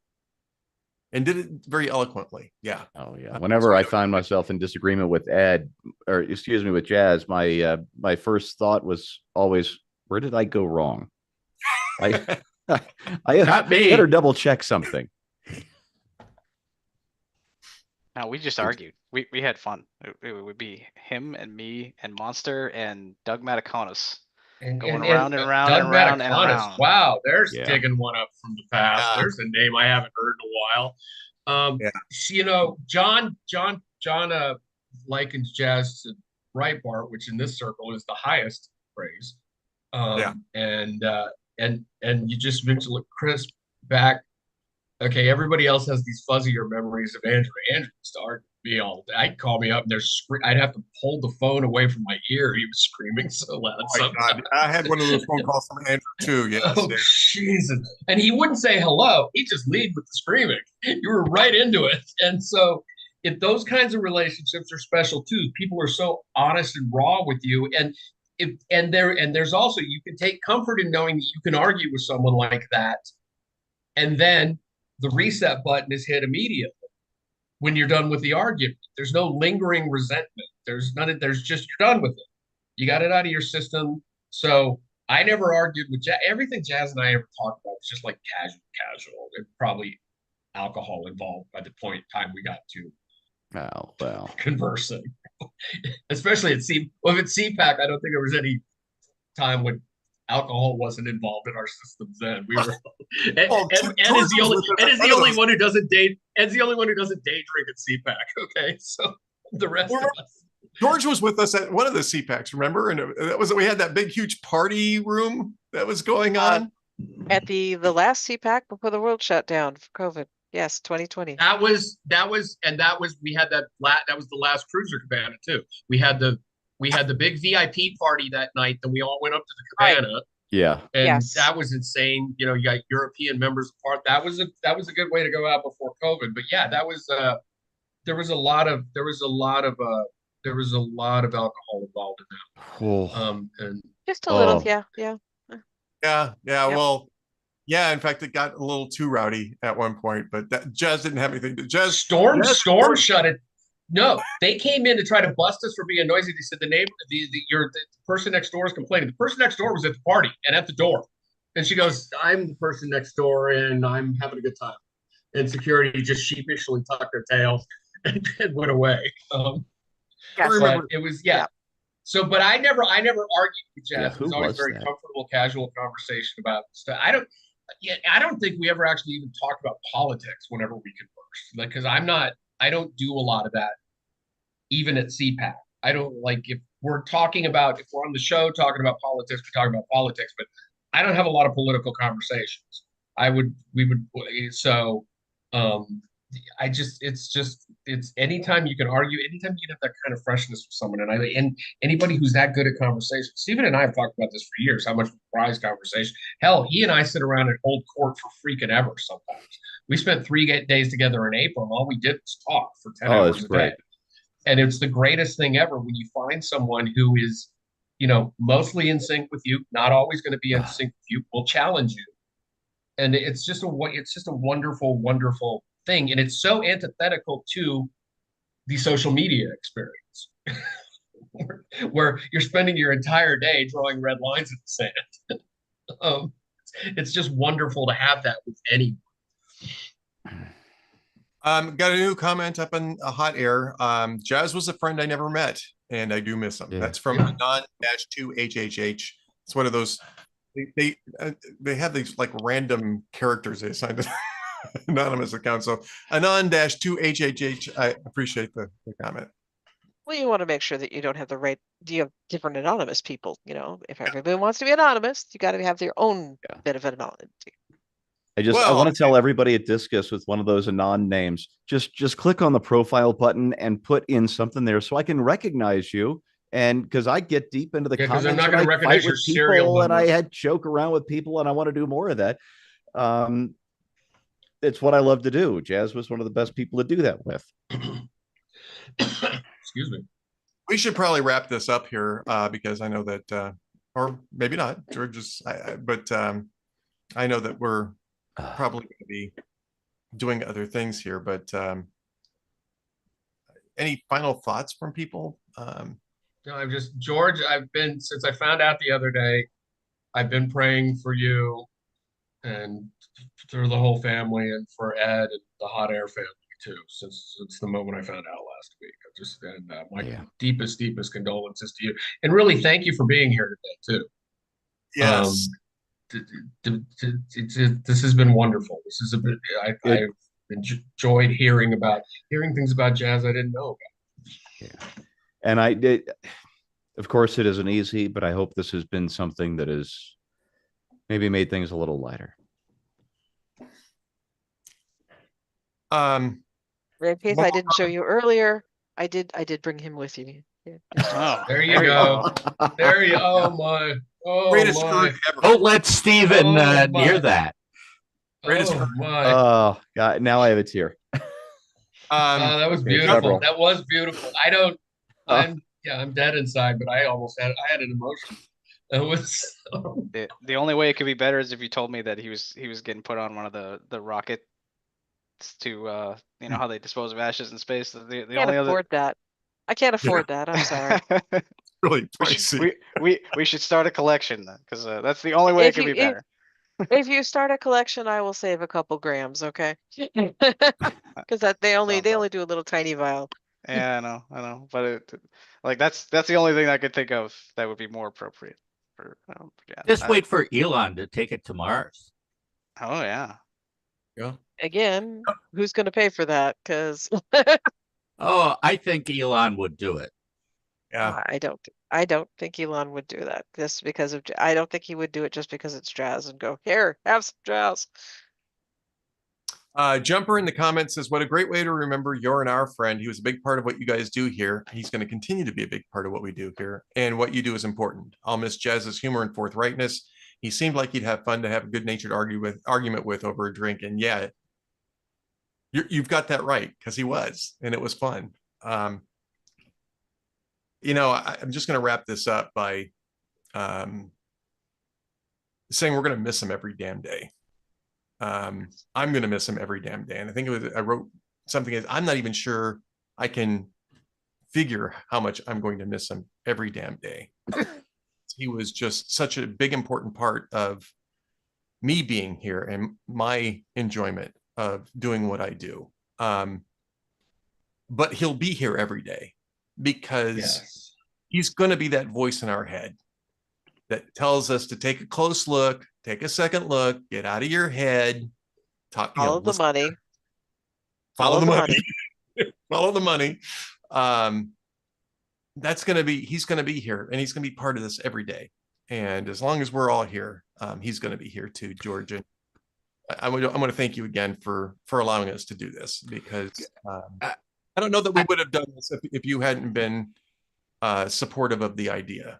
And did it very eloquently. Yeah. Oh yeah. Whenever I find myself in disagreement with Ed, or excuse me, with Jazz, my first thought was always, where did I go wrong? I Not me. better double check something. No, we just argued. We had fun. It would be him and me and Monster and Doug Mataconis going around and around Doug and around and Mataconis. around. Wow, there's Yeah. digging one up from the past. There's a name I haven't heard in a while. John likens Jazz to Breitbart, which in this circle is the highest praise. And you just mentioned Chris back. Okay, everybody else has these fuzzier memories of Andrew. Andrew started me all day. I'd call me up and I'd have to pull the phone away from my ear. He was screaming so loud. Oh my God. I had one of those phone calls from Andrew too. Yes. Oh, Jesus. And he wouldn't say hello. He'd just lead with the screaming. You were right into it. And so if those kinds of relationships are special too, people are so honest and raw with you. And there's also, you can take comfort in knowing that you can argue with someone like that. And then the reset button is hit immediately when you're done with the argument. There's no lingering resentment. There's just, you're done with it. You got it out of your system. So I never argued with Jazz. Everything Jazz and I ever talked about was just like casual. There's probably alcohol involved by the point in time we got to conversing. Especially at CPAC, I don't think there was any time when alcohol wasn't involved in our systems then. We were Ed is the only one who doesn't day drink at CPAC. Okay. So the rest of us. George was with us at one of the CPACs, remember? And we had that big huge party room that was going on. At the last CPAC before the world shut down for COVID. Yes, 2020. That was we had that was the last Cruiser Cabana too. We had the big VIP party that night, then we all went up to the Cabana. Right. Yeah. And that was insane. You got European members apart. That was a good way to go out before COVID. But yeah, that was there was a lot of alcohol involved in that. Cool. And just a little, Yeah. Well, yeah, in fact, it got a little too rowdy at one point, but Jazz didn't have anything to Storm shut it. No, they came in to try to bust us for being noisy. They said the person next door is complaining. The person next door was at the party and at the door. And she goes, I'm the person next door and I'm having a good time. And security just sheepishly tucked their tail and went away. It was, So, but I never argued with Jazz. It was always very comfortable, casual conversation about stuff. I don't think we ever actually even talked about politics whenever we conversed. Because I don't do a lot of that, even at CPAC. I don't if we're on the show talking about politics, we talk about politics, but I don't have a lot of political conversations. It's anytime you can argue, anytime you can have that kind of freshness with someone, and anybody who's that good at conversation. Stephen and I have talked about this for years, how much we prize conversation. Hell, he and I sit around and hold court for freaking ever sometimes. We spent 3 days together in April, and all we did was talk for 10 hours a day. And it's the greatest thing ever when you find someone who is, mostly in sync with you, not always going to be in sync with you, will challenge you. And it's just a wonderful, wonderful thing. And it's so antithetical to the social media experience where you're spending your entire day drawing red lines in the sand. It's just wonderful to have that with anyone. Got a new comment up in a hot air. Jazz was a friend I never met, and I do miss him. That's from Anon-2HHH. It's one of those. They have these like random characters they assigned to anonymous accounts. So Anon-2HHH. I appreciate the comment. Well, you want to make sure that you don't have you have different anonymous people. If everybody wants to be anonymous, you got to have your own bit of anonymity. I want to tell everybody at Discus with one of those anon names, just click on the profile button and put in something there so I can recognize you. And because I get deep into the because comments, I'm not and going to I recognize fight your with serial people, and I number. had joke around with people, and I want to do more of that. It's what I love to do. Jazz was one of the best people to do that with. Excuse me. We should probably wrap this up here because I know that, or maybe not, George. But I know that we're probably going to be doing other things here. But any final thoughts from people? No, I'm just George. Since I found out the other day, I've been praying for you and through the whole family, and for Ed and the Hot Air family too, since the moment I found out last week. My deepest condolences to you, and really thank you for being here today too. Yes. This has been wonderful. This is I've enjoyed hearing things about Jazz I didn't know about. Yeah. And I did, of course, it isn't easy, but I hope this has been something that has maybe made things a little lighter. In case I didn't show you earlier, I did bring him with you. Yeah. Oh, There you go. There you oh my. Oh Greatest my. group ever. Don't let Steven near that. Greatest Oh group. my. Oh God, now I have a tear. That was okay, beautiful. several. That was beautiful. I'm dead inside, but I had an emotion. It was the only way it could be better is if you told me that he was getting put on one of the rockets to you know how they dispose of ashes in space. The Can't only afford that. I can't afford that. I'm sorry. Really pricey. we should start a collection then, because that's the only way it could be better. If you start a collection, I will save a couple grams, okay? Because they only do a little tiny vial. Yeah, I know, but like that's the only thing I could think of that would be more appropriate for Jazz. Just wait for Elon to take it to Mars. Oh yeah. Yeah. Again, who's going to pay for that? Because Oh, I think Elon would do it. Yeah. I don't think Elon would do that just because of. I don't think he would do it just because it's Jazz and go here, have some Jazz. Jumper in the comments says, "What a great way to remember you're and our friend. He was a big part of what you guys do here. He's going to continue to be a big part of what we do here, and what you do is important. I'll miss Jazz's humor and forthrightness. He seemed like he'd have fun to have a good-natured argument with over a drink, and yeah, you've got that right because he was, and it was fun." You know, I'm just going to wrap this up by saying we're going to miss him every damn day. I'm going to miss him every damn day. And I think I wrote something as I'm not even sure I can figure how much I'm going to miss him every damn day. He was just such a big, important part of me being here and my enjoyment of doing what I do. But he'll be here every day because he's going to be that voice in our head that tells us to take a close look, take a second look, get out of your head, Follow the money. Follow the money. Follow the money. That's going to be, he's going to be here and he's going to be part of this every day. And as long as we're all here, he's going to be here too, George. And I want to thank you again for allowing us to do this because I don't know that we would have done this if you hadn't been supportive of the idea.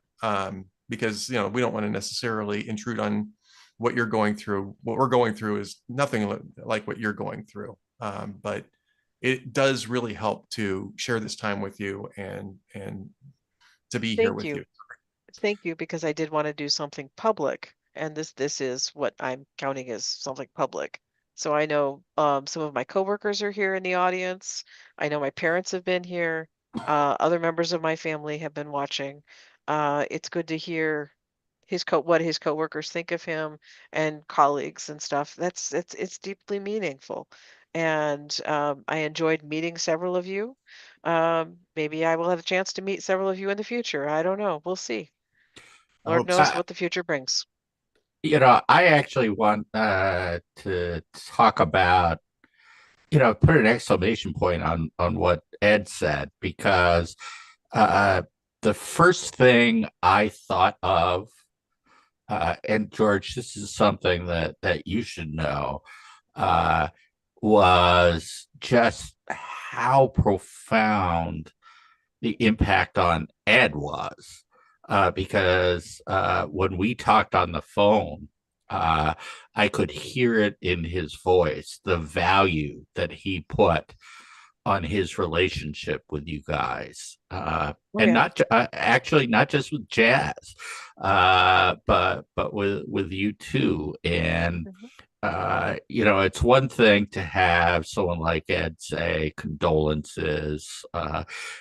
Because, you know, we don't want to necessarily intrude on what you're going through. What we're going through is nothing like what you're going through. But it does really help to share this time with you and to be here with you. Thank you, because I did want to do something public, and this is what I'm counting as something public. So I know some of my coworkers are here in the audience. I know my parents have been here. Other members of my family have been watching. It's good to hear what his coworkers think of him and colleagues and stuff. It's deeply meaningful. And I enjoyed meeting several of you. Maybe I will have a chance to meet several of you in the future. I don't know. We'll see. Lord knows what the future brings. You know, I actually want to talk about, you know, put an exclamation point on what Ed said, because the first thing I thought of and George, this is something that you should know, was just how profound the impact on Ed was. Because when we talked on the phone, I could hear it in his voice, the value that he put on his relationship with you guys, and actually not just with Jazz, but with you too. And it's one thing to have someone like Ed say condolences.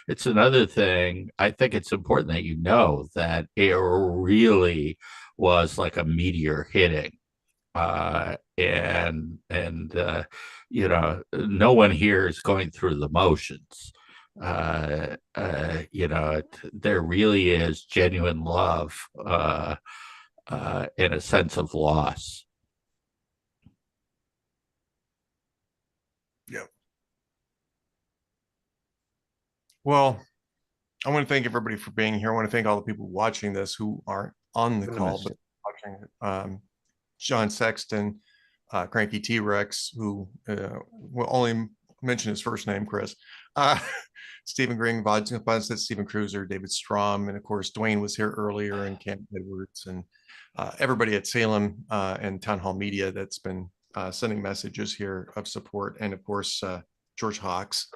It's another thing. I think it's important that you know that it really was like a meteor hitting. No one here is going through the motions. There really is genuine love and a sense of loss. Yep. Well, I want to thank everybody for being here. I want to thank all the people watching this who aren't on the call, but watching. John Sexton, Cranky T-Rex, who will only mention his first name, Chris. Stephen Green, Bonset, Stephen Cruiser, David Strom, and of course Dwayne was here earlier, and Cam Edwards, and everybody at Salem and Town Hall Media that's been sending messages here of support, and of course George Hawks.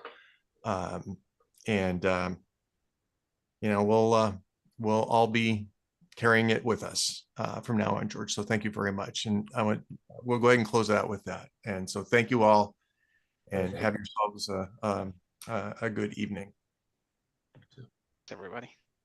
We'll all be carrying it with us from now on, George. So thank you very much. And we'll go ahead and close out with that. And so thank you all, and have yourselves a good evening. Everybody.